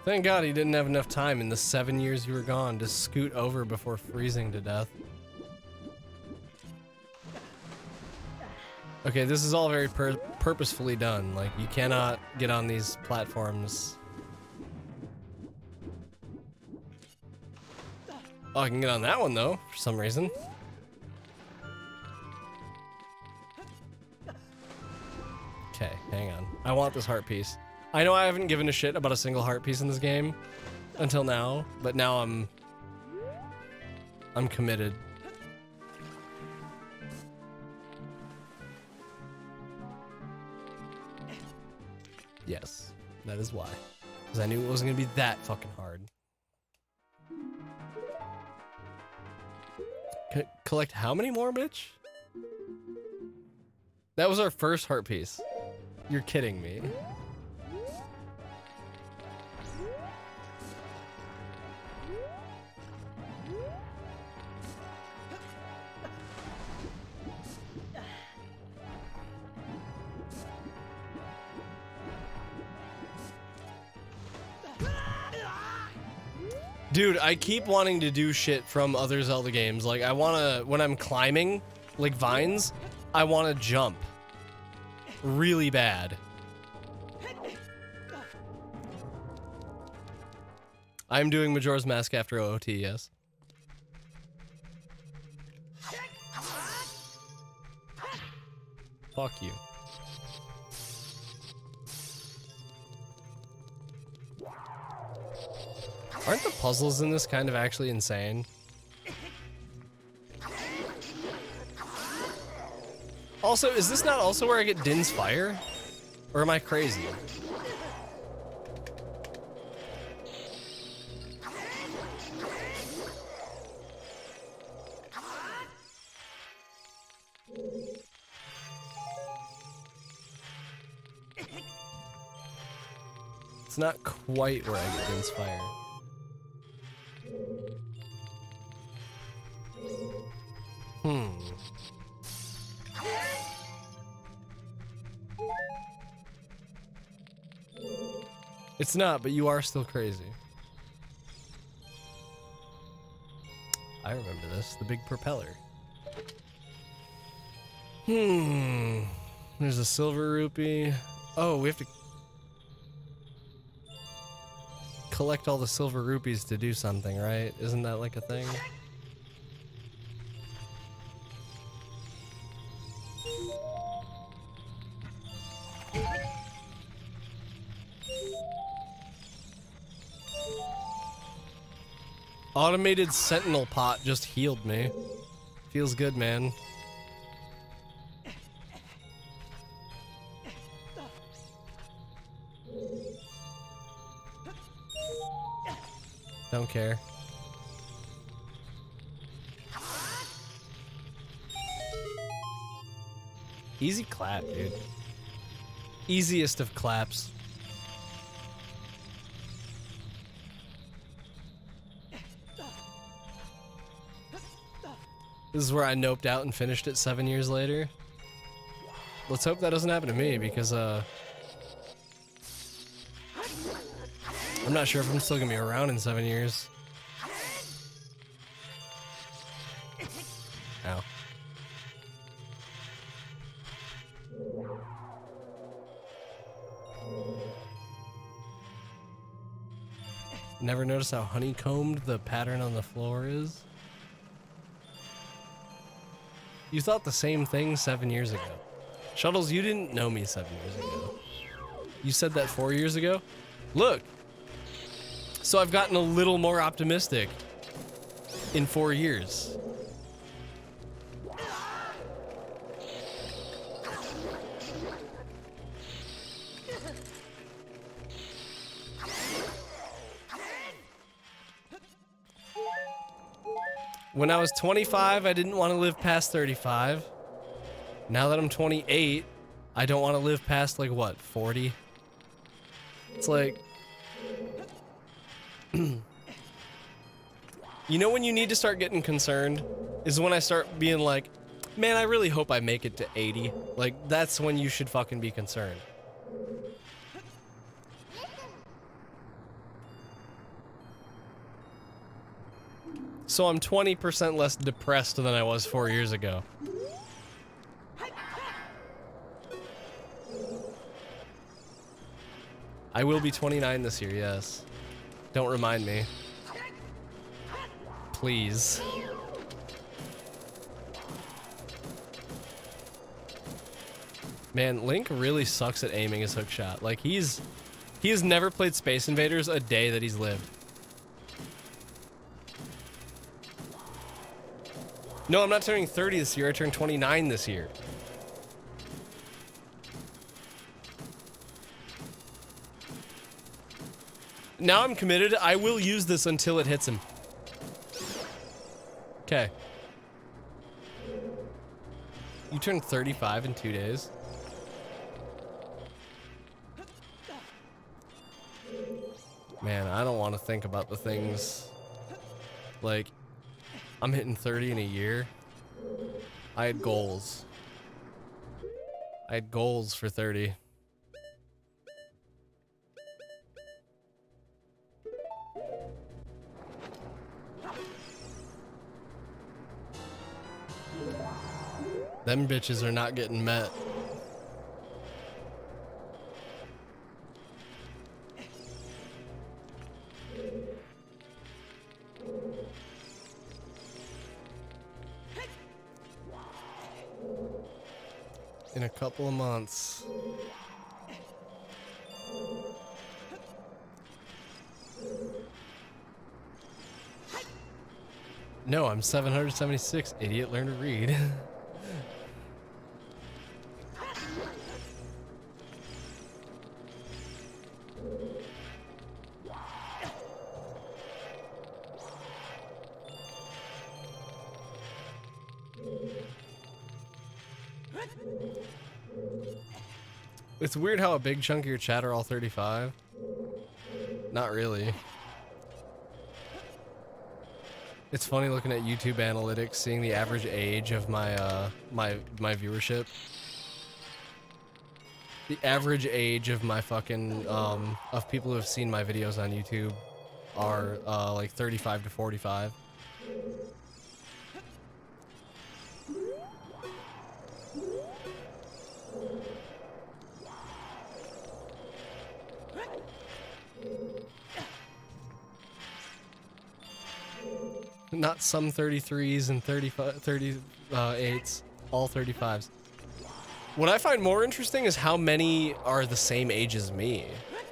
Thank God he didn't have enough time in the 7 years you were gone to scoot over before freezing to death. Okay, this is all very purposefully done. Like, you cannot get on these platforms. Oh, I can get on that one, though, for some reason. Okay, hang on. I want this heart piece. I know I haven't given a shit about a single heart piece in this game until now, but now I'm committed. Yes, that is why. Because I knew it wasn't gonna be that fucking hard. Collect how many more, bitch? That was our first heart piece. You're kidding me. Dude, I keep wanting to do shit from other Zelda games. Like, I wanna, when I'm climbing, like vines, I wanna jump. Really bad. I'm doing Majora's Mask after OOT, yes. Fuck you. Aren't the puzzles in this kind of actually insane? Also, is this not also where I get Din's fire? Or am I crazy? It's not quite where I get Din's fire. It's not, but you are still crazy. I remember this, the big propeller. There's a silver rupee. Oh, we have to collect all the silver rupees to do something, right? Isn't that like a thing? Automated sentinel pot just healed me. Feels good, man. Don't care. Easy clap, dude. Easiest of claps. This is where I noped out and finished it 7 years later. Let's hope that doesn't happen to me because, I'm not sure if I'm still gonna be around in 7 years. Ow. Never noticed how honeycombed the pattern on the floor is? You thought the same thing 7 years ago. Shuttles, you didn't know me 7 years ago. You said that 4 years ago? Look! So I've gotten a little more optimistic in 4 years. When I was 25, I didn't want to live past 35. Now that I'm 28, I don't want to live past, like, what, 40? It's like... You know when you need to start getting concerned? Is when I start being like, man, I really hope I make it to 80. Like, that's when you should fucking be concerned. So I'm 20% less depressed than I was 4 years ago. I will be 29 this year, yes. Don't remind me. Please. Man, Link really sucks at aiming his hookshot. Like, he has never played Space Invaders a day that he's lived. No, I'm not turning 30 this year. I turned 29 this year. Now I'm committed. I will use this until it hits him. Okay. You turned 35 in 2 days? Man, I don't want to think about the things. Like, I'm hitting 30 in a year. I had goals. I had goals for 30. Them bitches are not getting met. In a couple of months. No, I'm 776. Idiot, learn to read. It's weird how a big chunk of your chat are all 35. Not really. It's funny looking at YouTube analytics, seeing the average age of my my viewership. The average age of my fucking of people who have seen my videos on YouTube are like 35 to 45. Not some 33s and 38s, all 35s. What I find more interesting is how many are the same age as me.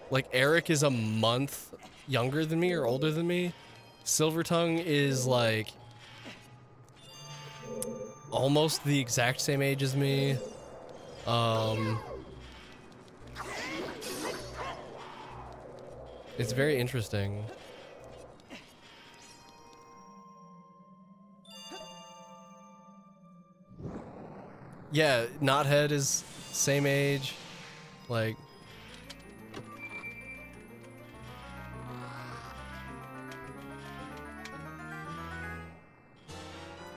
Like, Eric is a month younger than me or older than me. Silvertongue is like almost the exact same age as me. It's very interesting. Yeah, Knothead is same age. Like,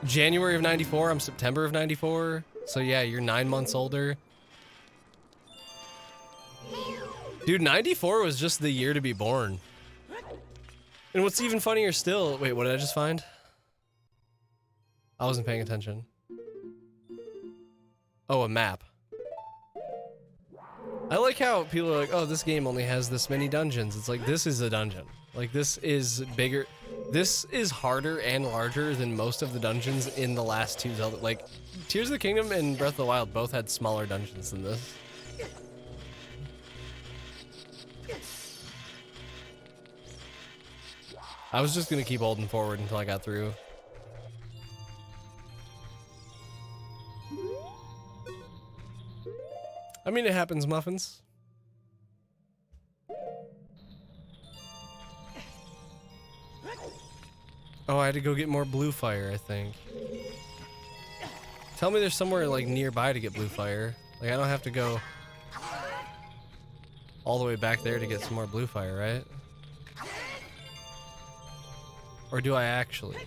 January of 94, I'm September of 94. So yeah, you're 9 months older. Dude, 94 was just the year to be born. And what's even funnier still, wait, what did I just find? I wasn't paying attention. Oh, a map. I like how people are like, oh, this game only has this many dungeons. It's like, this is a dungeon. Like, this is bigger. This is harder and larger than most of the dungeons in the last two Zelda. Like, Tears of the Kingdom and Breath of the Wild both had smaller dungeons than this. I was just gonna keep holding forward until I got through. I mean, it happens, Muffins. Oh, I had to go get more blue fire, I think. Tell me there's somewhere, like, nearby to get blue fire. Like, I don't have to go all the way back there to get some more blue fire, right? Or do I actually?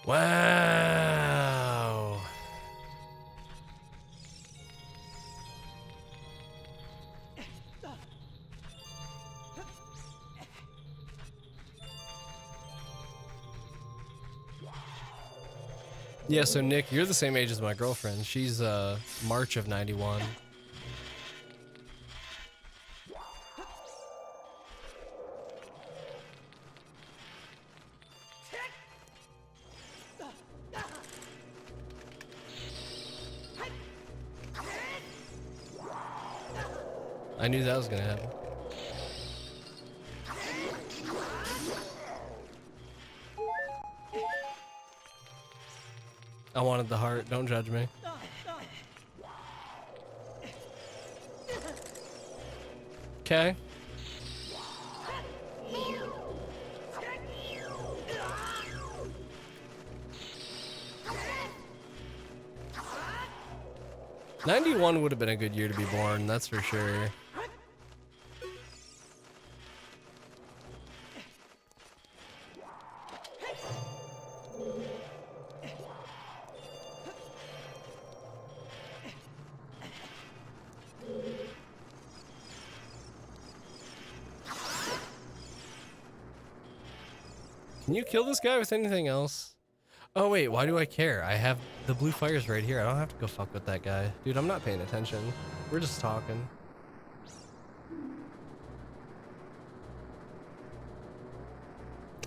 Wow. Yeah, so Nick, you're the same age as my girlfriend. She's March of 91. I knew that was gonna happen. I wanted the heart, don't judge me. Okay. '91 would have been a good year to be born, that's for sure. Can you kill this guy with anything else? Oh wait, why do I care? I have the blue fires right here. I don't have to go fuck with that guy. Dude, I'm not paying attention. We're just talking.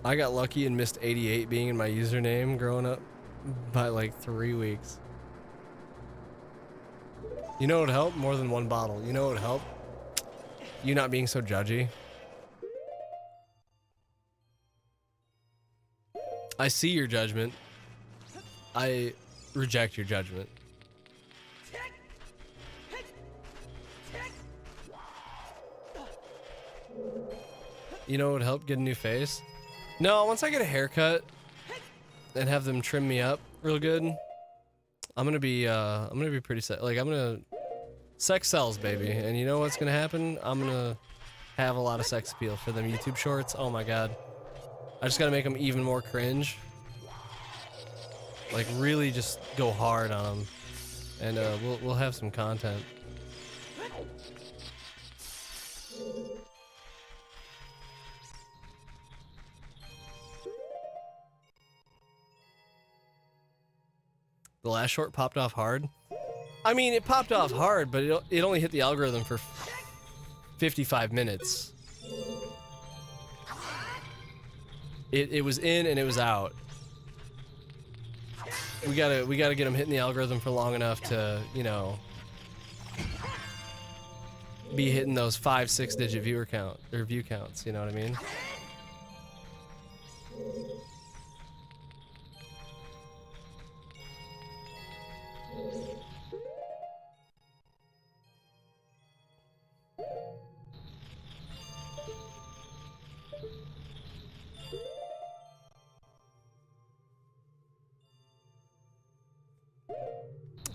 I got lucky and missed 88 being in my username growing up by like 3 weeks. You know what would help? More than one bottle. You know what would help? You not being so judgy. I see your judgment. I reject your judgment. You know what would help? Get a new face? No, once I get a haircut and have them trim me up real good, I'm gonna be pretty set. Like, sex sells, baby. And you know what's gonna happen? I'm gonna have a lot of sex appeal for them YouTube shorts. Oh my god. I just gotta make them even more cringe. Like, really just go hard on them. And we'll have some content. The last short popped off hard. I mean, it popped off hard, but it only hit the algorithm for 55 minutes. It was in and it was out. We gotta get them hitting the algorithm for long enough to, you know, be hitting those 5-6 digit viewer count or view counts. You know what I mean?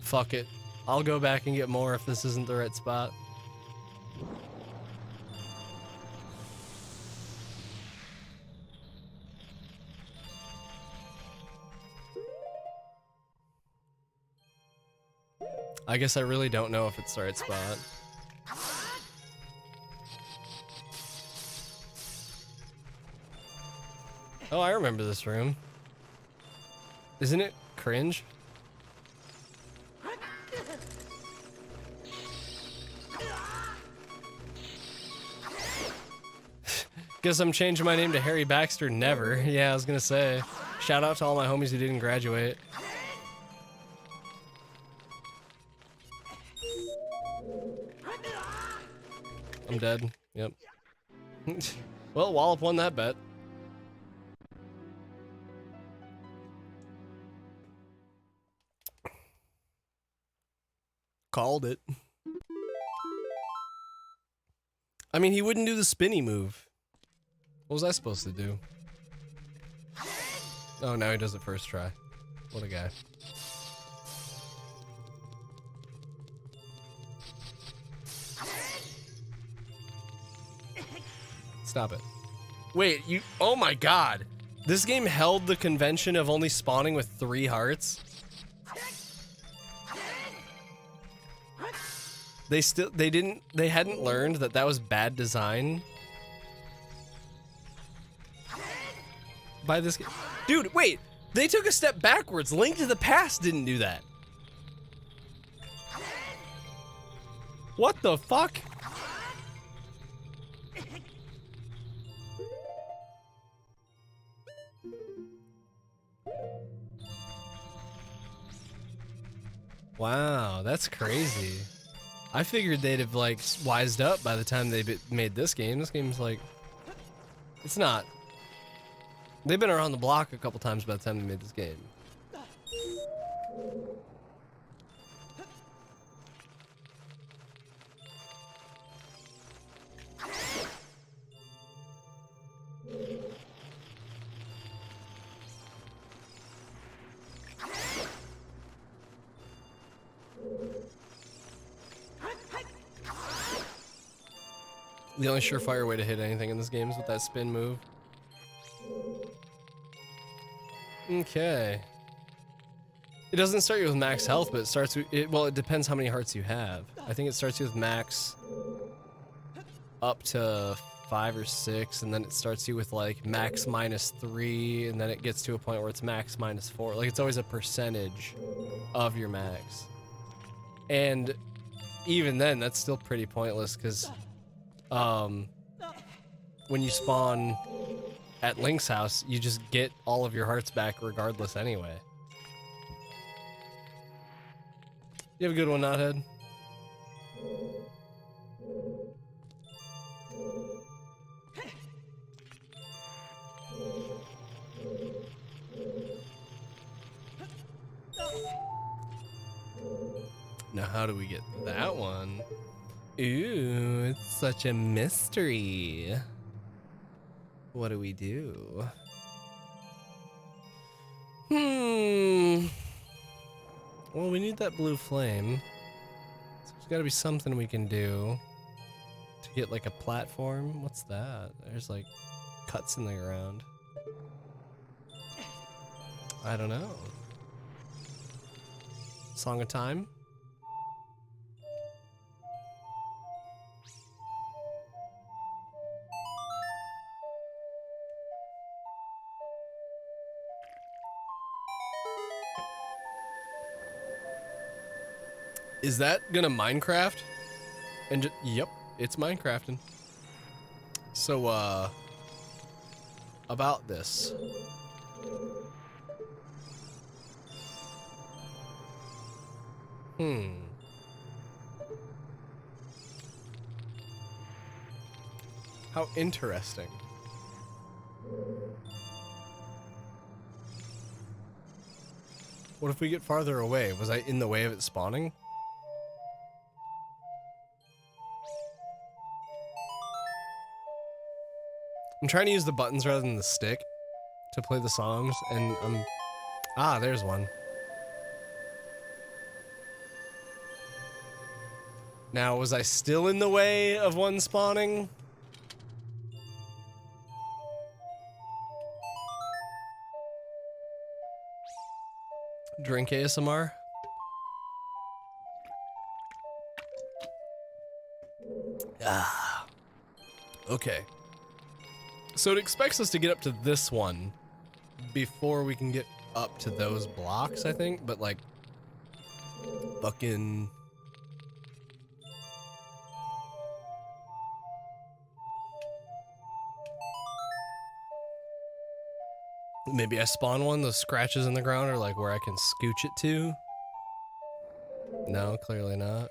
Fuck it. I'll go back and get more if this isn't the right spot. I guess I really don't know if it's the right spot. Oh, I remember this room. Isn't it cringe? Guess I'm changing my name to Harry Baxter Never. Yeah, I was gonna say. Shout out to all my homies who didn't graduate. I'm dead. Yep. Well, Wallop won that bet. Called it. I mean, he wouldn't do the spinny move. What was I supposed to do? Oh, now he does it first try. What a guy. Stop it. Wait, you... Oh my god! This game held the convention of only spawning with 3 hearts? They hadn't learned that that was bad design? By this game. Dude, wait! They took a step backwards. Link to the Past didn't do that. What the fuck? Wow, that's crazy. I figured they'd have like wised up by the time they made this game. This game's like, it's not. They've been around the block a couple times by the time they made this game. The only surefire way to hit anything in this game is with that spin move. Okay. It doesn't start you with max health, but it starts with, well, it depends how many hearts you have. I think it starts you with max up to 5 or 6, and then it starts you with like max -3, and then it gets to a point where it's max -4. Like it's always a percentage of your max. And even then, that's still pretty pointless because when you spawn at Link's house, you just get all of your hearts back regardless anyway. You have a good one, Knothead. Now how do we get that one? Ooh, it's such a mystery. What do we do? Well, we need that blue flame. So there's gotta be something we can do to get like a platform. What's that? There's like cuts in the ground. I don't know. Song of Time? Is that gonna Minecraft? And yep, it's Minecrafting. So, about this. How interesting. What if we get farther away? Was I in the way of it spawning? I'm trying to use the buttons rather than the stick to play the songs, and ah, there's one. Now, was I still in the way of one spawning? Drink ASMR? Ah. Okay. So it expects us to get up to this one before we can get up to those blocks, I think, but like fucking maybe I spawn one, those scratches in the ground are like where I can scooch it to. No, clearly not.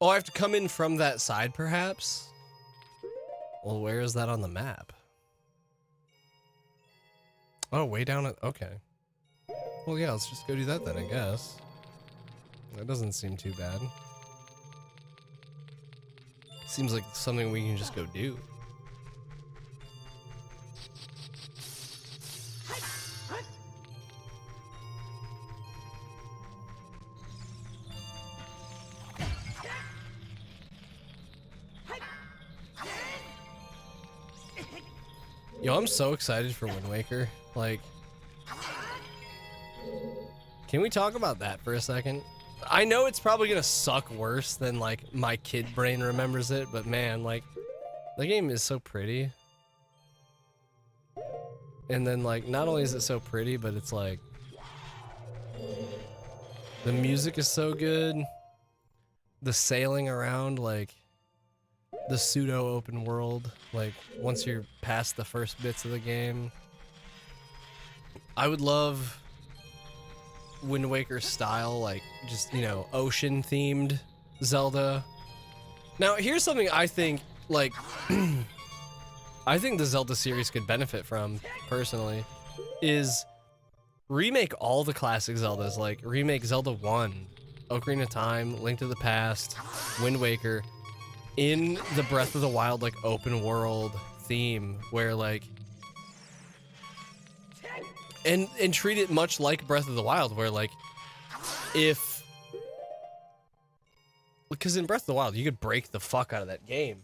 Oh, I have to come in from that side perhaps? Well, where is that on the map? Oh, way down at... Okay. Well, yeah, let's just go do that then, I guess. That doesn't seem too bad. Seems like something we can just go do. Yo, I'm so excited for Wind Waker. Like, can we talk about that for a second? I know it's probably gonna suck worse than like my kid brain remembers it, but man, like, the game is so pretty. And then like, not only is it so pretty, but it's like, the music is so good. The sailing around, like, the pseudo open world, like once you're past the first bits of the game. I would love Wind Waker style, like just, you know, ocean themed Zelda. Now here's something I think, like, I think the Zelda series could benefit from, personally, is remake all the classic Zeldas, like remake Zelda 1, Ocarina of Time, Link to the Past, Wind Waker, in the Breath of the Wild, like, open world theme, where, like, and treat it much like Breath of the Wild, where, like, because in Breath of the Wild, you could break the fuck out of that game.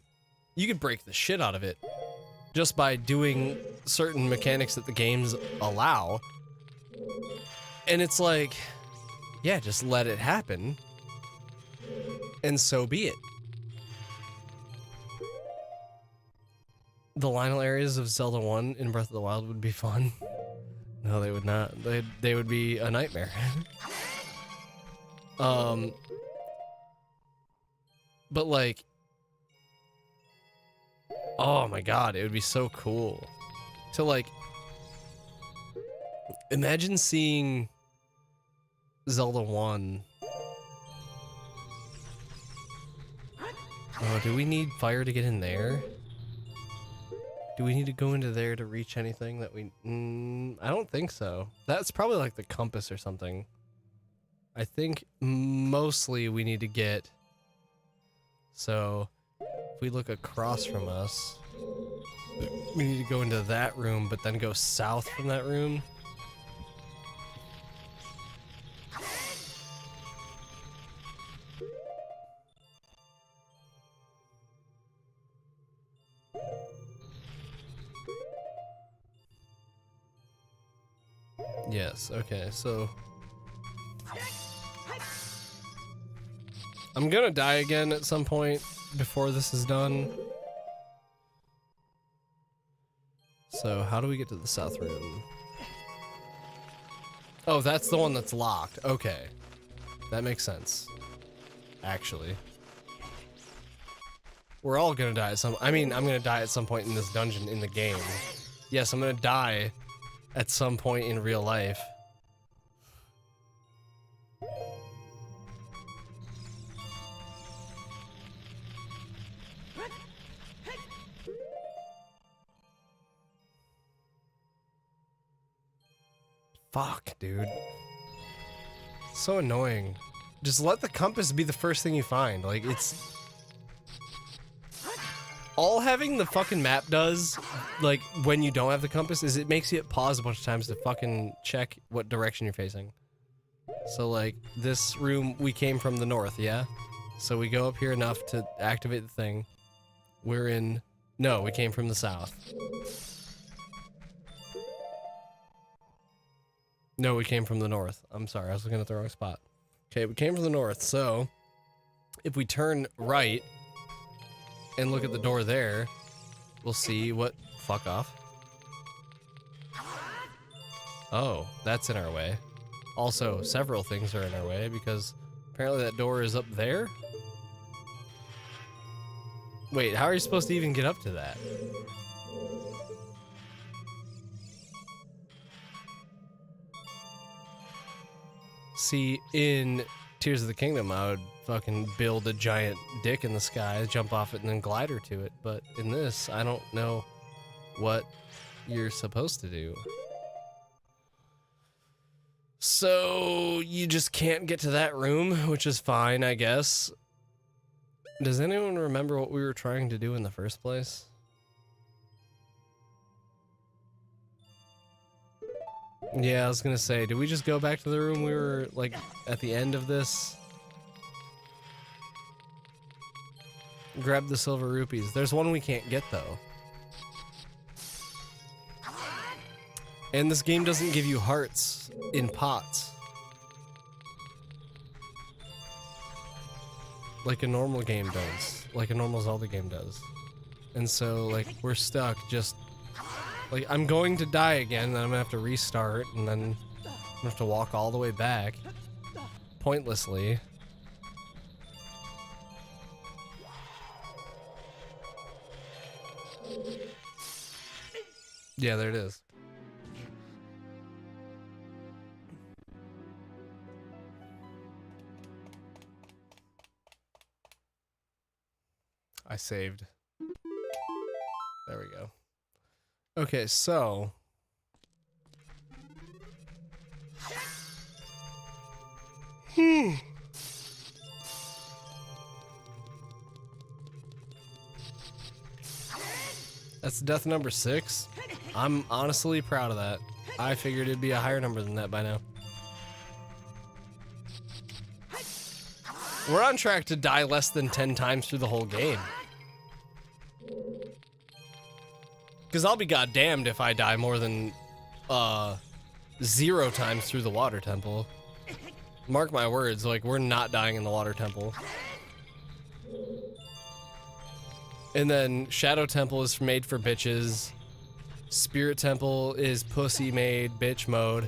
You could break the shit out of it just by doing certain mechanics that the games allow. And it's like, yeah, just let it happen, and so be it. The Lionel areas of Zelda 1 in Breath of the Wild would be fun. No, they would not. They would be a nightmare. But like, oh my god, it would be so cool to, like, imagine seeing Zelda 1. Oh, do we need fire to get in there? Do we need to go into there to reach anything that we... I don't think so. That's probably like the compass or something. I think mostly we need to get... So, if we look across from us, we need to go into that room, but then go south from that room. Yes, okay, so... I'm gonna die again at some point before this is done. So, how do we get to the south room? Oh, that's the one that's locked. Okay. That makes sense. Actually. We're all gonna die at some... I mean, I'm gonna die at some point in this dungeon in the game. Yes, I'm gonna die at some point in real life. Fuck, dude. So annoying. Just let the compass be the first thing you find. Like, it's... All having the fucking map does, like, when you don't have the compass, is it makes you pause a bunch of times to fucking check what direction you're facing. So, like, this room, we came from the north, yeah? So we go up here enough to activate the thing. We're in... No, we came from the south. No, we came from the north. I'm sorry, I was looking at the wrong spot. Okay, we came from the north, so... If we turn right... and look at the door there, we'll see what... Fuck off. Oh, that's in our way. Also, several things are in our way, because apparently that door is up there? Wait, how are you supposed to even get up to that? See, in Tears of the Kingdom, I would fucking build a giant dick in the sky, jump off it, and then glider to it. But in this, I don't know what you're supposed to do. So, you just can't get to that room, which is fine, I guess. Does anyone remember what we were trying to do in the first place? Yeah, I was gonna say, did we just go back to the room we were, like, at the end of this? Grab the silver rupees. There's one we can't get, though. And this game doesn't give you hearts in pots. Like a normal game does. Like a normal Zelda game does. And so, like, we're stuck just... Like, I'm going to die again, then I'm gonna have to restart, and then I'm gonna have to walk all the way back. Pointlessly. Yeah, there it is. I saved. There we go. Okay, so... That's death number 6. I'm honestly proud of that. I figured it'd be a higher number than that by now. We're on track to die less than 10 times through the whole game. Because I'll be goddamned if I die more than 0 times through the water temple. Mark my words, like, we're not dying in the water temple. And then Shadow Temple is made for bitches. Spirit Temple is pussy made bitch mode.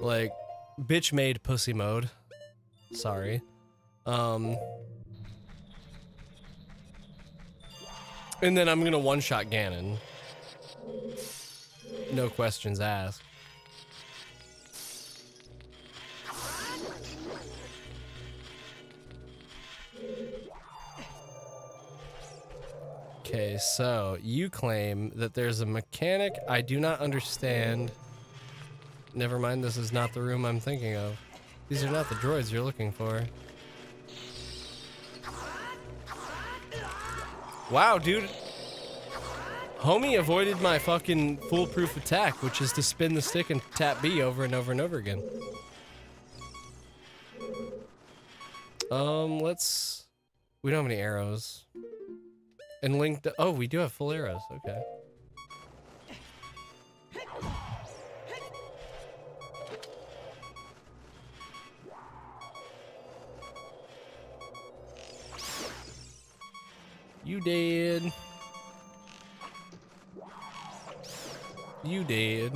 Like, bitch made pussy mode. Sorry. And then I'm gonna one-shot Ganon. No questions asked. Okay, so you claim that there's a mechanic I do not understand. Never mind, this is not the room I'm thinking of. These are not the droids you're looking for. Wow, dude. Homie avoided my fucking foolproof attack, which is to spin the stick and tap B over and over and over again. Let's... We don't have any arrows. And Link... Oh, we do have full arrows. Okay. You dead. You dead.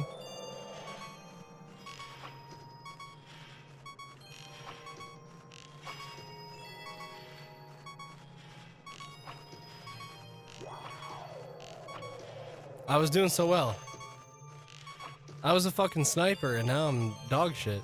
I was doing so well. I was a fucking sniper and now I'm dog shit.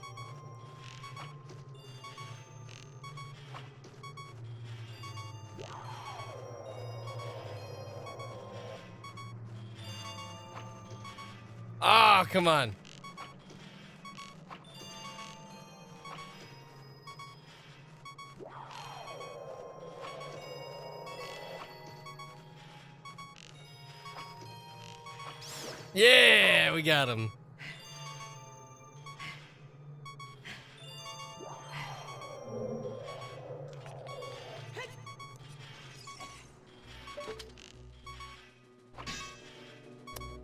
Ah, come on. Yeah, we got him.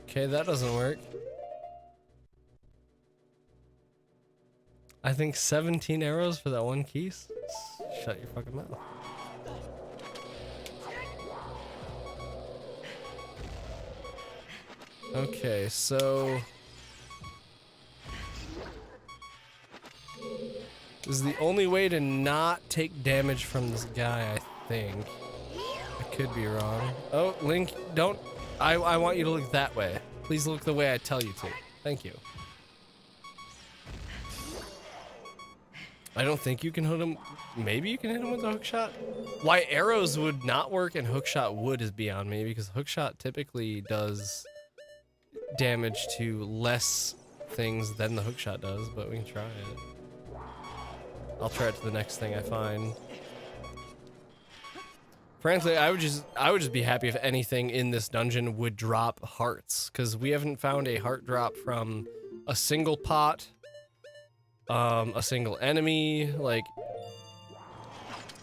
Okay, that doesn't work. I think 17 arrows for that one keys? Shut your fucking mouth. Okay, so... This is the only way to not take damage from this guy, I think. I could be wrong. Oh, Link, don't... I want you to look that way. Please look the way I tell you to. Thank you. I don't think you can hit him. Maybe you can hit him with a hookshot? Why arrows would not work and hookshot would is beyond me, because hookshot typically does damage to less things than the hookshot does, but we can try it. I'll try it to the next thing I find. Frankly, I would just be happy if anything in this dungeon would drop hearts, because we haven't found a heart drop from a single pot, a single enemy. Like,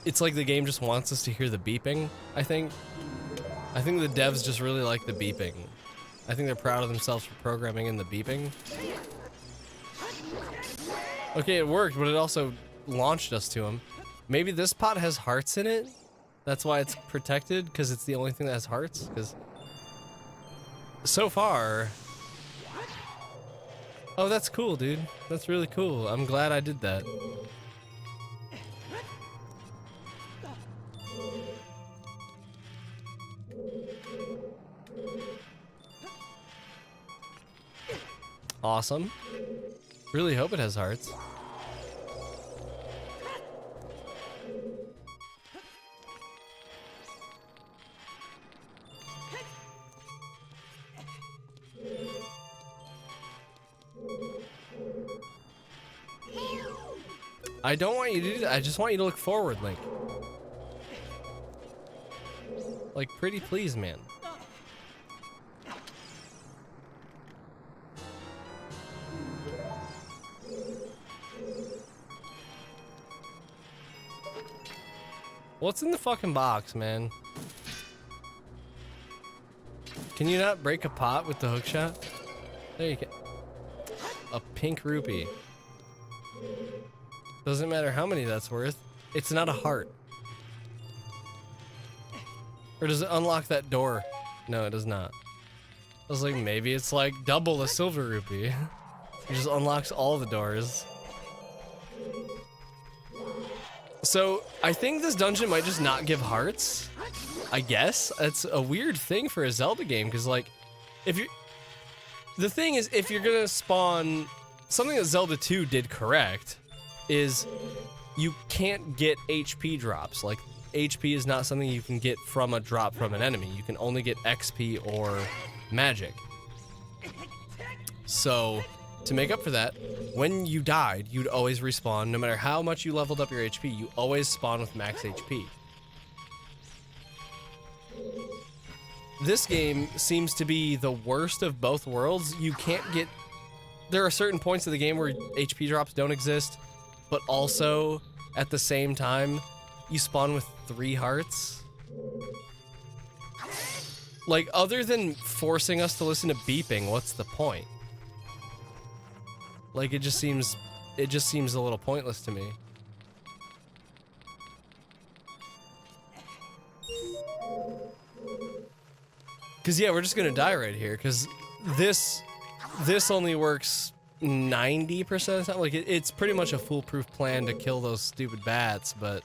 it's like the game just wants us to hear the beeping, I think. I think the devs just really like the beeping. I think they're proud of themselves for programming in the beeping. Okay, it worked, but it also launched us to him. Maybe this pot has hearts in it? That's why it's protected, because it's the only thing that has hearts? Because so far... Oh, that's cool, dude. That's really cool. I'm glad I did that. Awesome. Really hope it has hearts. I don't want you to do that. I just want you to look forward, Link. Like, pretty please, man. What's in the fucking box, man? Can you not break a pot with the hookshot? There you go. A pink rupee. Doesn't matter how many that's worth. It's not a heart. Or does it unlock that door? No, it does not. I was like, maybe it's like double a silver rupee. It just unlocks all the doors. So, I think this dungeon might just not give hearts. I guess. It's a weird thing for a Zelda game, because like, if you... The thing is, if you're gonna spawn... Something that Zelda 2 did correct is you can't get HP drops. Like, HP is not something you can get from a drop from an enemy. You can only get XP or magic. So, to make up for that, when you died, you'd always respawn. No matter how much you leveled up your HP, you always spawn with max HP. This game seems to be the worst of both worlds. You can't get... There are certain points of the game where HP drops don't exist, but also, at the same time, you spawn with 3 hearts. Like, other than forcing us to listen to beeping, what's the point? Like, it just seems a little pointless to me. Cause yeah, we're just gonna die right here, cause this only works 90% of the time. Like, it's pretty much a foolproof plan to kill those stupid bats, but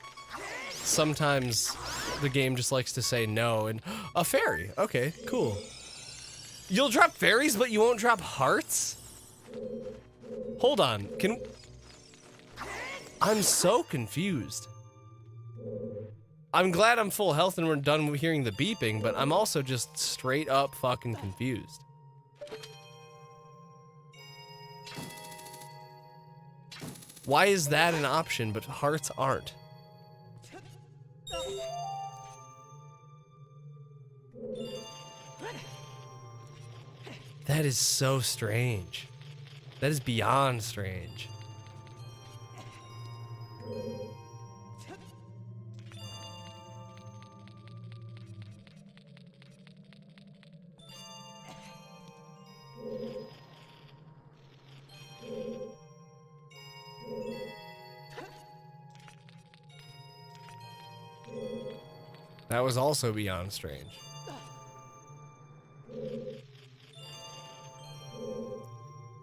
sometimes the game just likes to say no. And a fairy, okay, cool. You'll drop fairies, but you won't drop hearts? Hold on, I'm so confused. I'm glad I'm full health and we're done with hearing the beeping, but I'm also just straight up fucking confused. Why is that an option, but hearts aren't? That is so strange. That is beyond strange. That was also beyond strange.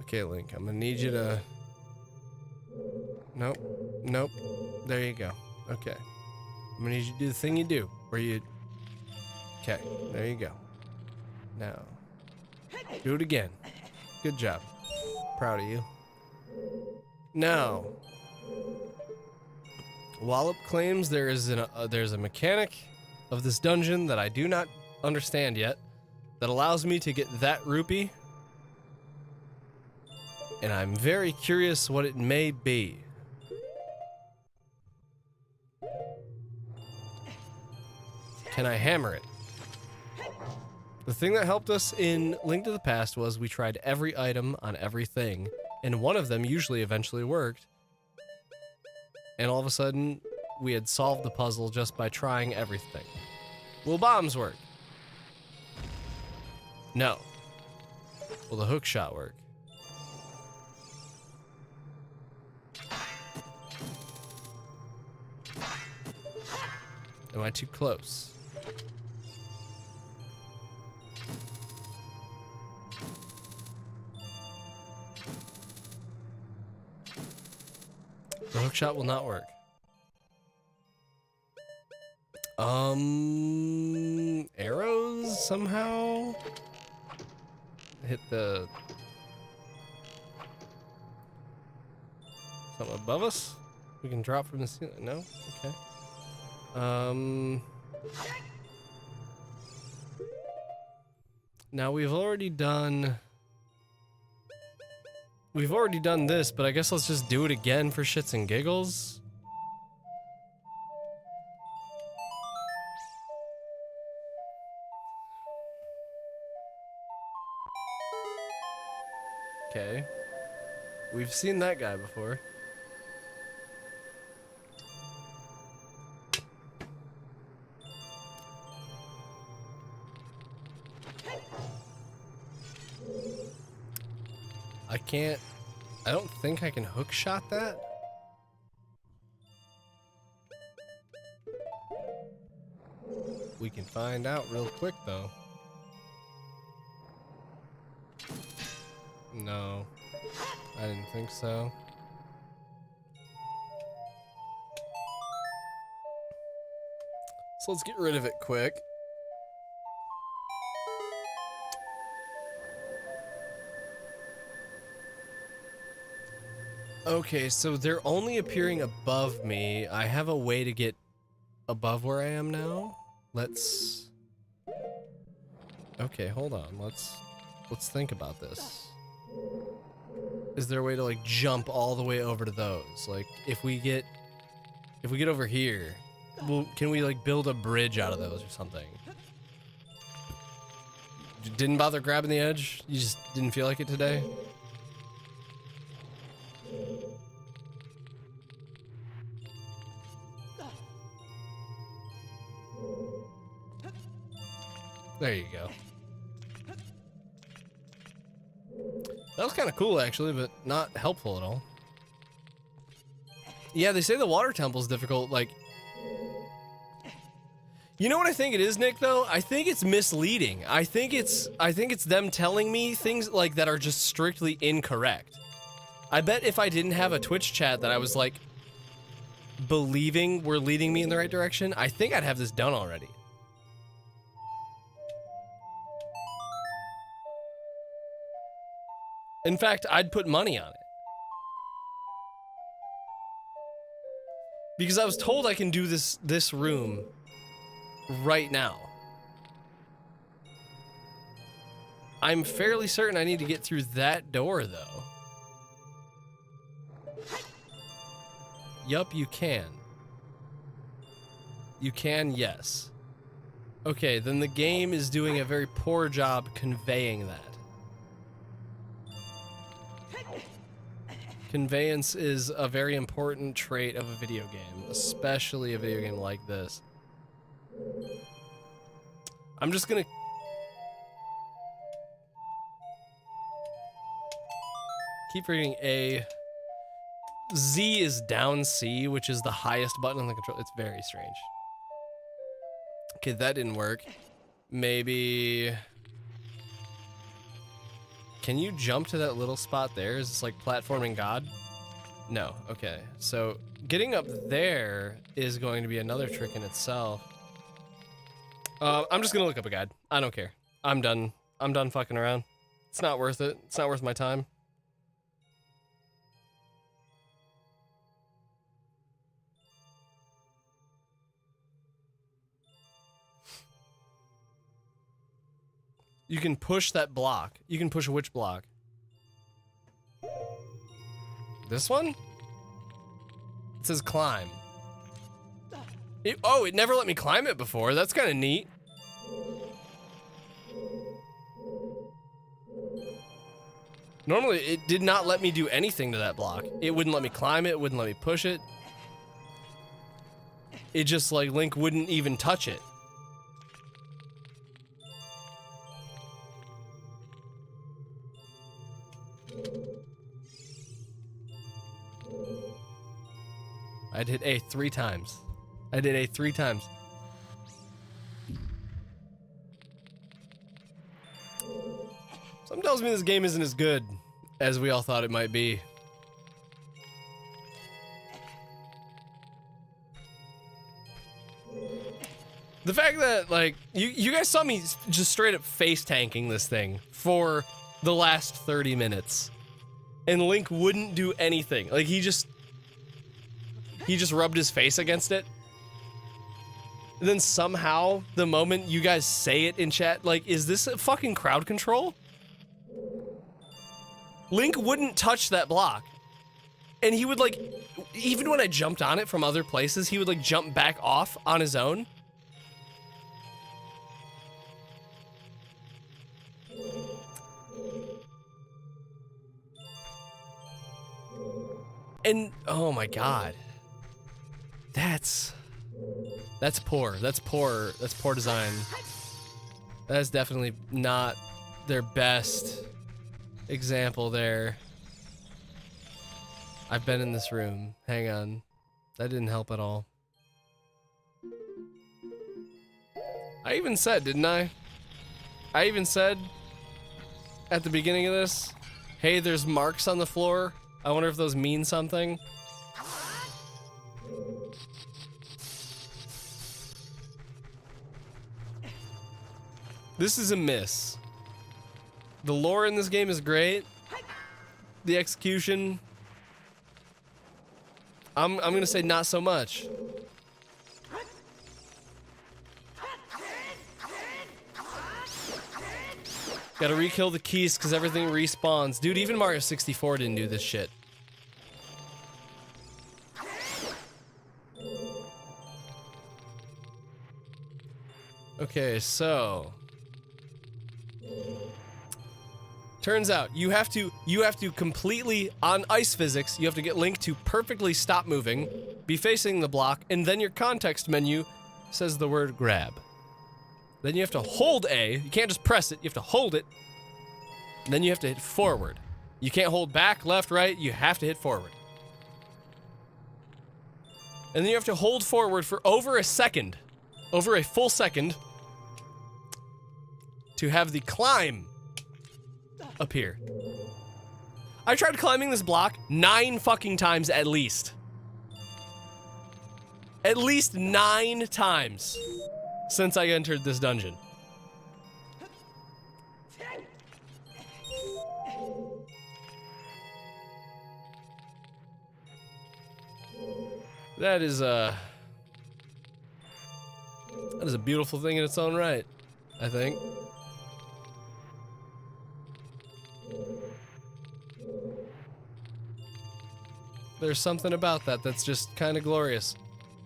Okay, Link, I'm gonna need you to... Nope. Nope. There you go. Okay. I'm gonna need you to do the thing you do, where you... Okay, there you go. Now, do it again. Good job. Proud of you. Now, Wallop claims there's a mechanic of this dungeon that I do not understand yet that allows me to get that rupee, and I'm very curious what it may be. Can I hammer it? The thing that helped us in Link to the Past was we tried every item on everything, and one of them usually eventually worked. And all of a sudden, we had solved the puzzle just by trying everything. Will bombs work? No. Will the hook shot work? Am I too close? The hook shot will not work. Arrows somehow hit the something above us. We can drop from the ceiling. No, okay. Now we've already done this, but I guess let's just do it again for shits and giggles. Okay. We've seen that guy before. I don't think I can hook shot that. We can find out real quick though. No, I didn't think so. So let's get rid of it quick. Okay, so they're only appearing above me. I have a way to get above where I am now. Let's... Okay, hold on. Let's think about this. Is there a way to like jump all the way over to those? Like if we get over here, can we like build a bridge out of those or something? You didn't bother grabbing the edge? You just didn't feel like it today? There you go. That was kind of cool, actually, but not helpful at all. Yeah, they say the water temple is difficult, like... You know what I think it is, Nick, though? I think it's misleading. I think it's them telling me things, like, that are just strictly incorrect. I bet if I didn't have a Twitch chat that I was, like, believing were leading me in the right direction, I think I'd have this done already. In fact, I'd put money on it. Because I was told I can do this room right now. I'm fairly certain I need to get through that door, though. Yup, you can. You can, yes. Okay, then the game is doing a very poor job conveying that. Conveyance is a very important trait of a video game, especially a video game like this. I'm just gonna... keep reading A. Z is down C, which is the highest button on the control. It's very strange. Okay, that didn't work. Maybe... Can you jump to that little spot there? Is this like platforming God? No, okay. So getting up there is going to be another trick in itself. I'm just gonna look up a guide. I don't care. I'm done fucking around. It's not worth it. It's not worth my time. You can push that block. You can push which block? This one? It says climb. It never let me climb it before. That's kind of neat. Normally, it did not let me do anything to that block. It wouldn't let me climb it, it wouldn't let me push it. It just, like, Link wouldn't even touch it. I'd hit A 3 times. I did A 3 times. Something tells me this game isn't as good as we all thought it might be. The fact that, like, you guys saw me just straight up face tanking this thing for the last 30 minutes. And Link wouldn't do anything. Like, he just rubbed his face against it. And then somehow, the moment you guys say it in chat, like, is this a fucking crowd control? Link wouldn't touch that block. And he would, like, even when I jumped on it from other places, he would, like, jump back off on his own. And, oh my god. That's poor. That's poor design. That is definitely not their best example there. I've been in this room. Hang on. That didn't help at all. I even said, didn't I? I even said at the beginning of this, hey, there's marks on the floor. I wonder if those mean something. This is a miss. The lore in this game is great. The execution, I'm gonna say not so much. Gotta re-kill the keys because everything respawns. Dude, even Mario 64 didn't do this shit. Okay, so turns out you have to completely, on ice physics, you have to get Link to perfectly stop moving, be facing the block, and then your context menu says the word grab. Then you have to hold A. You can't just press it, you have to hold it. And then you have to hit forward. You can't hold back, left, right, you have to hit forward. And then you have to hold forward for over a second, over a full second, to have the climb appear. I tried climbing this block 9 fucking times at least. At least 9 times since I entered this dungeon. That is a beautiful thing in its own right, I think. There's something about that that's just kind of glorious.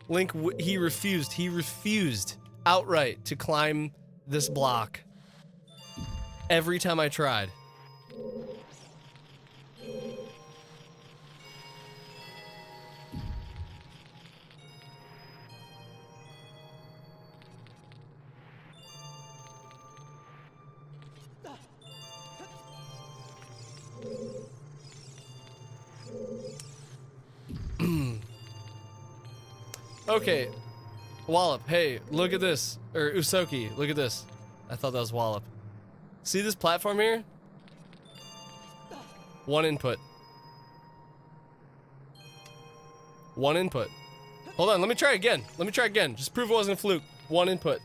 Link, he refused outright to climb this block every time I tried. Okay, Wallop, hey, look at this. Or Usoki, look at this. I thought that was Wallop. See this platform here? 1 input. 1 input. Hold on, let me try again. Just prove it wasn't a fluke. 1 input.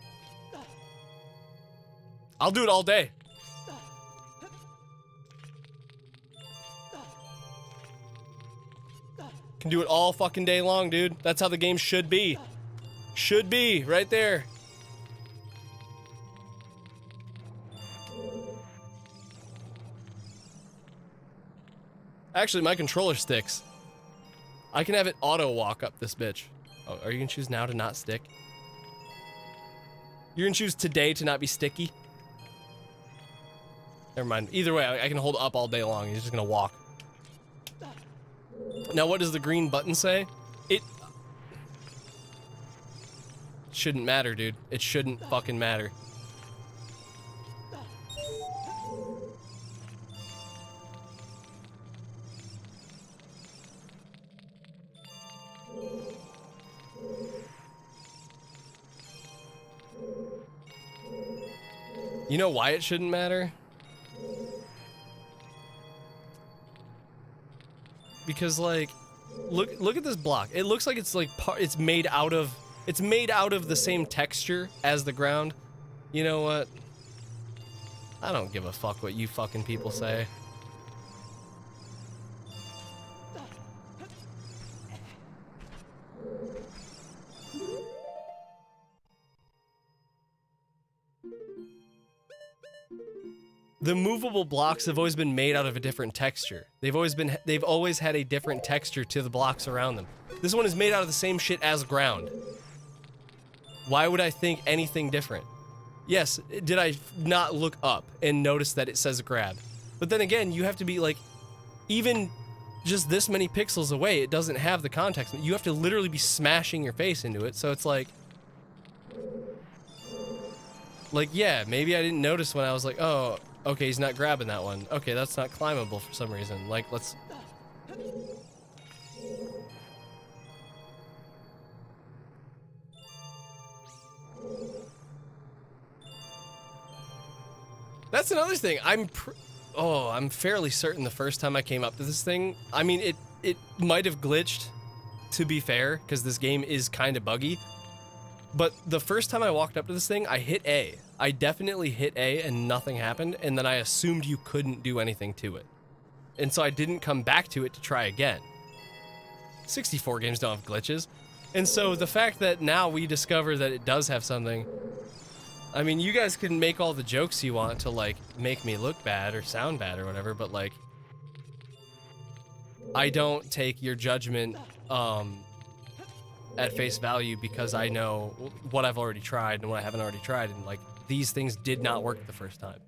I'll do it all day. Can do it all fucking day long, dude. That's how the game should be. Should be, right there. Actually, my controller sticks. I can have it auto walk up this bitch. Oh, are you gonna choose now to not stick? You're gonna choose today to not be sticky? Never mind. Either way, I can hold up all day long. He's just gonna walk. Now, what does the green button say? It shouldn't matter, dude. It shouldn't fucking matter. You know why it shouldn't matter? Because like, look at this block. It looks like it's like it's made out of the same texture as the ground. You know what? I don't give a fuck what you fucking people say. The movable blocks have always been made out of a different texture. They've always had a different texture to the blocks around them. This one is made out of the same shit as ground. Why would I think anything different? Yes, did I not look up and notice that it says grab? But then again, you have to be like, even just this many pixels away, it doesn't have the context. You have to literally be smashing your face into it, so it's like, yeah, maybe I didn't notice when I was like, oh, okay, he's not grabbing that one. Okay, that's not climbable for some reason. Like, let's... That's another thing. I'm fairly certain the first time I came up to this thing, I mean, it might have glitched, to be fair, because this game is kind of buggy. But the first time I walked up to this thing, I hit A. I definitely hit A and nothing happened, and then I assumed you couldn't do anything to it. And so I didn't come back to it to try again. 64 games don't have glitches. And so the fact that now we discover that it does have something, I mean, you guys can make all the jokes you want to, like, make me look bad or sound bad or whatever, but, like, I don't take your judgment, at face value because I know what I've already tried and what I haven't already tried, and like these things did not work the first time.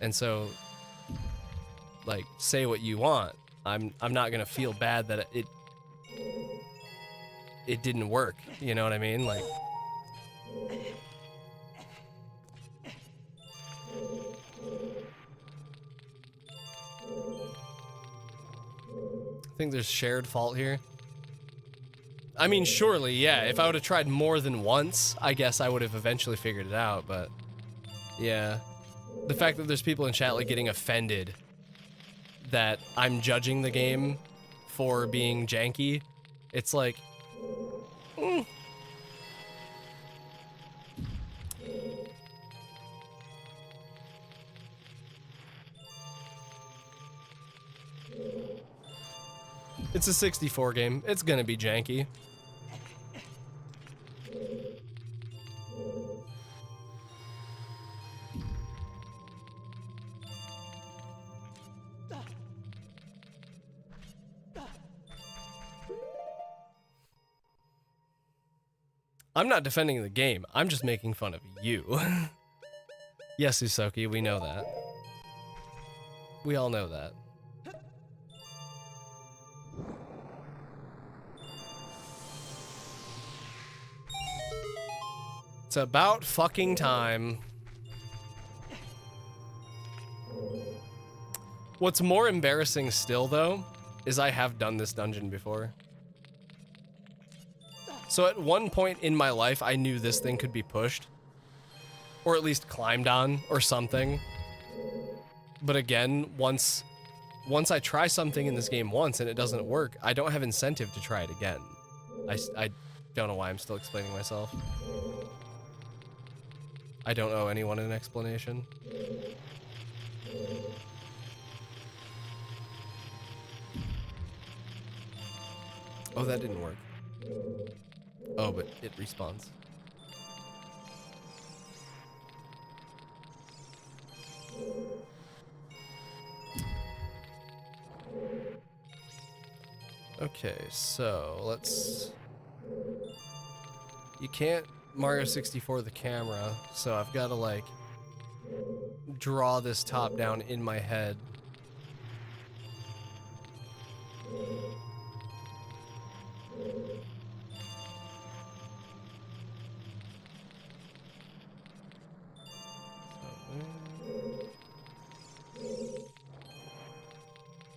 And so, like, say what you want. I'm not gonna feel bad that it didn't work. You know what I mean? Like, I think there's shared fault here. I mean, surely, yeah, if I would have tried more than once, I guess I would have eventually figured it out, but yeah. The fact that there's people in chat, like, getting offended that I'm judging the game for being janky, it's like, It's a 64 game. It's gonna be janky. I'm not defending the game. I'm just making fun of you. Yes, Usoki, we know that. We all know that. It's about fucking time. What's more embarrassing still, though, is I have done this dungeon before. So at one point in my life, I knew this thing could be pushed. Or at least climbed on, or something. But again, once I try something in this game once and it doesn't work, I don't have incentive to try it again. I don't know why I'm still explaining myself. I don't owe anyone an explanation. Oh, that didn't work. Oh, but it respawns. Okay, so let's... You can't Mario 64 the camera, so I've got to, like, draw this top down in my head.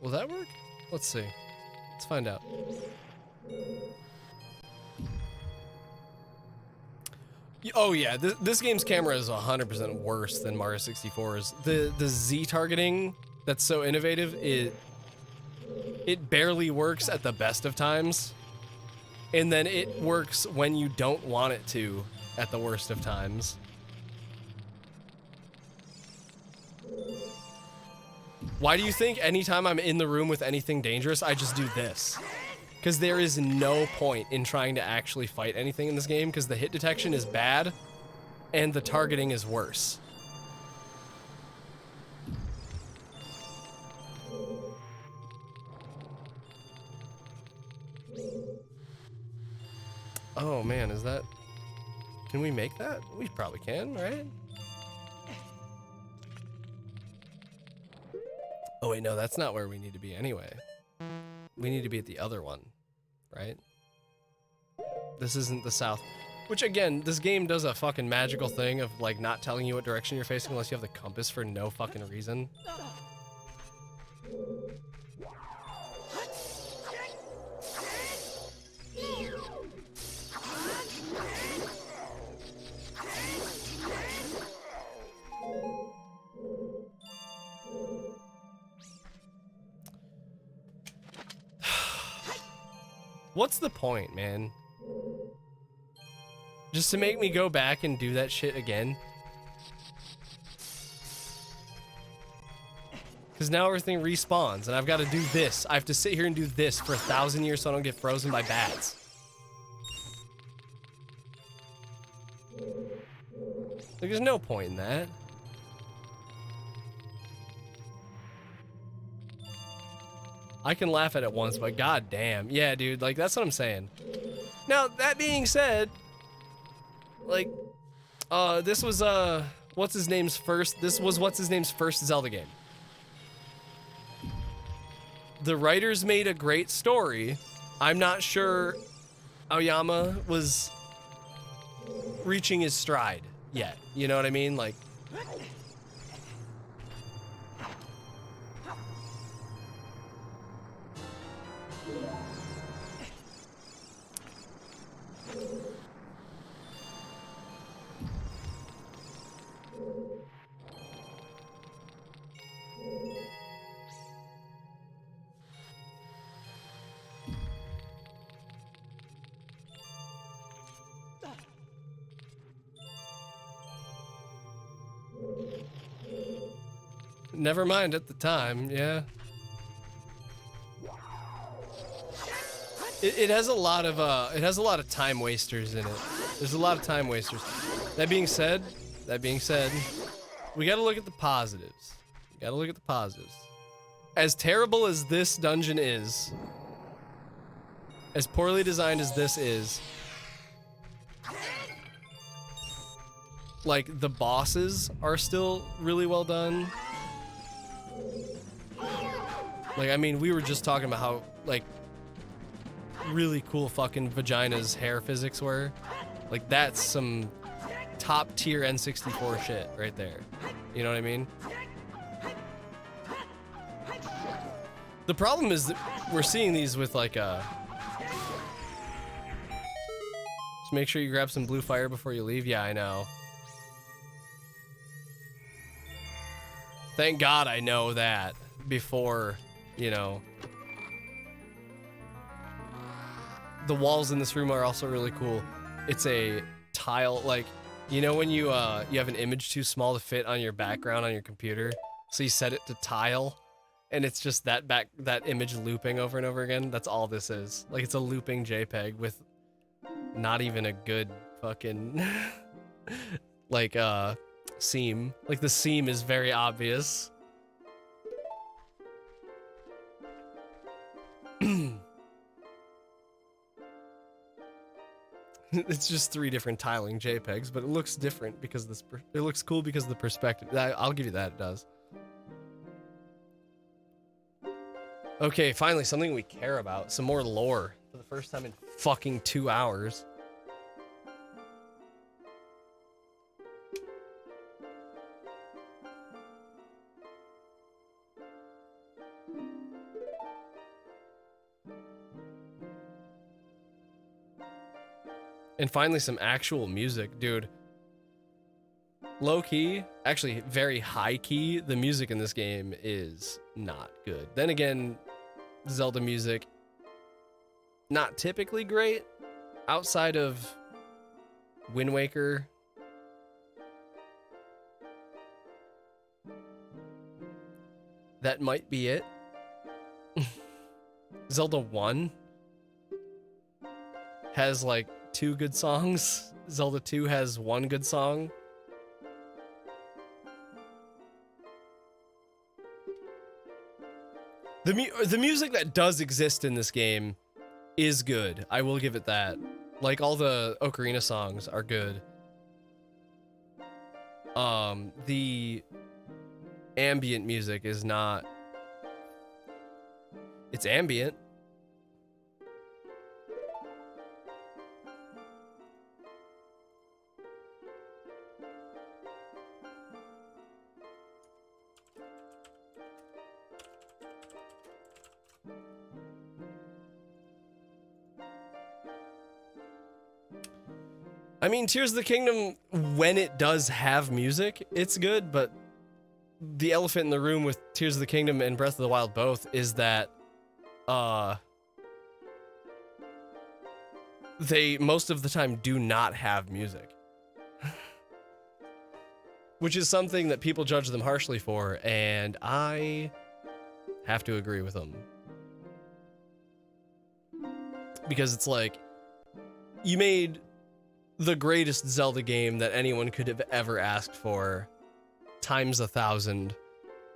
Will that work? Let's see. Let's find out. Oh yeah, this game's camera is 100% worse than Mario 64's. The Z targeting that's so innovative, it barely works at the best of times, and then it works when you don't want it to at the worst of times. Why do you think anytime I'm in the room with anything dangerous, I just do this? Because there is no point in trying to actually fight anything in this game because the hit detection is bad and the targeting is worse. Oh man, is that... Can we make that? We probably can, right? Oh wait, no, that's not where we need to be anyway. We need to be at the other one, right? This isn't the south. Which again, this game does a fucking magical thing of like not telling you what direction you're facing unless you have the compass for no fucking reason. What's the point, man? Just to make me go back and do that shit again? Because now everything respawns, and I've got to do this. I have to sit here and do this for 1,000 years so I don't get frozen by bats. Like, there's no point in that. I can laugh at it once, but goddamn. Yeah, dude, like, that's what I'm saying. Now, that being said, like, this was, what's-his-name's first Zelda game. The writers made a great story. I'm not sure Aoyama was reaching his stride yet. You know what I mean? Like, never mind at the time, yeah. It has a lot of time wasters in it. There's a lot of time wasters. That being said, we gotta look at the positives. As terrible as this dungeon is, as poorly designed as this is, like, the bosses are still really well done. Like, I mean, we were just talking about how, like, really cool fucking Vagina's hair physics were. Like, that's some top tier N64 shit right there. You know what I mean? The problem is that we're seeing these with, like, just make sure you grab some blue fire before you leave. Yeah, I know. Thank God I know that before, you know. The walls in this room are also really cool. It's a tile, like, you know when you have an image too small to fit on your background on your computer, so you set it to tile, and it's just that image looping over and over again? That's all this is. Like, it's a looping JPEG with not even a good fucking, like, seam. Like, the seam is very obvious. It's just 3 different tiling JPEGs, but it looks different because this. It looks cool because of the perspective. I'll give you that. It does. Okay, finally something we care about. Some more lore for the first time in fucking 2 hours. And finally some actual music, dude. Low key, actually very high key, the music in this game is not good. Then again, Zelda music, not typically great. Outside of Wind Waker. That might be it. Zelda 1 has like 2 good songs. Zelda 2 has 1 good song. The music that does exist in this game is good. I will give it that. Like, all the Ocarina songs are good. The ambient music is not... It's ambient. I mean, Tears of the Kingdom, when it does have music, it's good, but the elephant in the room with Tears of the Kingdom and Breath of the Wild both is that, they, most of the time, do not have music. Which is something that people judge them harshly for, and I have to agree with them. Because it's like, you made the greatest Zelda game that anyone could have ever asked for, times 1,000,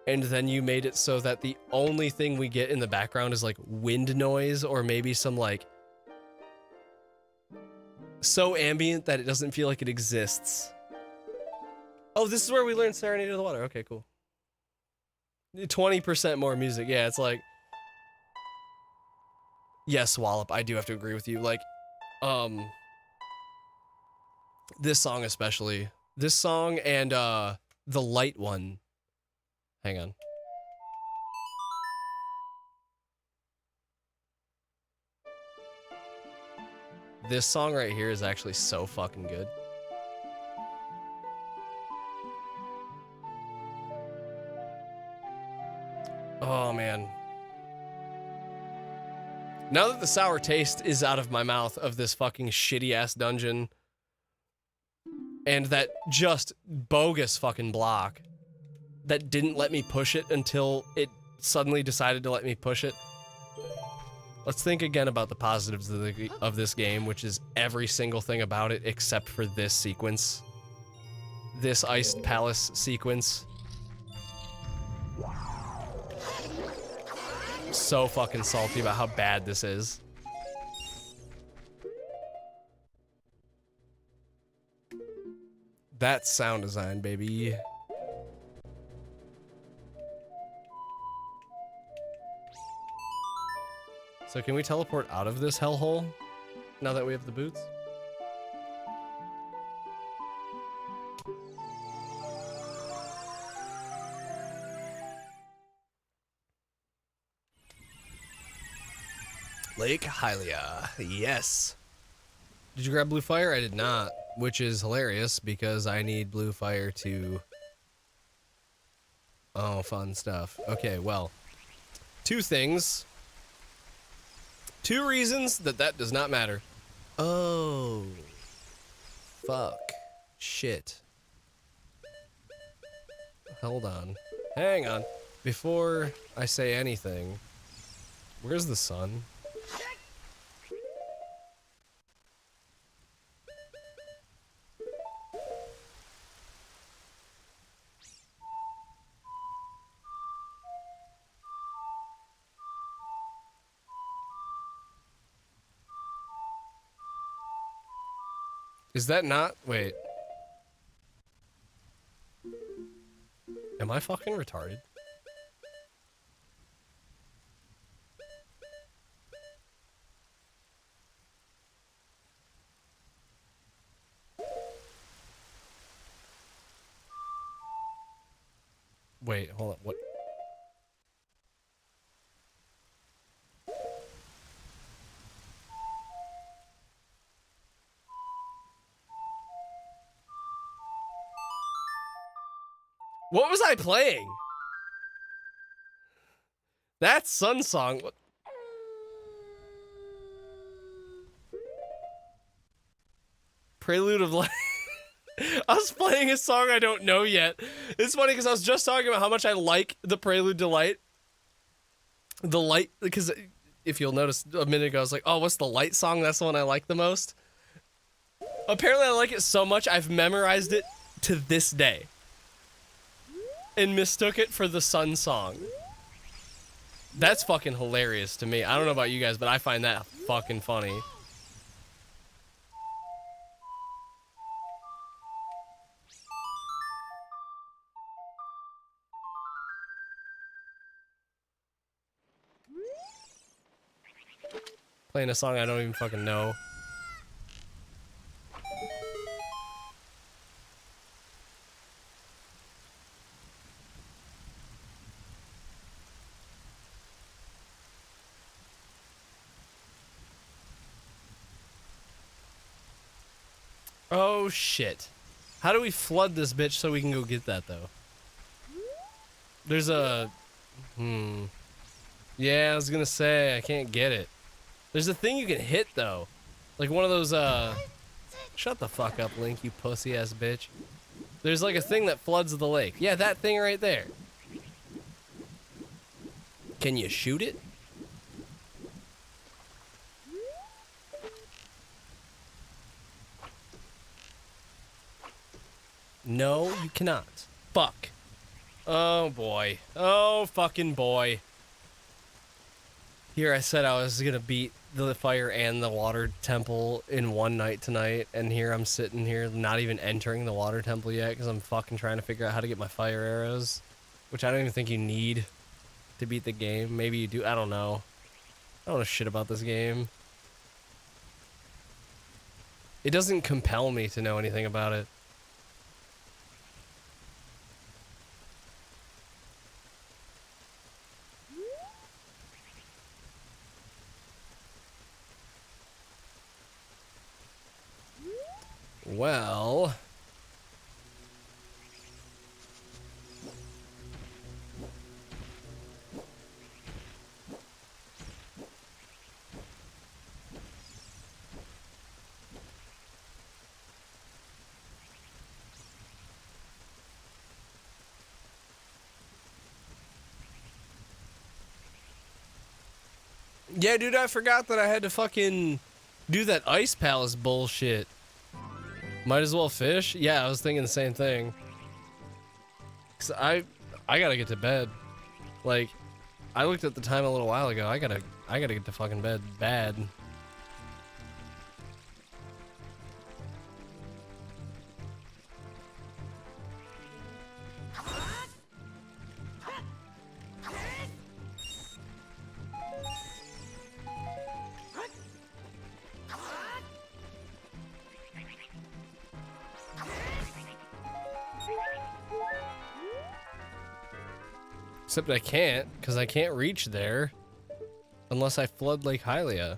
and then you made it so that the only thing we get in the background is like wind noise, or maybe some like so ambient that it doesn't feel like it exists. Oh, this is where we learned Serenade of the Water. Okay, cool. 20% more music. Yeah, it's like, yes, Wallop, I do have to agree with you. Like, this song especially. This song and the light one. Hang on. This song right here is actually so fucking good. Oh, man. Now that the sour taste is out of my mouth of this fucking shitty-ass dungeon and that just bogus fucking block that didn't let me push it until it suddenly decided to let me push it, let's think again about the positives of this game, which is every single thing about it except for this sequence. This Iced Palace sequence. So fucking salty about how bad this is. That's sound design, baby. So can we teleport out of this hellhole now that we have the boots? Lake Hylia, yes. Did you grab blue fire? I did not, which is hilarious because I need blue fire to... Oh, fun stuff. Okay, well, 2 things. 2 reasons that does not matter. Oh. Fuck. Shit. Hold on. Hang on. Before I say anything, where's the sun? Is that not? Wait. Am I fucking retarded? Wait, hold on. What? What was I playing? That Sun Song. What? Prelude of Light. I was playing a song I don't know yet. It's funny because I was just talking about how much I like the Prelude to Light. The light, because if you'll notice a minute ago, I was like, oh, what's the light song? That's the one I like the most. Apparently I like it so much I've memorized it to this day. And mistook it for the Sun Song. That's fucking hilarious to me. I don't know about you guys, but I find that fucking funny. Playing a song I don't even fucking know. Oh shit. How do we flood this bitch so we can go get that though? There's a... Yeah, I was gonna say, I can't get it. There's a thing you can hit though. Like one of those, Shut the fuck up, Link, you pussy ass bitch. There's like a thing that floods the lake. Yeah, that thing right there. Can you shoot it? No, you cannot. Fuck. Oh boy. Oh fucking boy. Here I said I was gonna beat the fire and the water temple in one night tonight, and here I'm sitting here not even entering the water temple yet because I'm fucking trying to figure out how to get my fire arrows, which I don't even think you need to beat the game. Maybe you do. I don't know. I don't know shit about this game. It doesn't compel me to know anything about it. Well... Yeah, dude, I forgot that I had to fucking do that Ice Palace bullshit. Might as well fish? Yeah, I was thinking the same thing. 'Cause I gotta get to bed. Like, I looked at the time a little while ago. I gotta get to fucking bed bad. Except I can't, because I can't reach there unless I flood Lake Hylia,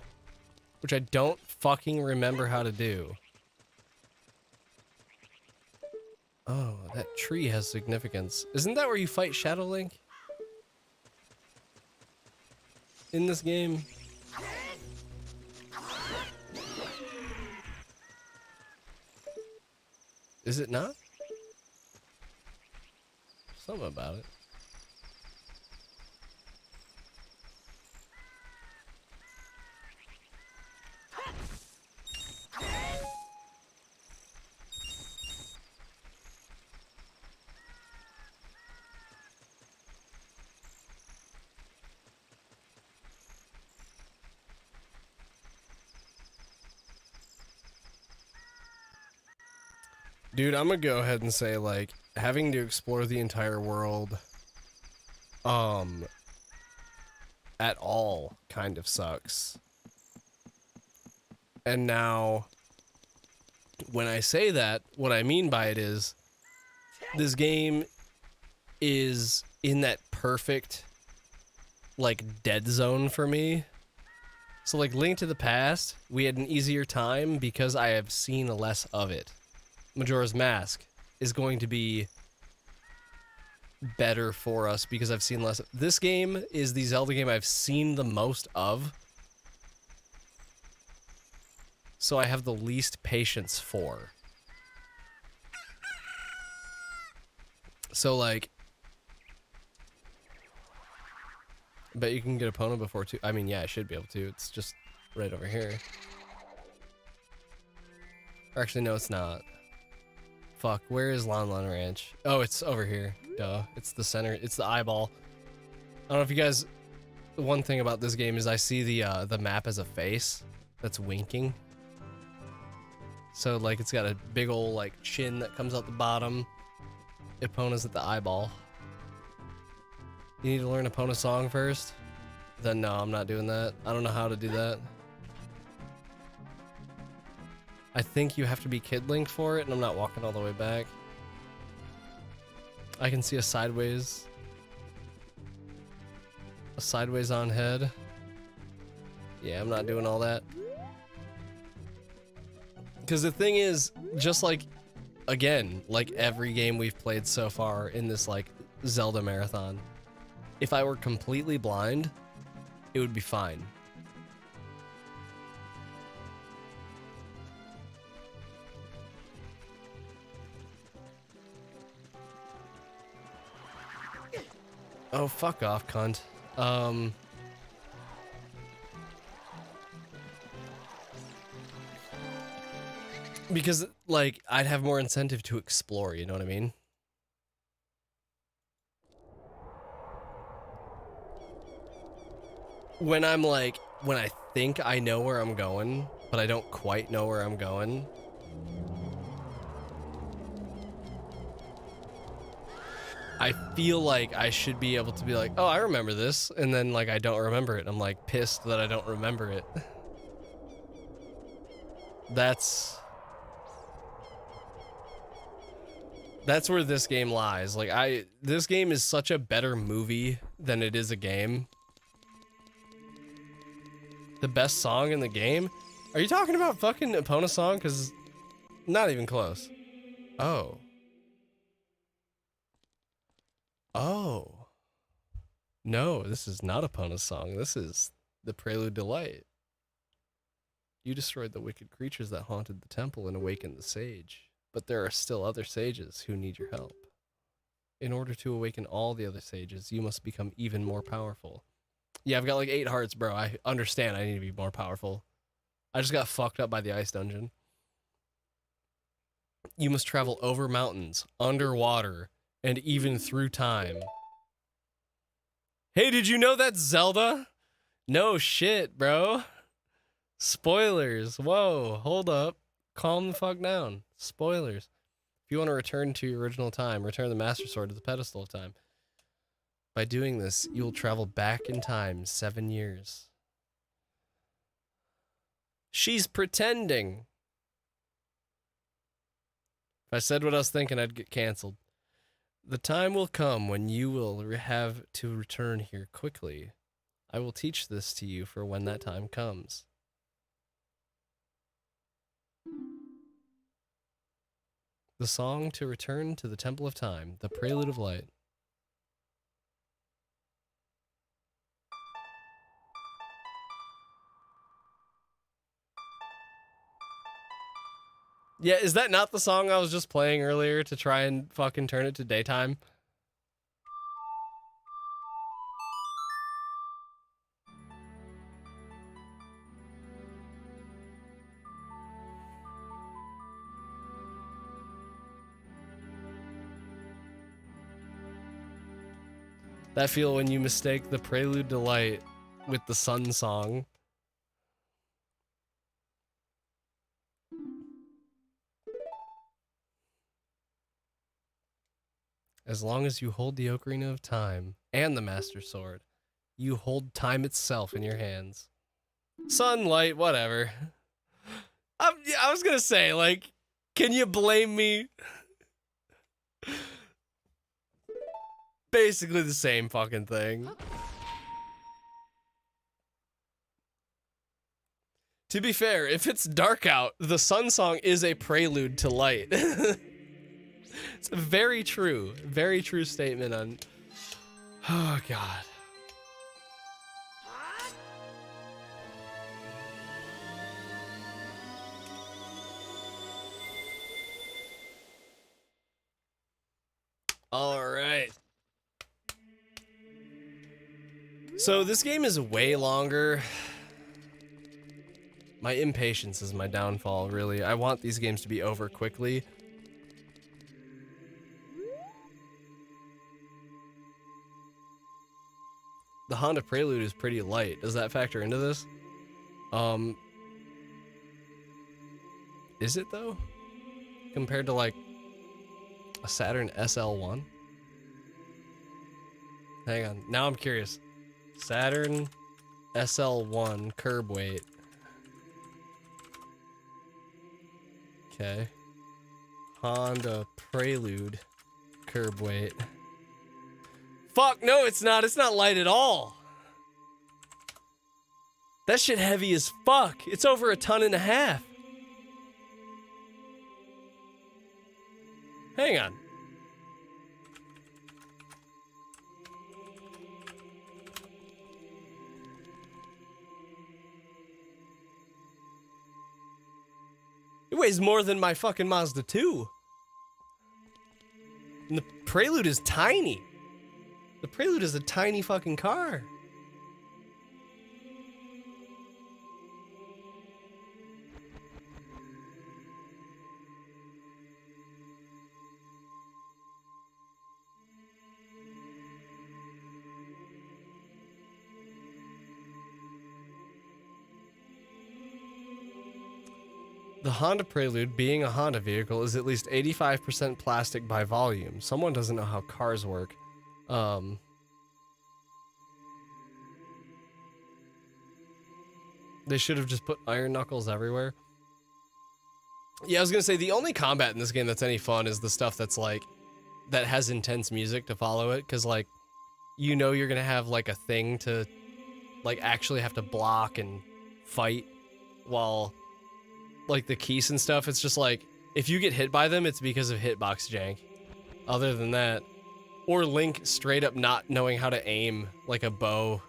which I don't fucking remember how to do. Oh, that tree has significance. Isn't that where you fight Shadow Link? In this game? Is it not? Something about it. Dude, I'm gonna go ahead and say, like, having to explore the entire world, at all kind of sucks. And now, when I say that, what I mean by it is, this game is in that perfect, like, dead zone for me. So, like, Link to the Past, we had an easier time because I have seen less of it. Majora's Mask is going to be better for us because I've seen less. This game is the Zelda game I've seen the most of, so I have the least patience for. So, like, I bet you can get Epona before too. I mean, yeah, I should be able to. It's just right over here. Or actually, no, it's not. Fuck, where is Lon Lon Ranch? Oh, it's over here. Duh. It's the center. It's the eyeball. I don't know if you guys... The one thing about this game is I see the map as a face that's winking. So, like, it's got a big old, like, chin that comes out the bottom. Epona's at the eyeball. You need to learn Epona song first? Then no, I'm not doing that. I don't know how to do that. I think you have to be Kid Link for it, and I'm not walking all the way back. I can see a sideways on head. Yeah, I'm not doing all that. Because the thing is, just like, again, like every game we've played so far in this, like, Zelda marathon, if I were completely blind, it would be fine. Oh, fuck off, cunt. Because, like, I'd have more incentive to explore, you know what I mean? When I'm like, when I think I know where I'm going, but I don't quite know where I'm going. I feel like I should be able to be like, oh, I remember this, and then, like, I don't remember it. I'm, like, pissed that I don't remember it. That's where this game lies. Like, this game is such a better movie than it is a game. The best song in the game? Are you talking about fucking Epona song? Because not even close. Oh. Oh. No, this is not Epona's song. This is the Prelude to Light. You destroyed the wicked creatures that haunted the temple and awakened the sage. But there are still other sages who need your help. In order to awaken all the other sages, you must become even more powerful. Yeah, I've got like 8 hearts, bro. I understand I need to be more powerful. I just got fucked up by the ice dungeon. You must travel over mountains, underwater, and even through time. Hey, did you know that's Zelda? No shit, bro. Spoilers. Whoa, hold up. Calm the fuck down. Spoilers. If you want to return to your original time, return the Master Sword to the pedestal of time. By doing this, you'll travel back in time 7 years. She's pretending. If I said what I was thinking, I'd get canceled. The time will come when you will have to return here quickly. I will teach this to you for when that time comes. The song to return to the Temple of Time, the Prelude of Light. Yeah, is that not the song I was just playing earlier to try and fucking turn it to daytime? That feel when you mistake the Prelude to Light with the Sun song. As long as you hold the Ocarina of Time and the Master Sword, you hold time itself in your hands. Sunlight, whatever. I was gonna say, like, can you blame me? Basically the same fucking thing. To be fair, if it's dark out, the sun song is a prelude to light. It's a very true statement on... Oh, God. All right. So this game is way longer. My impatience is my downfall, really. I want these games to be over quickly. The Honda Prelude is pretty light. Does that factor into this? Is it though? Compared to like a Saturn SL1? Hang on, now I'm curious. Saturn SL1 curb weight. Okay. Honda Prelude curb weight. Fuck, no, it's not. It's not light at all. That shit heavy as fuck. It's over 1.5 tons. Hang on. It weighs more than my fucking Mazda 2. And the Prelude is tiny. The Prelude is a tiny fucking car. The Honda Prelude, being a Honda vehicle, is at least 85% plastic by volume. Someone doesn't know how cars work. They should have just put iron knuckles everywhere. Yeah, I was gonna say, the only combat in this game that's any fun is the stuff that's like, that has intense music to follow it, because like, you know you're gonna have like a thing to like actually have to block and fight while like the keys and stuff. It's just like, if you get hit by them, it's because of hitbox jank. Other than that, or Link straight up not knowing how to aim like a bow.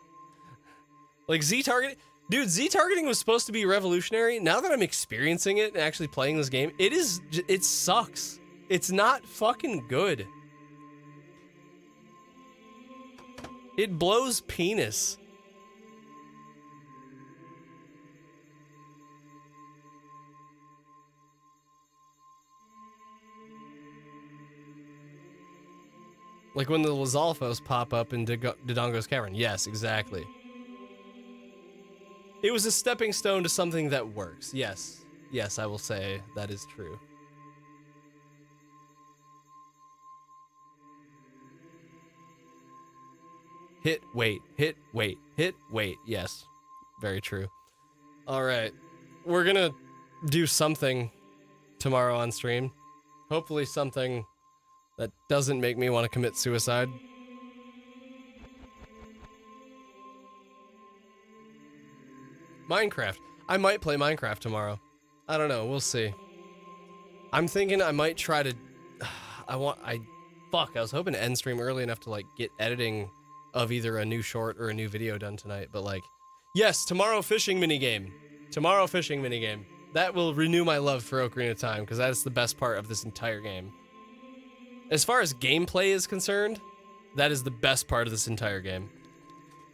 Like Z-targeting, dude, Z-targeting was supposed to be revolutionary. Now that I'm experiencing it and actually playing this game, it sucks. It's not fucking good. It blows penis. Like when the Lizalfos pop up in Dodongo's Cavern. Yes, exactly. It was a stepping stone to something that works. Yes. Yes, I will say that is true. Hit, wait, hit, wait, hit, wait. Yes, very true. All right. We're gonna do something tomorrow on stream. Hopefully something that doesn't make me want to commit suicide. Minecraft. I might play Minecraft tomorrow. I don't know, we'll see. I'm thinking I might try to... I was hoping to end stream early enough to like get editing of either a new short or a new video done tonight, but like... Yes, tomorrow fishing minigame. Tomorrow fishing minigame. That will renew my love for Ocarina of Time, because that is the best part of this entire game. As far as gameplay is concerned, that is the best part of this entire game.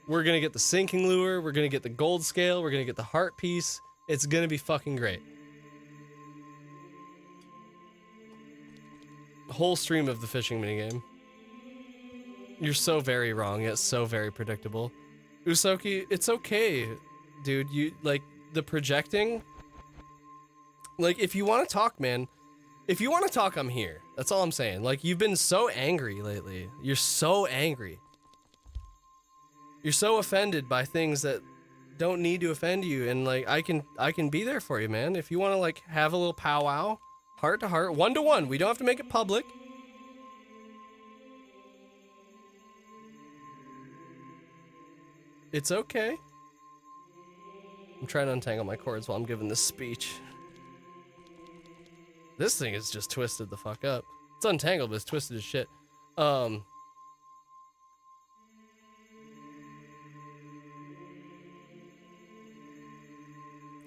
We're gonna get the sinking lure, we're gonna get the gold scale, we're gonna get the heart piece. It's gonna be fucking great. Whole stream of the fishing minigame. You're so very wrong, yet so very predictable. Usoki, it's okay, dude. You, like, the projecting... Like, if you want to talk, man, If you want to talk, I'm here. That's all I'm saying. Like, you've been so angry lately. You're so angry. You're so offended by things that don't need to offend you, and like I can be there for you, man. If you want to like have a little powwow, heart to heart, 1-to-1. We don't have to make it public. It's okay. I'm trying to untangle my cords while I'm giving this speech. This thing is just twisted the fuck up. It's untangled, but it's twisted as shit. All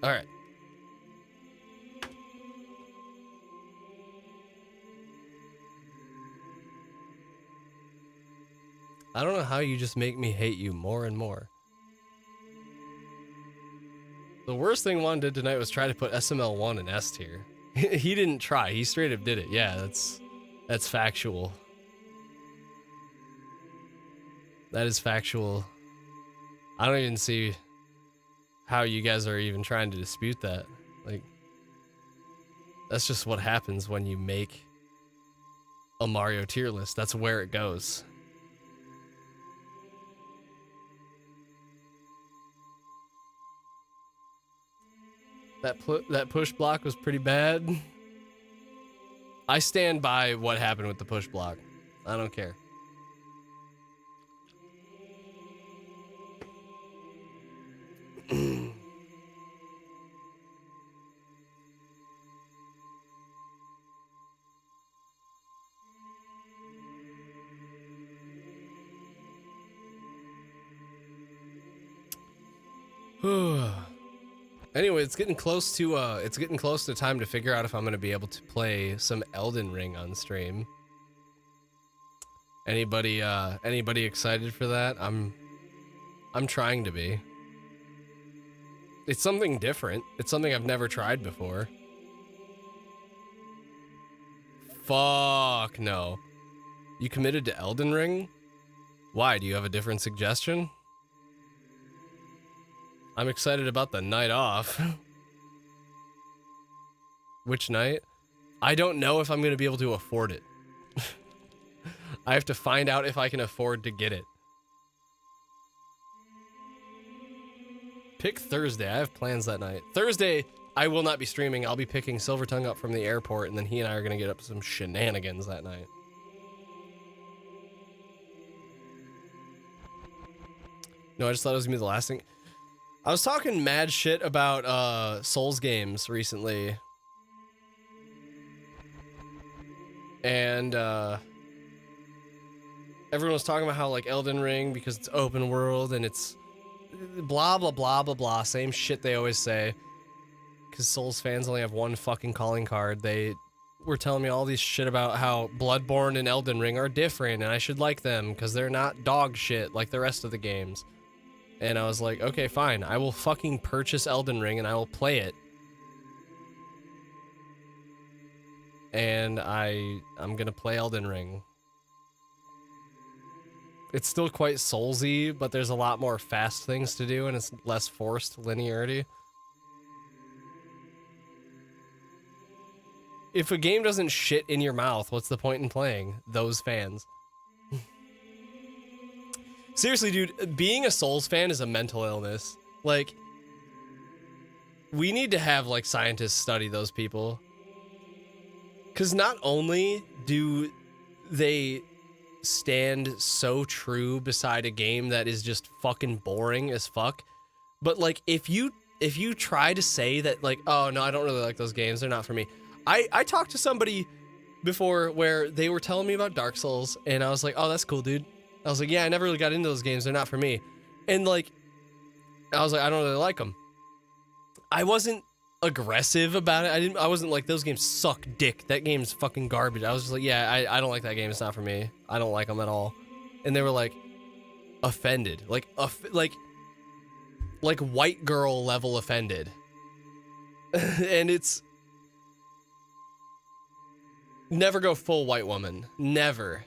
right. I don't know how you just make me hate you more and more. The worst thing Juan did tonight was try to put SML1 in S tier. He didn't try. He straight up did it. Yeah, that's factual. That is factual. I don't even see how you guys are even trying to dispute that. Like, that's just what happens when you make a Mario tier list. That's where it goes. That push block was pretty bad. I stand by what happened with the push block. I don't care. Anyway, it's getting close to time to figure out if I'm gonna be able to play some Elden Ring on stream. Anybody excited for that? I'm trying to be. It's something different. It's something I've never tried before. Fuck no. You committed to Elden Ring? Why? Do you have a different suggestion? I'm excited about the night off. Which night? I don't know if I'm going to be able to afford it. I have to find out if I can afford to get it. Pick Thursday. I have plans that night. Thursday, I will not be streaming. I'll be picking Silvertongue up from the airport, and then he and I are going to get up to some shenanigans that night. No, I just thought it was going to be the last thing. I was talking mad shit about Souls games recently. And everyone was talking about how like Elden Ring, because it's open world and it's blah blah blah blah blah, same shit they always say. Because Souls fans only have one fucking calling card. They were telling me all these shit about how Bloodborne and Elden Ring are different and I should like them because they're not dog shit like the rest of the games. And I was like, okay, fine. I will fucking purchase Elden Ring and I will play it. And I'm gonna play Elden Ring. It's still quite Soulsy, but there's a lot more fast things to do and it's less forced linearity. If a game doesn't shit in your mouth, what's the point in playing? Those fans. Seriously, dude, being a Souls fan is a mental illness. Like, we need to have, like, scientists study those people. Because not only do they stand so true beside a game that is just fucking boring as fuck, but, like, if you try to say that, like, oh, no, I don't really like those games, they're not for me. I talked to somebody before where they were telling me about Dark Souls, and I was like, oh, that's cool, dude. I was like, yeah, I never really got into those games. They're not for me. And like, I was like, I don't really like them. I wasn't aggressive about it. I wasn't like, those games suck dick. That game's fucking garbage. I was just like, yeah, I don't like that game. It's not for me. I don't like them at all. And they were like, offended. Like white girl level offended. And it's, never go full white woman. Never.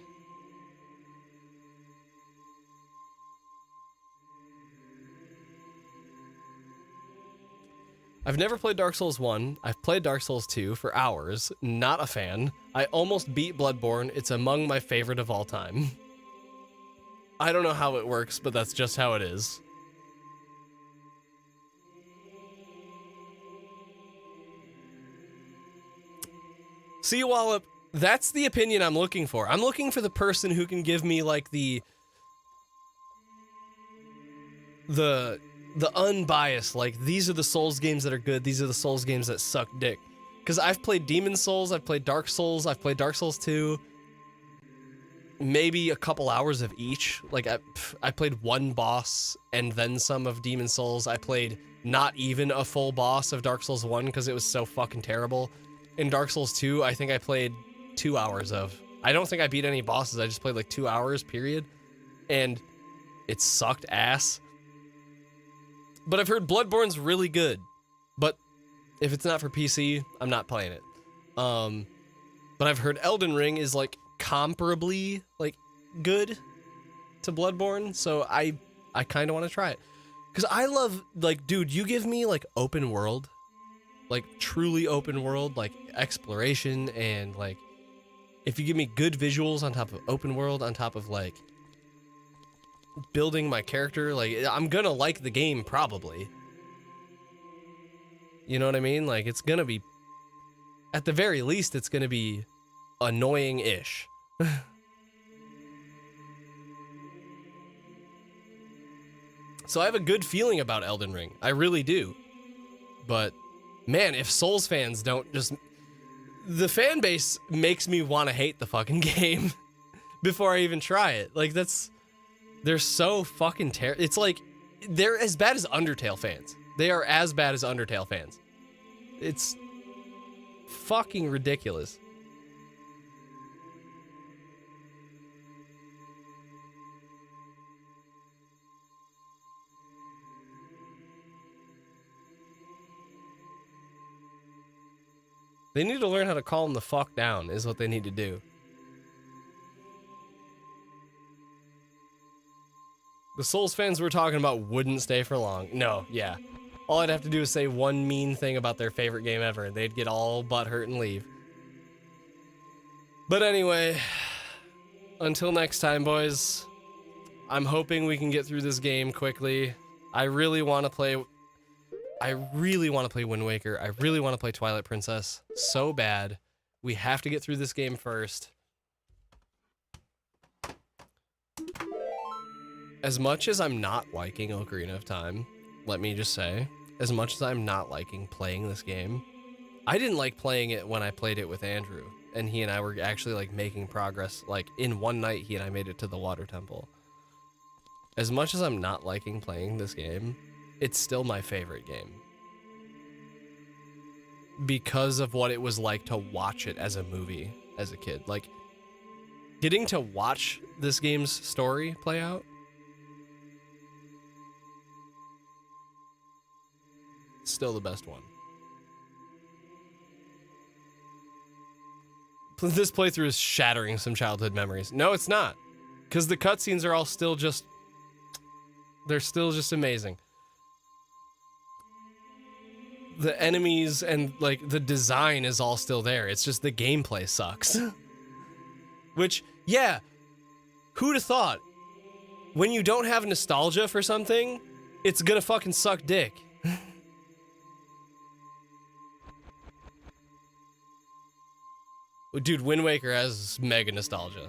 I've never played Dark Souls 1. I've played Dark Souls 2 for hours. Not a fan. I almost beat Bloodborne. It's among my favorite of all time. I don't know how it works, but that's just how it is. See, Wallop, that's the opinion I'm looking for. I'm looking for the person who can give me, like, the unbiased, like, these are the Souls games that are good, these are the Souls games that suck dick. Because I've played Demon Souls, I've played Dark Souls, I've played Dark Souls 2, maybe a couple hours of each. Like, I played one boss and then some of Demon Souls. I played not even a full boss of Dark Souls 1 because it was so fucking terrible. In Dark Souls 2, I think I played 2 hours of. I don't think I beat any bosses, I just played like 2 hours, period. And it sucked ass. But I've heard Bloodborne's really good. But if it's not for PC, I'm not playing it. But I've heard Elden Ring is like comparably like good to Bloodborne, so I kind of want to try it. Because I love, like, dude, you give me like open world, like truly open world, like exploration, and like if you give me good visuals on top of open world, on top of like building my character, like I'm gonna like the game probably. You know what I mean? Like it's gonna be, at the very least, it's gonna be annoying-ish. So I have a good feeling about Elden Ring. I really do. But man, if Souls fans don't just, the fan base makes me want to hate the fucking game before I even try it. Like they're so fucking terrible. It's like, they're as bad as Undertale fans. They are as bad as Undertale fans. It's fucking ridiculous. They need to learn how to calm the fuck down, is what they need to do. The Souls fans we're talking about wouldn't stay for long. No, yeah. All I'd have to do is say one mean thing about their favorite game ever, and they'd get all butthurt and leave. But anyway, until next time, boys, I'm hoping we can get through this game quickly. I really want to play Wind Waker. I really want to play Twilight Princess so bad. We have to get through this game first. As much as I'm not liking Ocarina of Time, let me just say, as much as I'm not liking playing this game, I didn't like playing it when I played it with Andrew, and he and I were actually like making progress. Like in one night, he and I made it to the Water Temple. As much as I'm not liking playing this game, it's still my favorite game. Because of what it was like to watch it as a movie as a kid. Like, getting to watch this game's story play out, still the best one. This playthrough is shattering some childhood memories. No, it's not. Because the cutscenes are all still just, they're still just amazing. The enemies and like the design is all still there. It's just the gameplay sucks. Which, yeah, who'd have thought? When you don't have nostalgia for something, it's gonna fucking suck dick. Dude, Wind Waker has mega nostalgia.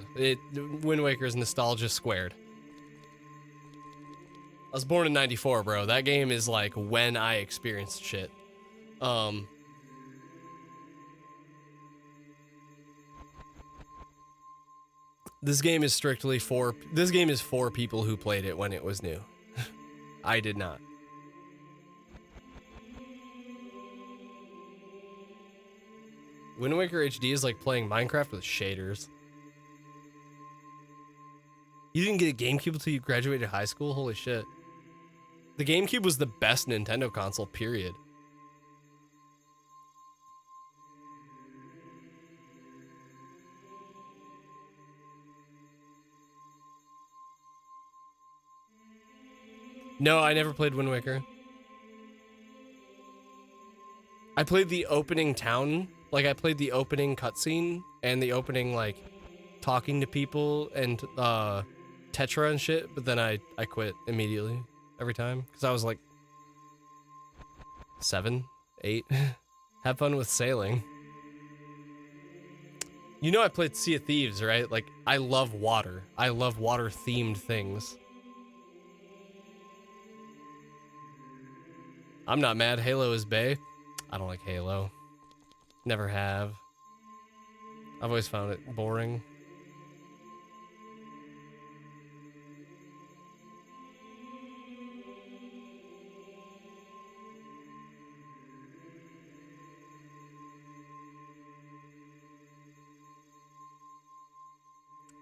Wind Waker is nostalgia squared. I was born in 94, bro. That game is like when I experienced shit. This game is strictly for people who played it when it was new. I did not. Wind Waker HD is like playing Minecraft with shaders. You didn't get a GameCube until you graduated high school? Holy shit. The GameCube was the best Nintendo console, period. No, I never played Wind Waker. I played the opening town, like I played the opening cutscene and the opening like talking to people and Tetra and shit, but then I quit immediately every time because I was like 7, 8. Have fun with sailing. You know I played Sea of Thieves, right? Like, I love water. I love water-themed things. I'm not mad. Halo is bae. I don't like Halo. Never have. I've always found it boring.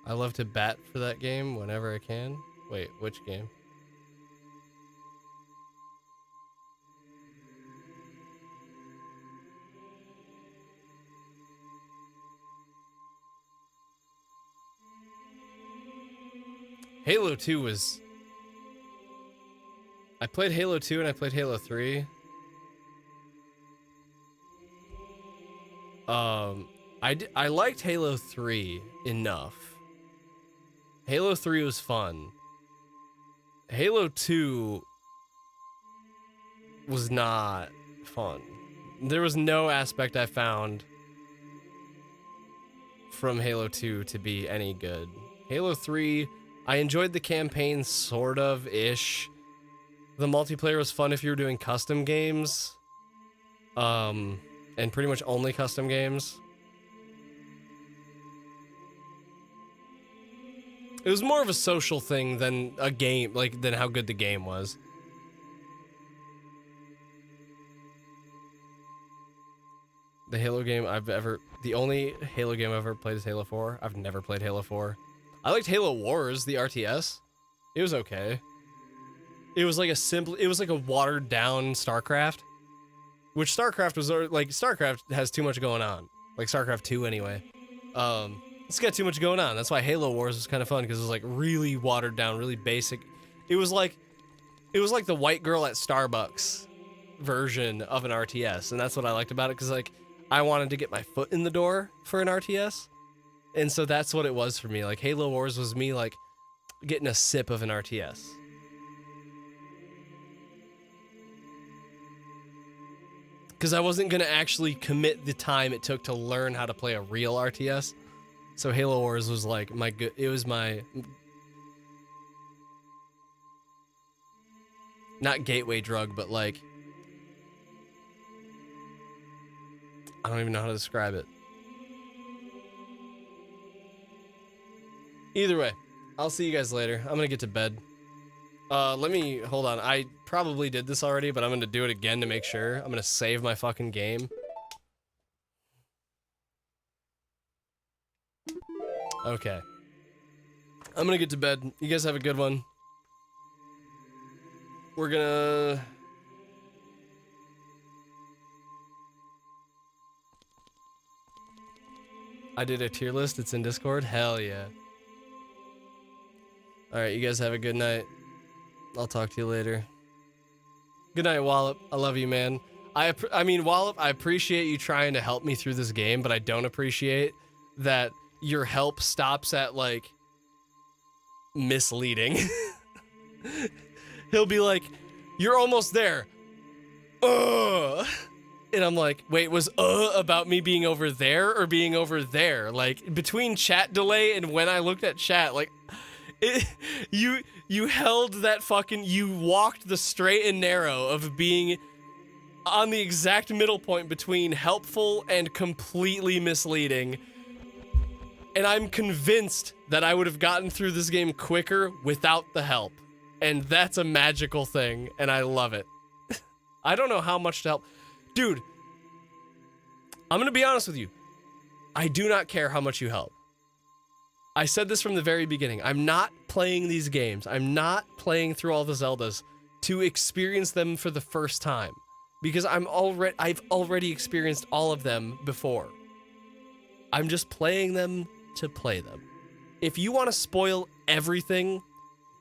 I love to bat for that game whenever I can. Wait, which game? Halo 2 was... I played Halo 2 and I played Halo 3. I liked Halo 3 enough. Halo 3 was fun. Halo 2 was not fun. There was no aspect I found from Halo 2 to be any good. Halo 3, I enjoyed the campaign sort of ish. The multiplayer was fun if you were doing custom games. And pretty much only custom games. It was more of a social thing than a game, like, than how good the game was. The Halo game the only Halo game I've ever played is Halo 4. I've never played Halo 4. I liked Halo Wars, the RTS. It was okay. It was like a watered down StarCraft. Which StarCraft was, like, StarCraft has too much going on. Like, StarCraft 2 anyway. It's got too much going on. That's why Halo Wars was kind of fun, because it was, like, really watered down, really basic. It was like the white girl at Starbucks version of an RTS, and that's what I liked about it, because, like, I wanted to get my foot in the door for an RTS, and so that's what it was for me. Like, Halo Wars was me, like, getting a sip of an RTS. Because I wasn't going to actually commit the time it took to learn how to play a real RTS. So Halo Wars was like it was my... Not gateway drug, but like... I don't even know how to describe it. Either way, I'll see you guys later. I'm going to get to bed. Hold on. I probably did this already, but I'm going to do it again to make sure. I'm going to save my fucking game. Okay. I'm going to get to bed. You guys have a good one. We're gonna... I did a tier list. It's in Discord. Hell yeah. Alright, you guys have a good night. I'll talk to you later. Good night, Wallop. I love you, man. I mean, Wallop, I appreciate you trying to help me through this game, but I don't appreciate that your help stops at, like, misleading. He'll be like, you're almost there. And I'm like, wait, was about me being over there or being over there? Like, between chat delay and when I looked at chat, like, you held that fucking, you walked the straight and narrow of being on the exact middle point between helpful and completely misleading. And I'm convinced that I would have gotten through this game quicker without the help. And that's a magical thing, and I love it. I don't know how much to help. Dude, I'm gonna be honest with you. I do not care how much you help. I said this from the very beginning. I'm not playing these games. I'm not playing through all the Zeldas to experience them for the first time. Because I've already experienced all of them before. I'm just playing them to play them. If you want to spoil everything,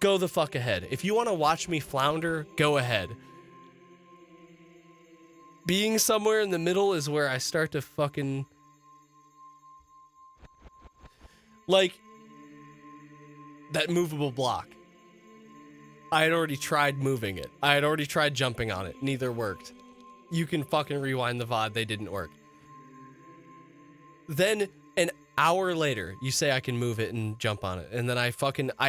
go the fuck ahead. If you want to watch me flounder, go ahead. being somewhere in the middle is where I start to fucking... Like, that movable block. I had already tried moving it. I had already tried jumping on it. Neither worked. You can fucking rewind the VOD. They didn't work. Then, an hour later, you say I can move it and jump on it. And then I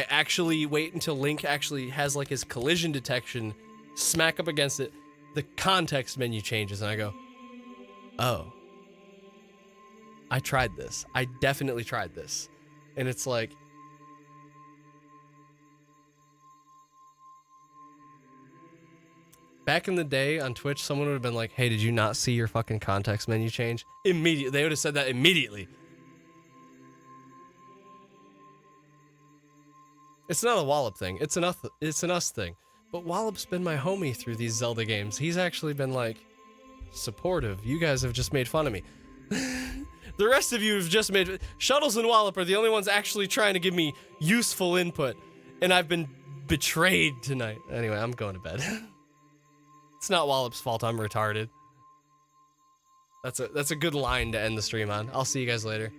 actually wait until Link actually has, like, his collision detection, smack up against it. The context menu changes, and I go, oh. I tried this. I definitely tried this. And it's like... Back in the day on Twitch, someone would have been like, hey, did you not see your fucking context menu change? Immediately. They would have said that immediately. It's not a Wallop thing. It's an us thing. But Wallop's been my homie through these Zelda games. He's actually been, like, supportive. You guys have just made fun of me. The rest of you have just made... Shuttles and Wallop are the only ones actually trying to give me useful input. And I've been betrayed tonight. Anyway, I'm going to bed. It's not Wallop's fault I'm retarded. That's a good line to end the stream on. I'll see you guys later.